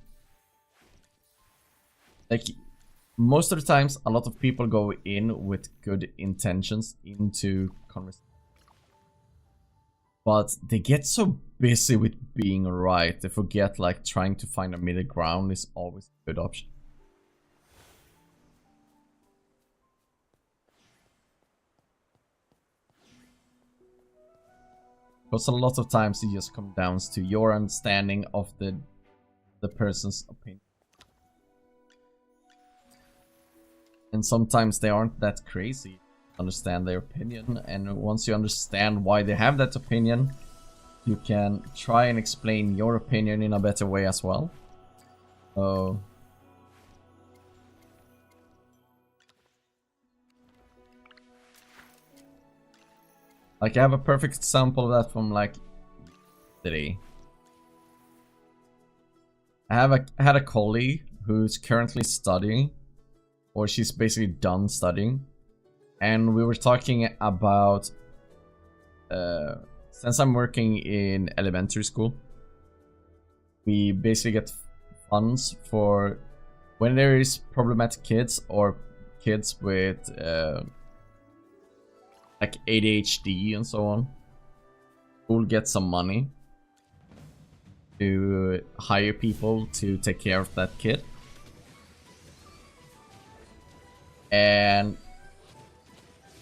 Like, most of the times, a lot of people go in with good intentions into conversation. But they get so busy with being right, they forget like trying to find a middle ground is always a good option. Because a lot of times it just comes down to your understanding of the person's opinion. And sometimes they aren't that crazy to understand their opinion, and once you understand why they have that opinion, you can try and explain your opinion in a better way as well. So like, I have a perfect example of that from like today. I had a colleague who's currently studying, or she's basically done studying, and we were talking about since I'm working in elementary school, we basically get funds for when there is problematic kids or kids with like ADHD and so on. We'll get some money to hire people to take care of that kid. And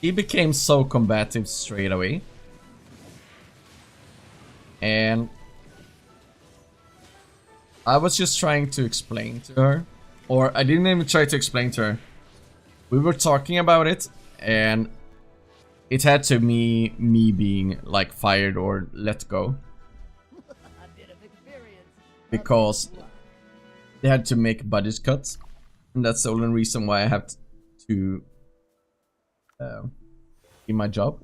he became so combative straight away. And I was just trying to explain to her, or I didn't even try to explain to her. We were talking about it, and it had to me being like fired or let go. Because they had to make budget cuts, and that's the only reason why I have to in my job.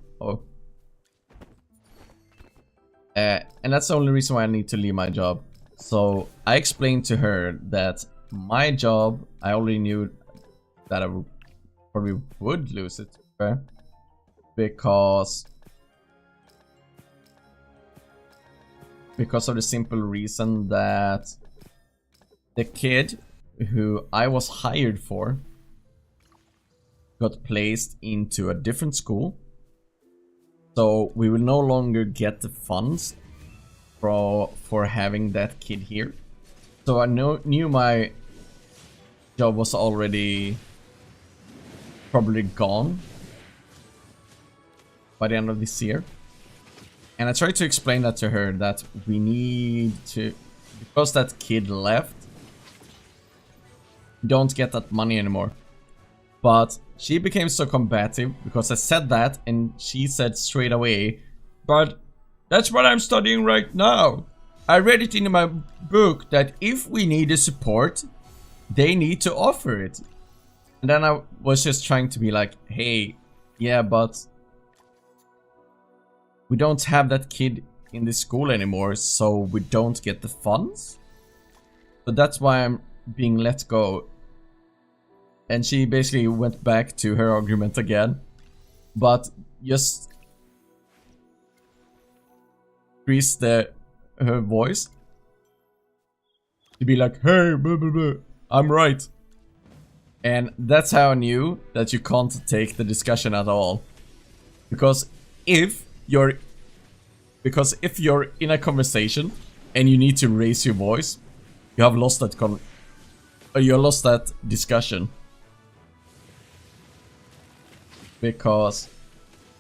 And that's the only reason why I need to leave my job. So I explained to her that my job, I already knew that I probably would lose it, because of the simple reason that the kid who I was hired for got placed into a different school. So we will no longer get the funds for having that kid here. So I knew my job was already probably gone by the end of this year. And I tried to explain that to her, that we need to, because that kid left, we don't get that money anymore. But she became so combative because I said that, and she said straight away, but that's what I'm studying right now. I read it in my book that if we need a support, they need to offer it. And then I was just trying to be like, hey, yeah, but we don't have that kid in this school anymore, so we don't get the funds. So that's why I'm being let go. And she basically went back to her argument again, but just increased her voice to be like, hey, blah, blah, blah, I'm right. And that's how I knew that you can't take the discussion at all. Because if you're in a conversation and you need to raise your voice, you have lost that discussion. Because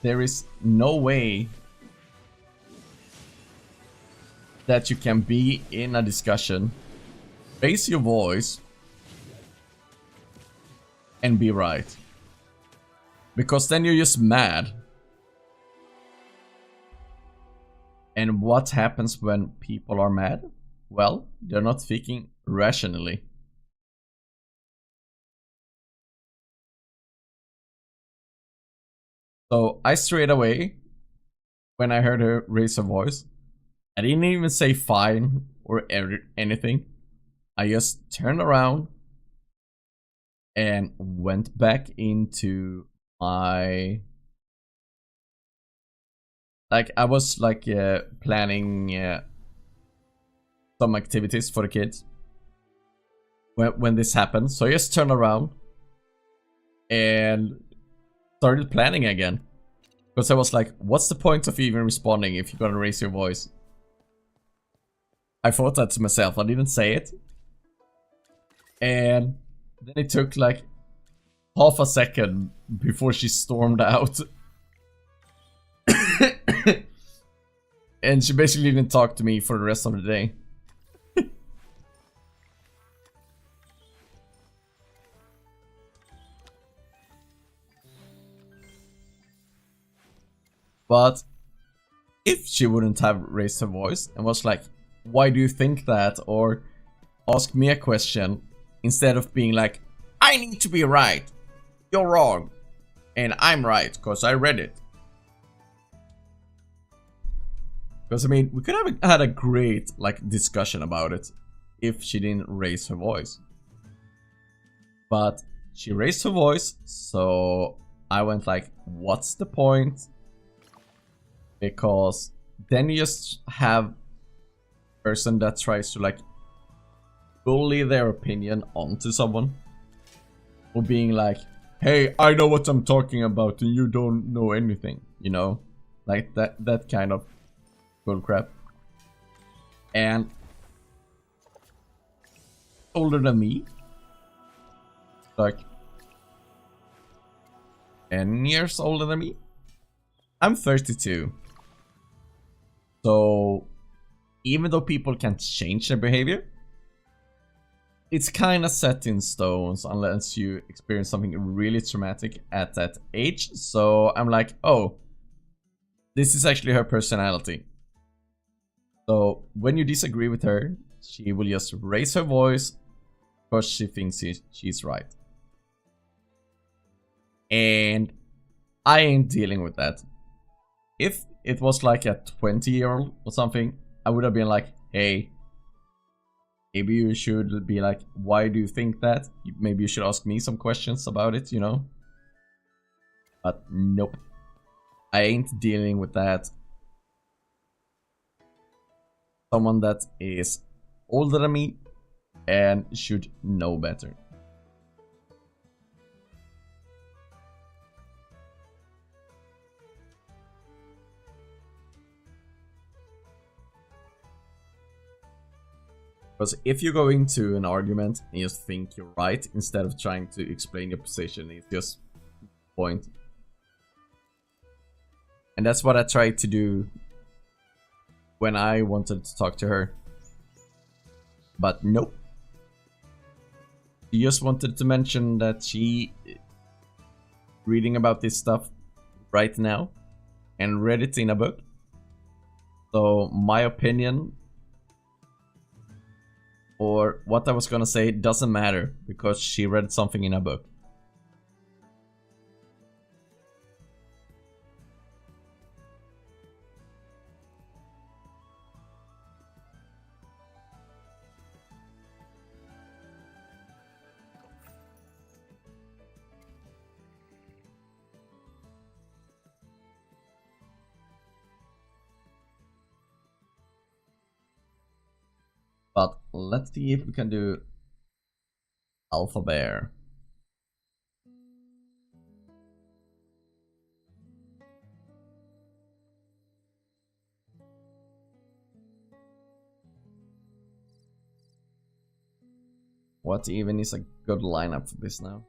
there is no way that you can be in a discussion, raise your voice, and be right. Because then you're just mad. And what happens when people are mad? Well, they're not thinking rationally. So I straight away, when I heard her raise her voice, I didn't even say fine or anything. I just turned around and went back into my... Like, I was like planning some activities for the kids when this happened. So I just turned around and started planning again. Because I was like, what's the point of even responding if you're gonna raise your voice? I thought that to myself, I didn't say it. And then it took like half a second before she stormed out. And she basically didn't talk to me for the rest of the day. But if she wouldn't have raised her voice and was like, why do you think that? Or ask me a question instead of being like, I need to be right. You're wrong. And I'm right because I read it. Because I mean, we could have had a great like discussion about it if she didn't raise her voice. But she raised her voice, so I went like, what's the point? Because then you just have a person that tries to like bully their opinion onto someone. Or being like, hey, I know what I'm talking about and you don't know anything, you know? Like that kind of bullcrap. And older than me. Like 10 years older than me. I'm 32. So even though people can change their behavior, it's kind of set in stones unless you experience something really traumatic at that age. So I'm like, oh, this is actually her personality. So when you disagree with her, she will just raise her voice because she thinks she's right. And I ain't dealing with that. If it was like a 20-year-old or something, I would have been like, hey, maybe you should be like, why do you think that? Maybe you should ask me some questions about it, you know? But nope. I ain't dealing with that. Someone that is older than me and should know better. Because if you go into an argument and you just think you're right instead of trying to explain your position, it's just point. And that's what I tried to do when I wanted to talk to her. But nope. She just wanted to mention that she reading about this stuff right now and read it in a book. So my opinion or what I was gonna say doesn't matter because she read something in a book. But let's see if we can do Alpha Bear. What even is a good lineup for this now?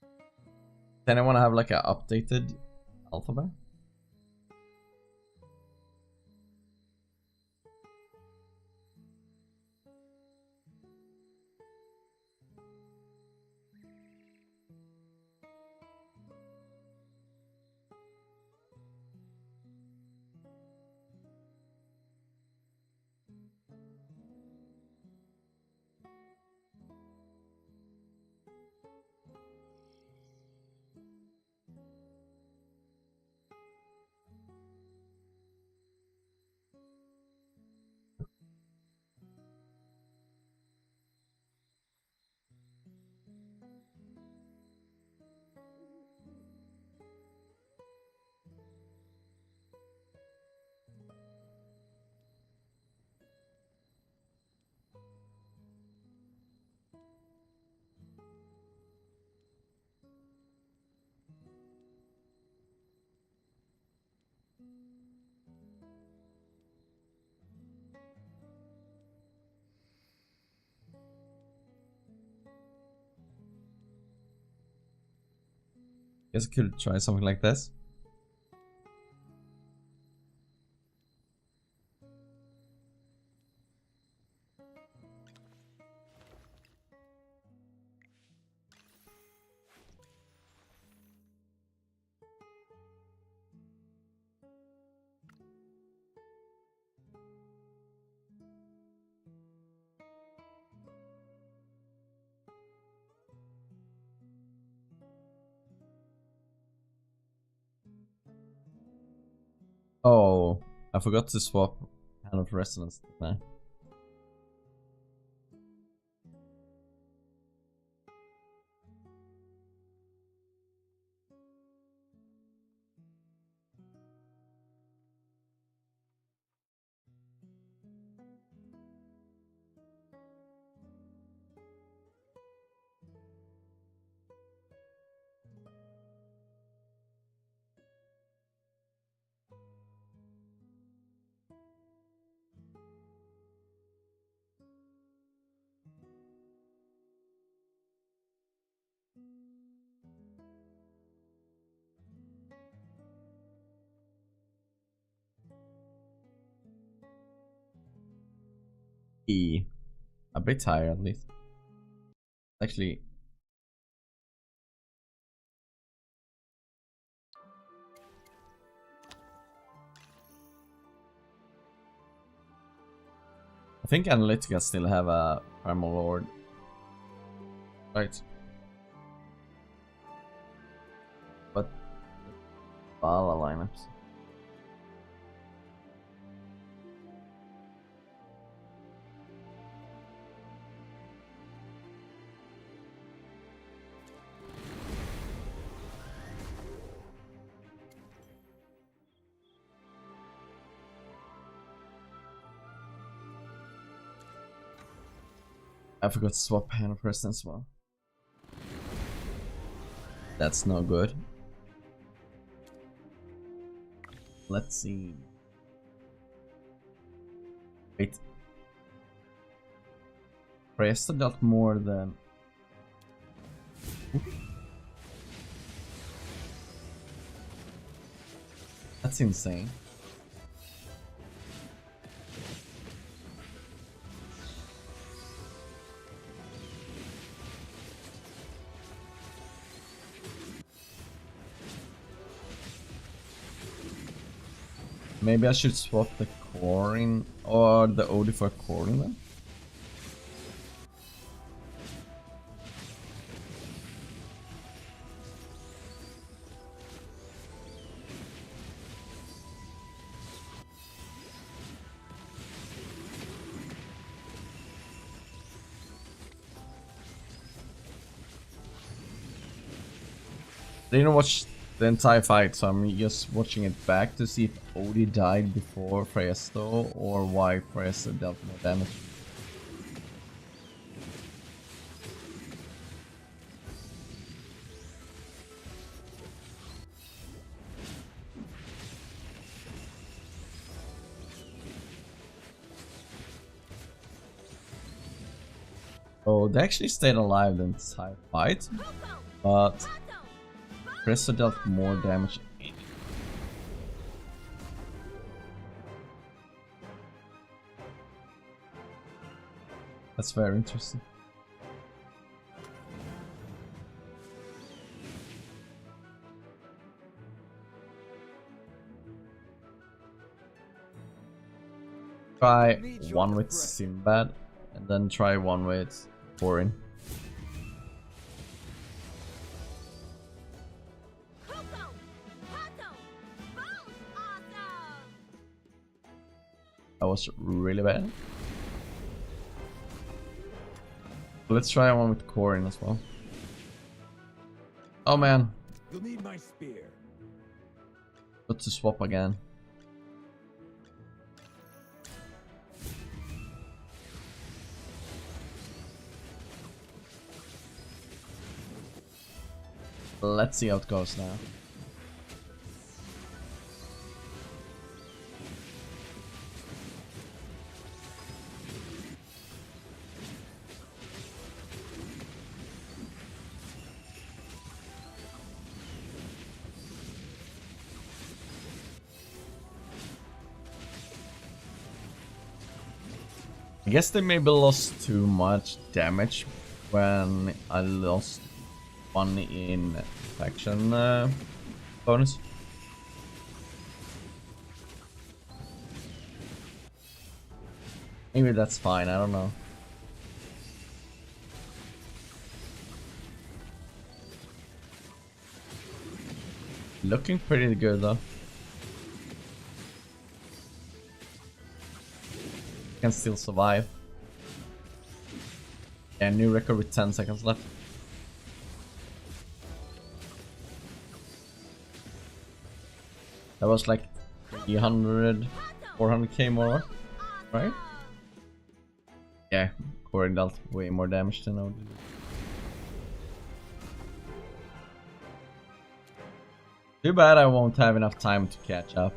Does anyone have like an updated Alpha Bear? Guess I could try something like this. Oh, I forgot to swap Hand of Resonance, didn't I? E. A bit higher at least. Actually, I think Analytica still have a Primal Lord. Right. But Bala lineups. I forgot to swap Hand of Resonance as well. That's no good. Let's see. Wait. Presta dealt more than... That's insane. Maybe I should swap the Corin or the Odie for Corin then? I didn't watch the entire fight, so I'm just watching it back to see if Odie died before Presto or why Presto dealt more damage. Oh, they actually stayed alive the entire fight, but Presto dealt more damage. That's very interesting. Try one with Sinbad and then try one with Corin. That was really bad. Let's try one with Corin as well. Oh man. You'll need my spear. Got to swap again. Let's see how it goes now. I guess they maybe lost too much damage when I lost one in faction bonus. Maybe that's fine, I don't know. Looking pretty good though. Can still survive. Yeah, new record with 10 seconds left. That was like 300, 400k more, right? Yeah, Corey dealt way more damage than I would do. Too bad I won't have enough time to catch up.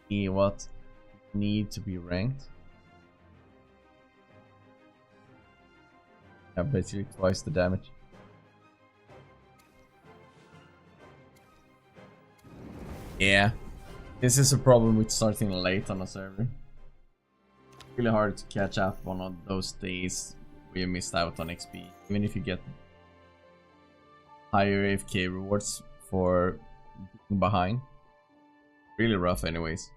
See what need to be ranked. Yeah, basically twice the damage. Yeah, this is a problem with starting late on a server. Really hard to catch up on those days where you missed out on XP, even if you get higher AFK rewards for being behind. Really rough anyways.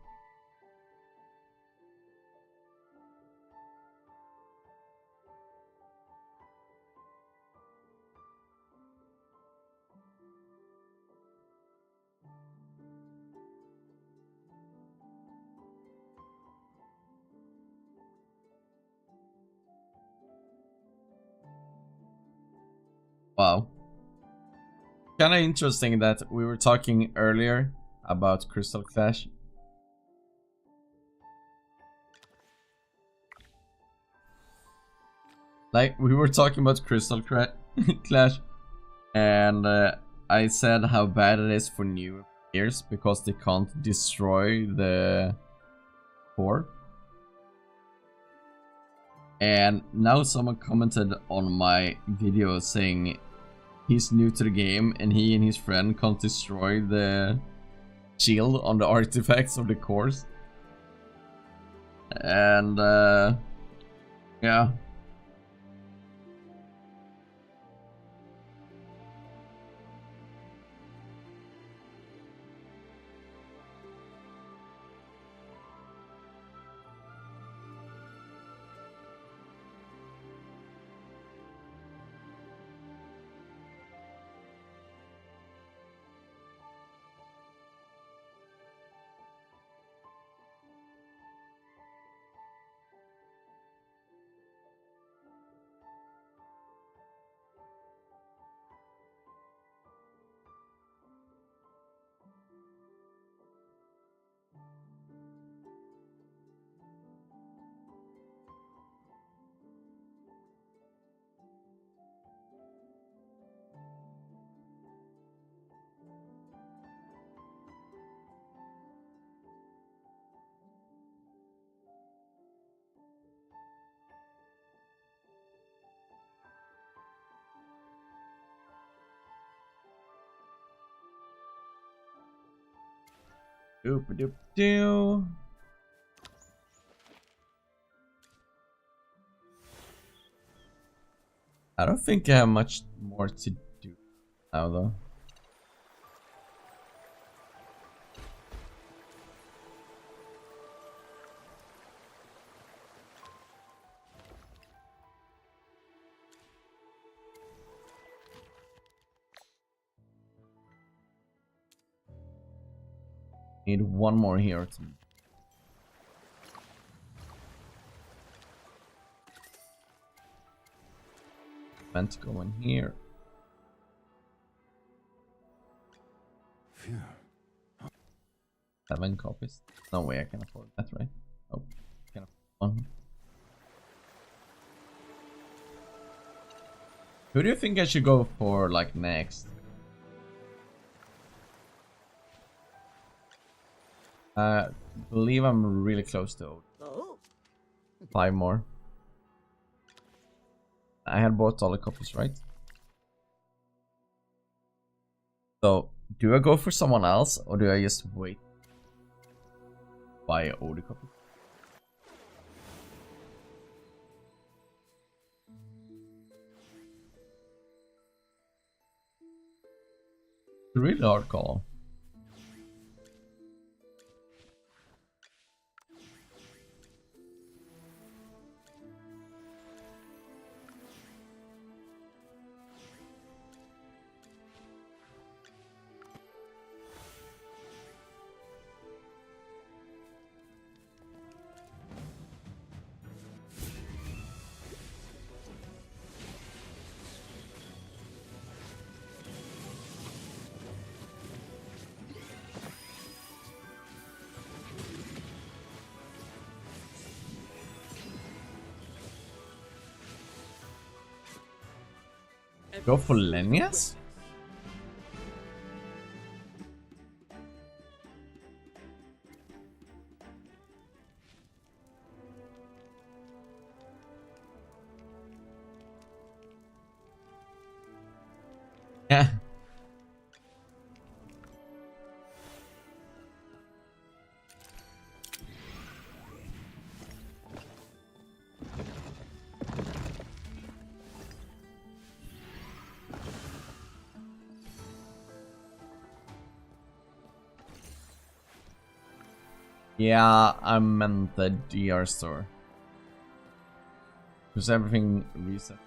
Wow. Kinda interesting that we were talking earlier about Crystal Clash. Like, we were talking about Crystal Clash, and I said how bad it is for new players because they can't destroy the core. And now someone commented on my video saying he's new to the game and he and his friend can't destroy the shield on the artifacts of the cores. And yeah. Doop doop doo. I don't think I have much more to do now though. Need one more here to meant to go in here. Phew. 7 copies. No way I can afford that, right? Oh, can afford one. Who do you think I should go for like next? Believe I'm really close to Oh. 5 more. I had bought all the copies, right? So Do I go for someone else or do I just wait? Buy an older copy? It's a really hard call. Go for Lenias? Yeah. Yeah, I meant the DR store. Because everything reset.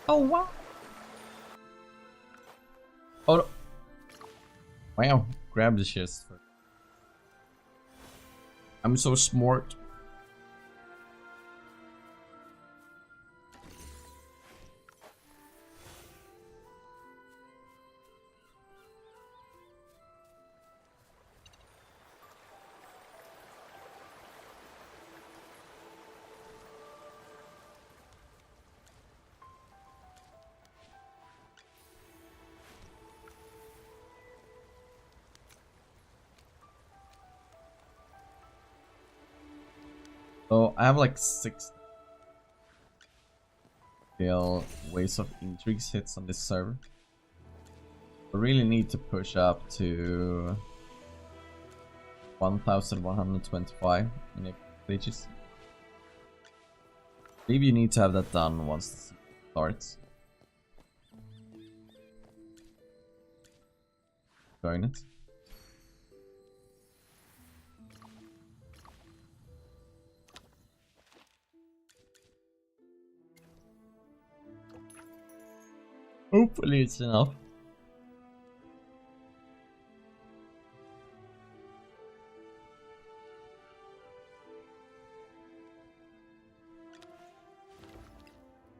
Oh wow! Oh. Wow, grab the chest. I'm so smart. So I have like 6 ways of intrigues hits on this server. I really need to push up to 1125 in the stages. Maybe you need to have that done once the season starts. Join it. Hopefully it's enough.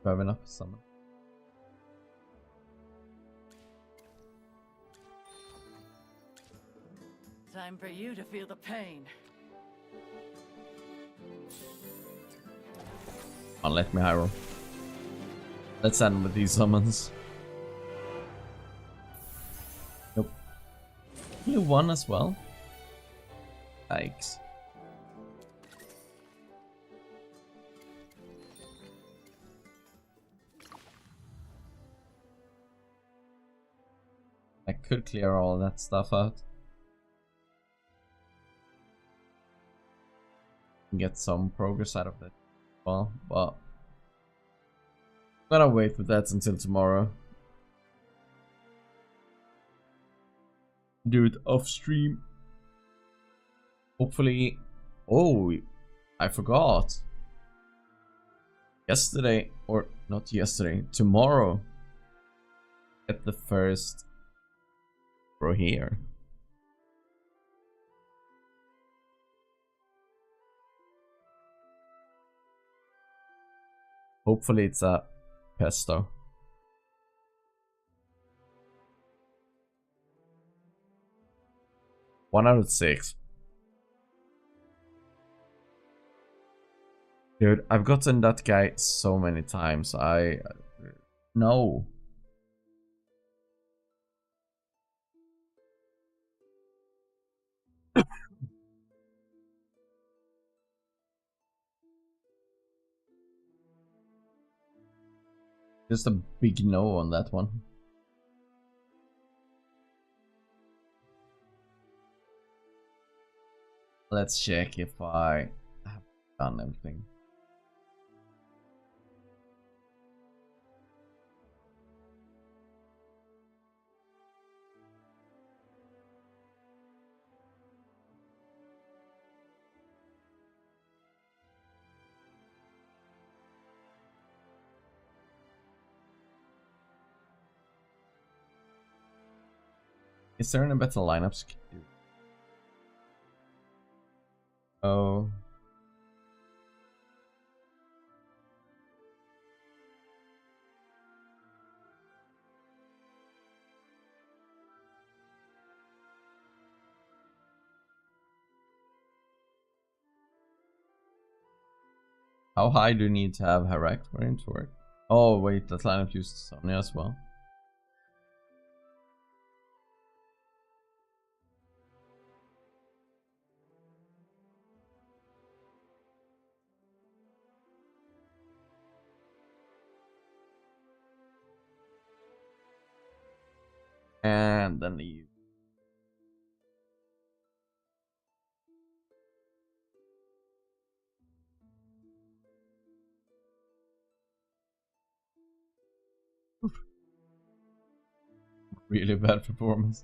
Do I have enough summon? Time for you to feel the pain. Come on, let me high roll. Let's end with these summons. Nope. You won as well. Yikes. I could clear all that stuff out. Get some progress out of it. Well, but I'm gonna wait with that until tomorrow. Do it off stream. Hopefully. Oh, I forgot. Yesterday, or not yesterday, tomorrow. Get the first pro here. Hopefully it's a pesto. One out of 6. Dude, I've gotten that guy so many times. No. Just a big no on that one. Let's check if I have done everything. Is there any better lineups? Oh. How high do you need to have Harak for him to work? Oh wait, that lineup used Sonja as well. And then the really bad performance.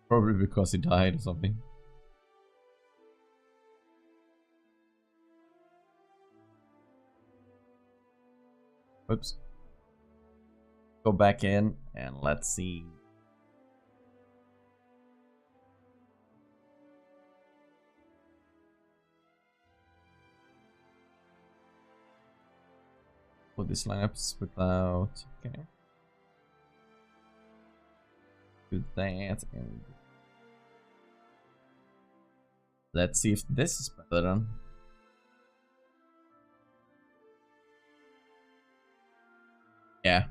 Probably because he died or something. Oops. Go back in and let's see. Put these lineups without. Okay. Do that and let's see if this is better then. Yeah.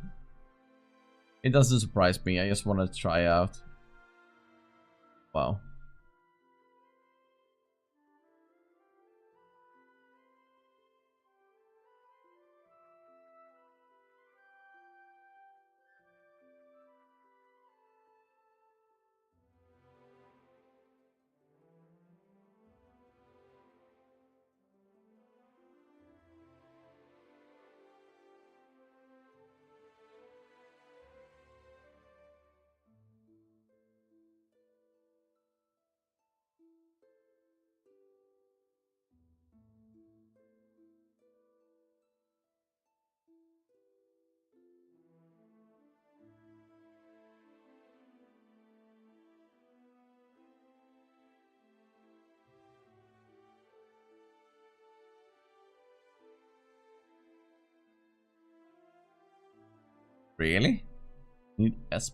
It doesn't surprise me, I just want to try out. Wow. Really? Need S+.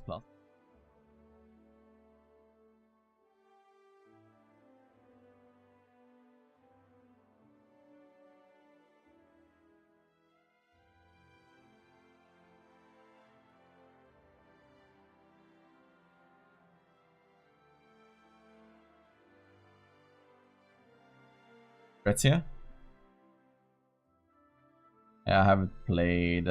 Gretzia? Yeah, I haven't played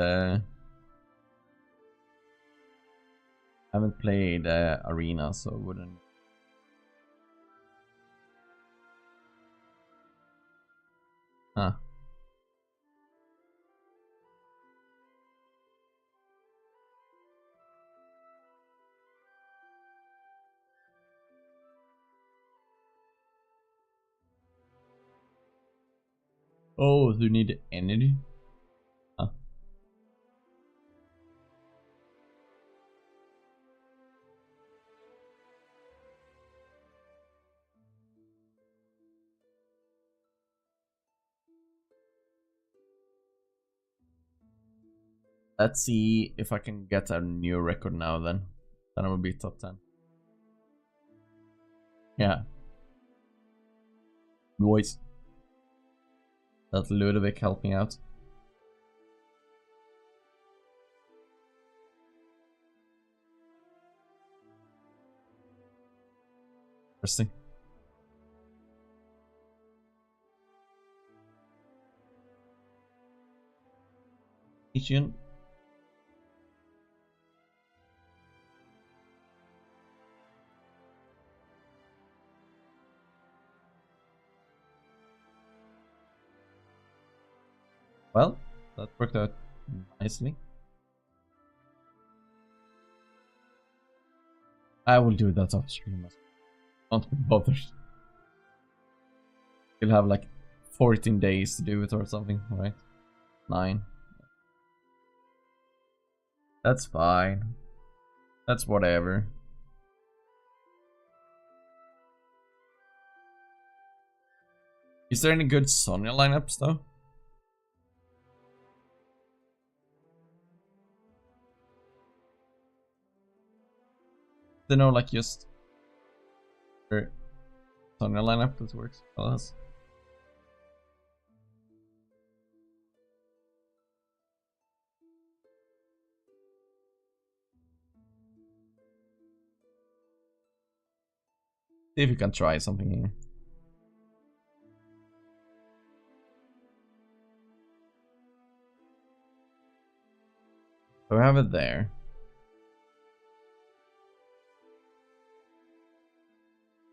Arena, so wouldn't. Huh. Oh, you need energy? Huh. Let's see if I can get a new record now then. Then I will be top 10. Yeah. Boys. That Ludovic helped me out. Interesting. Ichian. Well, that worked out nicely. I will do that off stream. Don't be bothered. You'll have like 14 days to do it or something, right? 9. That's fine. That's whatever. Is there any good Sonja lineups though? They know like just Sonja lineup that works for us. See if you can try something here. So we have it there.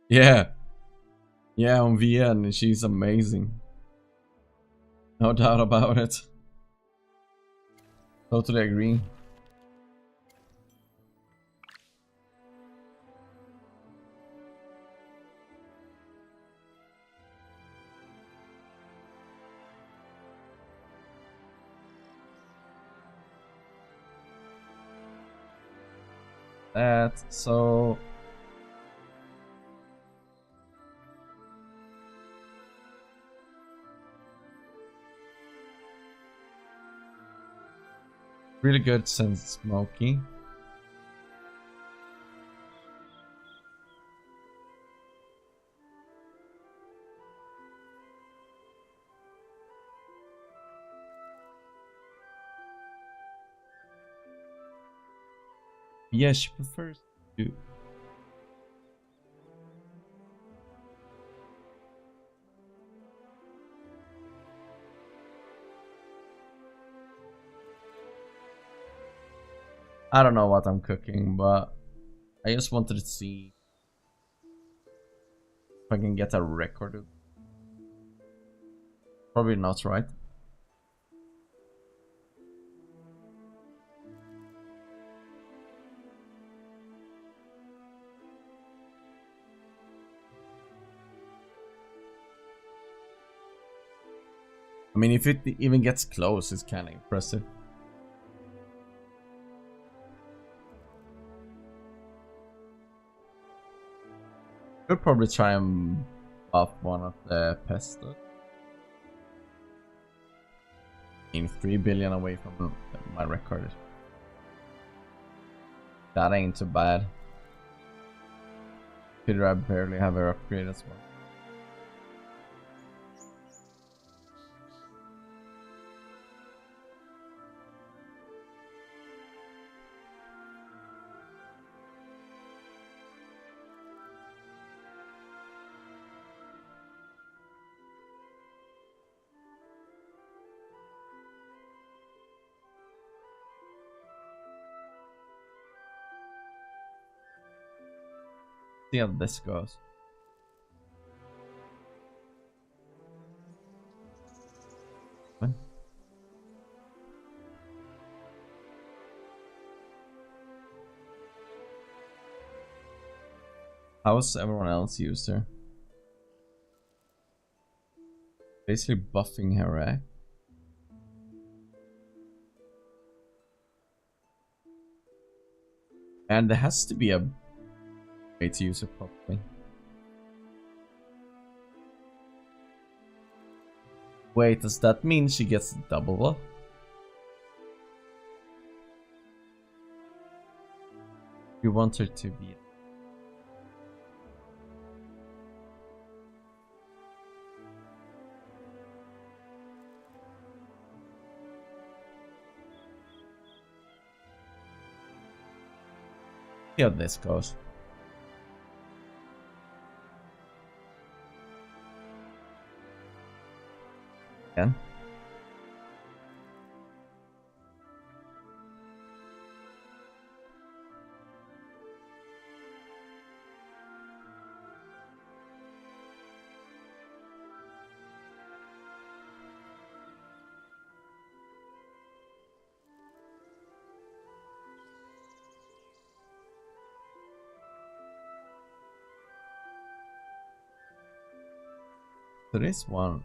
Yeah. Yeah, on VN, she's amazing. No doubt about it. Totally agree. That, so really good since smoky. Yeah, she prefers to. I don't know what I'm cooking, but I just wanted to see if I can get a record. Probably not, right? I mean, if it even gets close, it's kind of impressive. Could probably try and buff one of the pesto. In 3 billion away from my record. That ain't too bad. Peter, I barely have her upgrade as well. See how this goes. What? How's everyone else used her? Basically buffing her, right? And there has to be a way to use it properly. Wait, does that mean she gets double buff? You want her to be... See how this goes. Again. There is one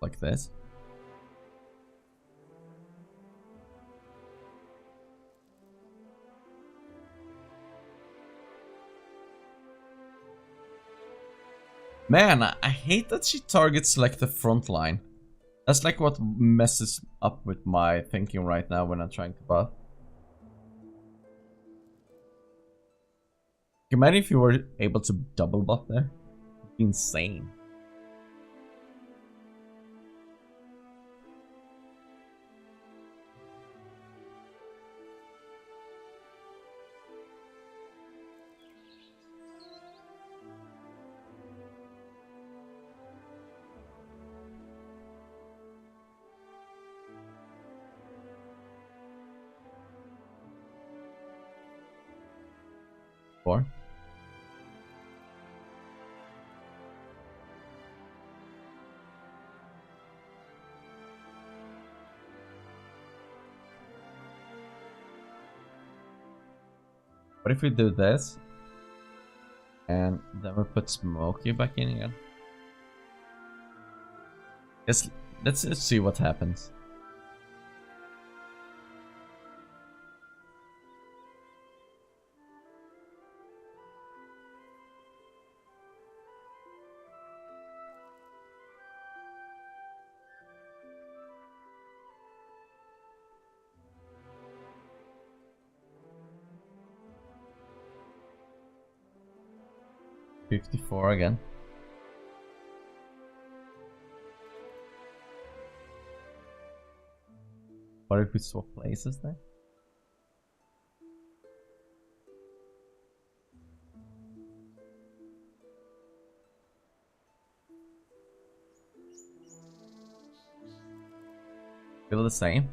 like this. Man, I hate that she targets like the front line. That's like what messes up with my thinking right now when I'm trying to buff. Imagine if you were able to double buff there. It'd be insane. Four. What if we do this? And then we put Smokey back in again? Let's just see what happens. $54 again. What if we swap places there? Feel the same?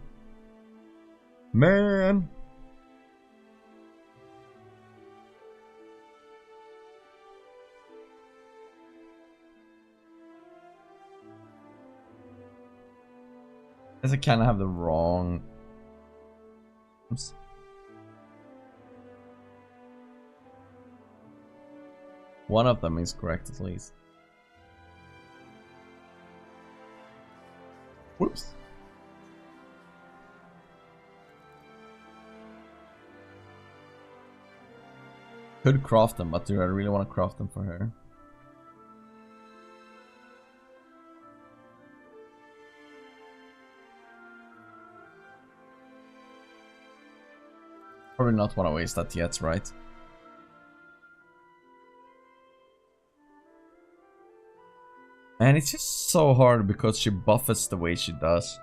Man! Guess I kind of have the wrong. Oops. One of them is correct at least. Whoops. Could craft them, but do I really want to craft them for her? Probably not want to waste that yet, right? And it's just so hard because she buffets the way she does.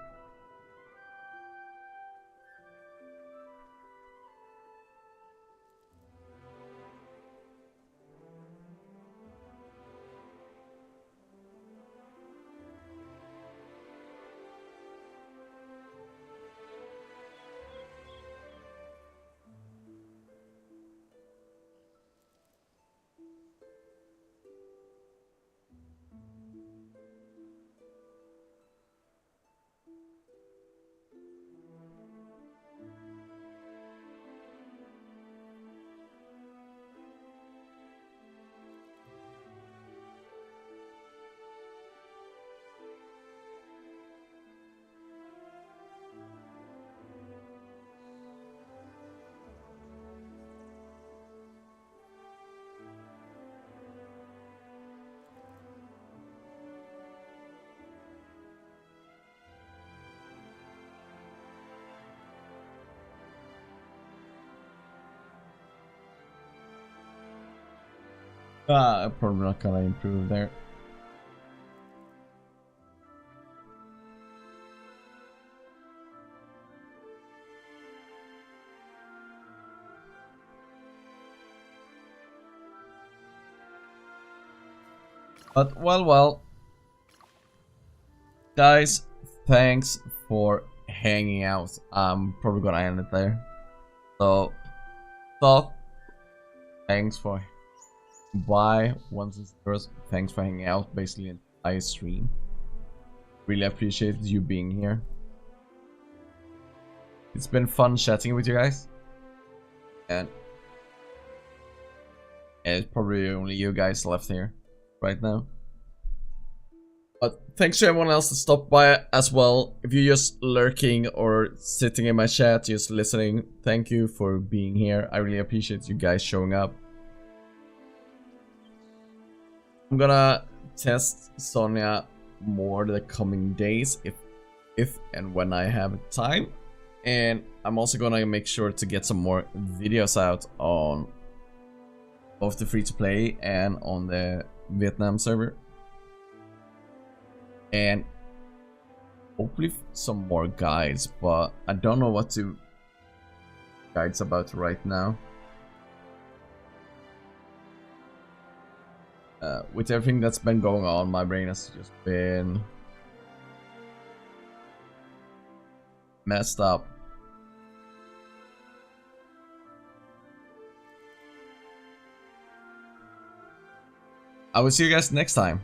I'm probably not gonna improve there. But well, guys, thanks for hanging out. I'm probably gonna end it there. So, thanks for bye. Once it's first, thanks for hanging out. Basically, an entire stream. Really appreciate you being here. It's been fun chatting with you guys, and it's probably only you guys left here right now. But thanks to everyone else that stopped by as well. If you're just lurking or sitting in my chat, just listening, thank you for being here. I really appreciate you guys showing up. I'm gonna test Sonja more the coming days if and when I have time. And I'm also gonna make sure to get some more videos out on both the free-to-play and on the Vietnam server. And hopefully some more guides, but I don't know what to guides about right now. With everything that's been going on, my brain has just been messed up. I will see you guys next time.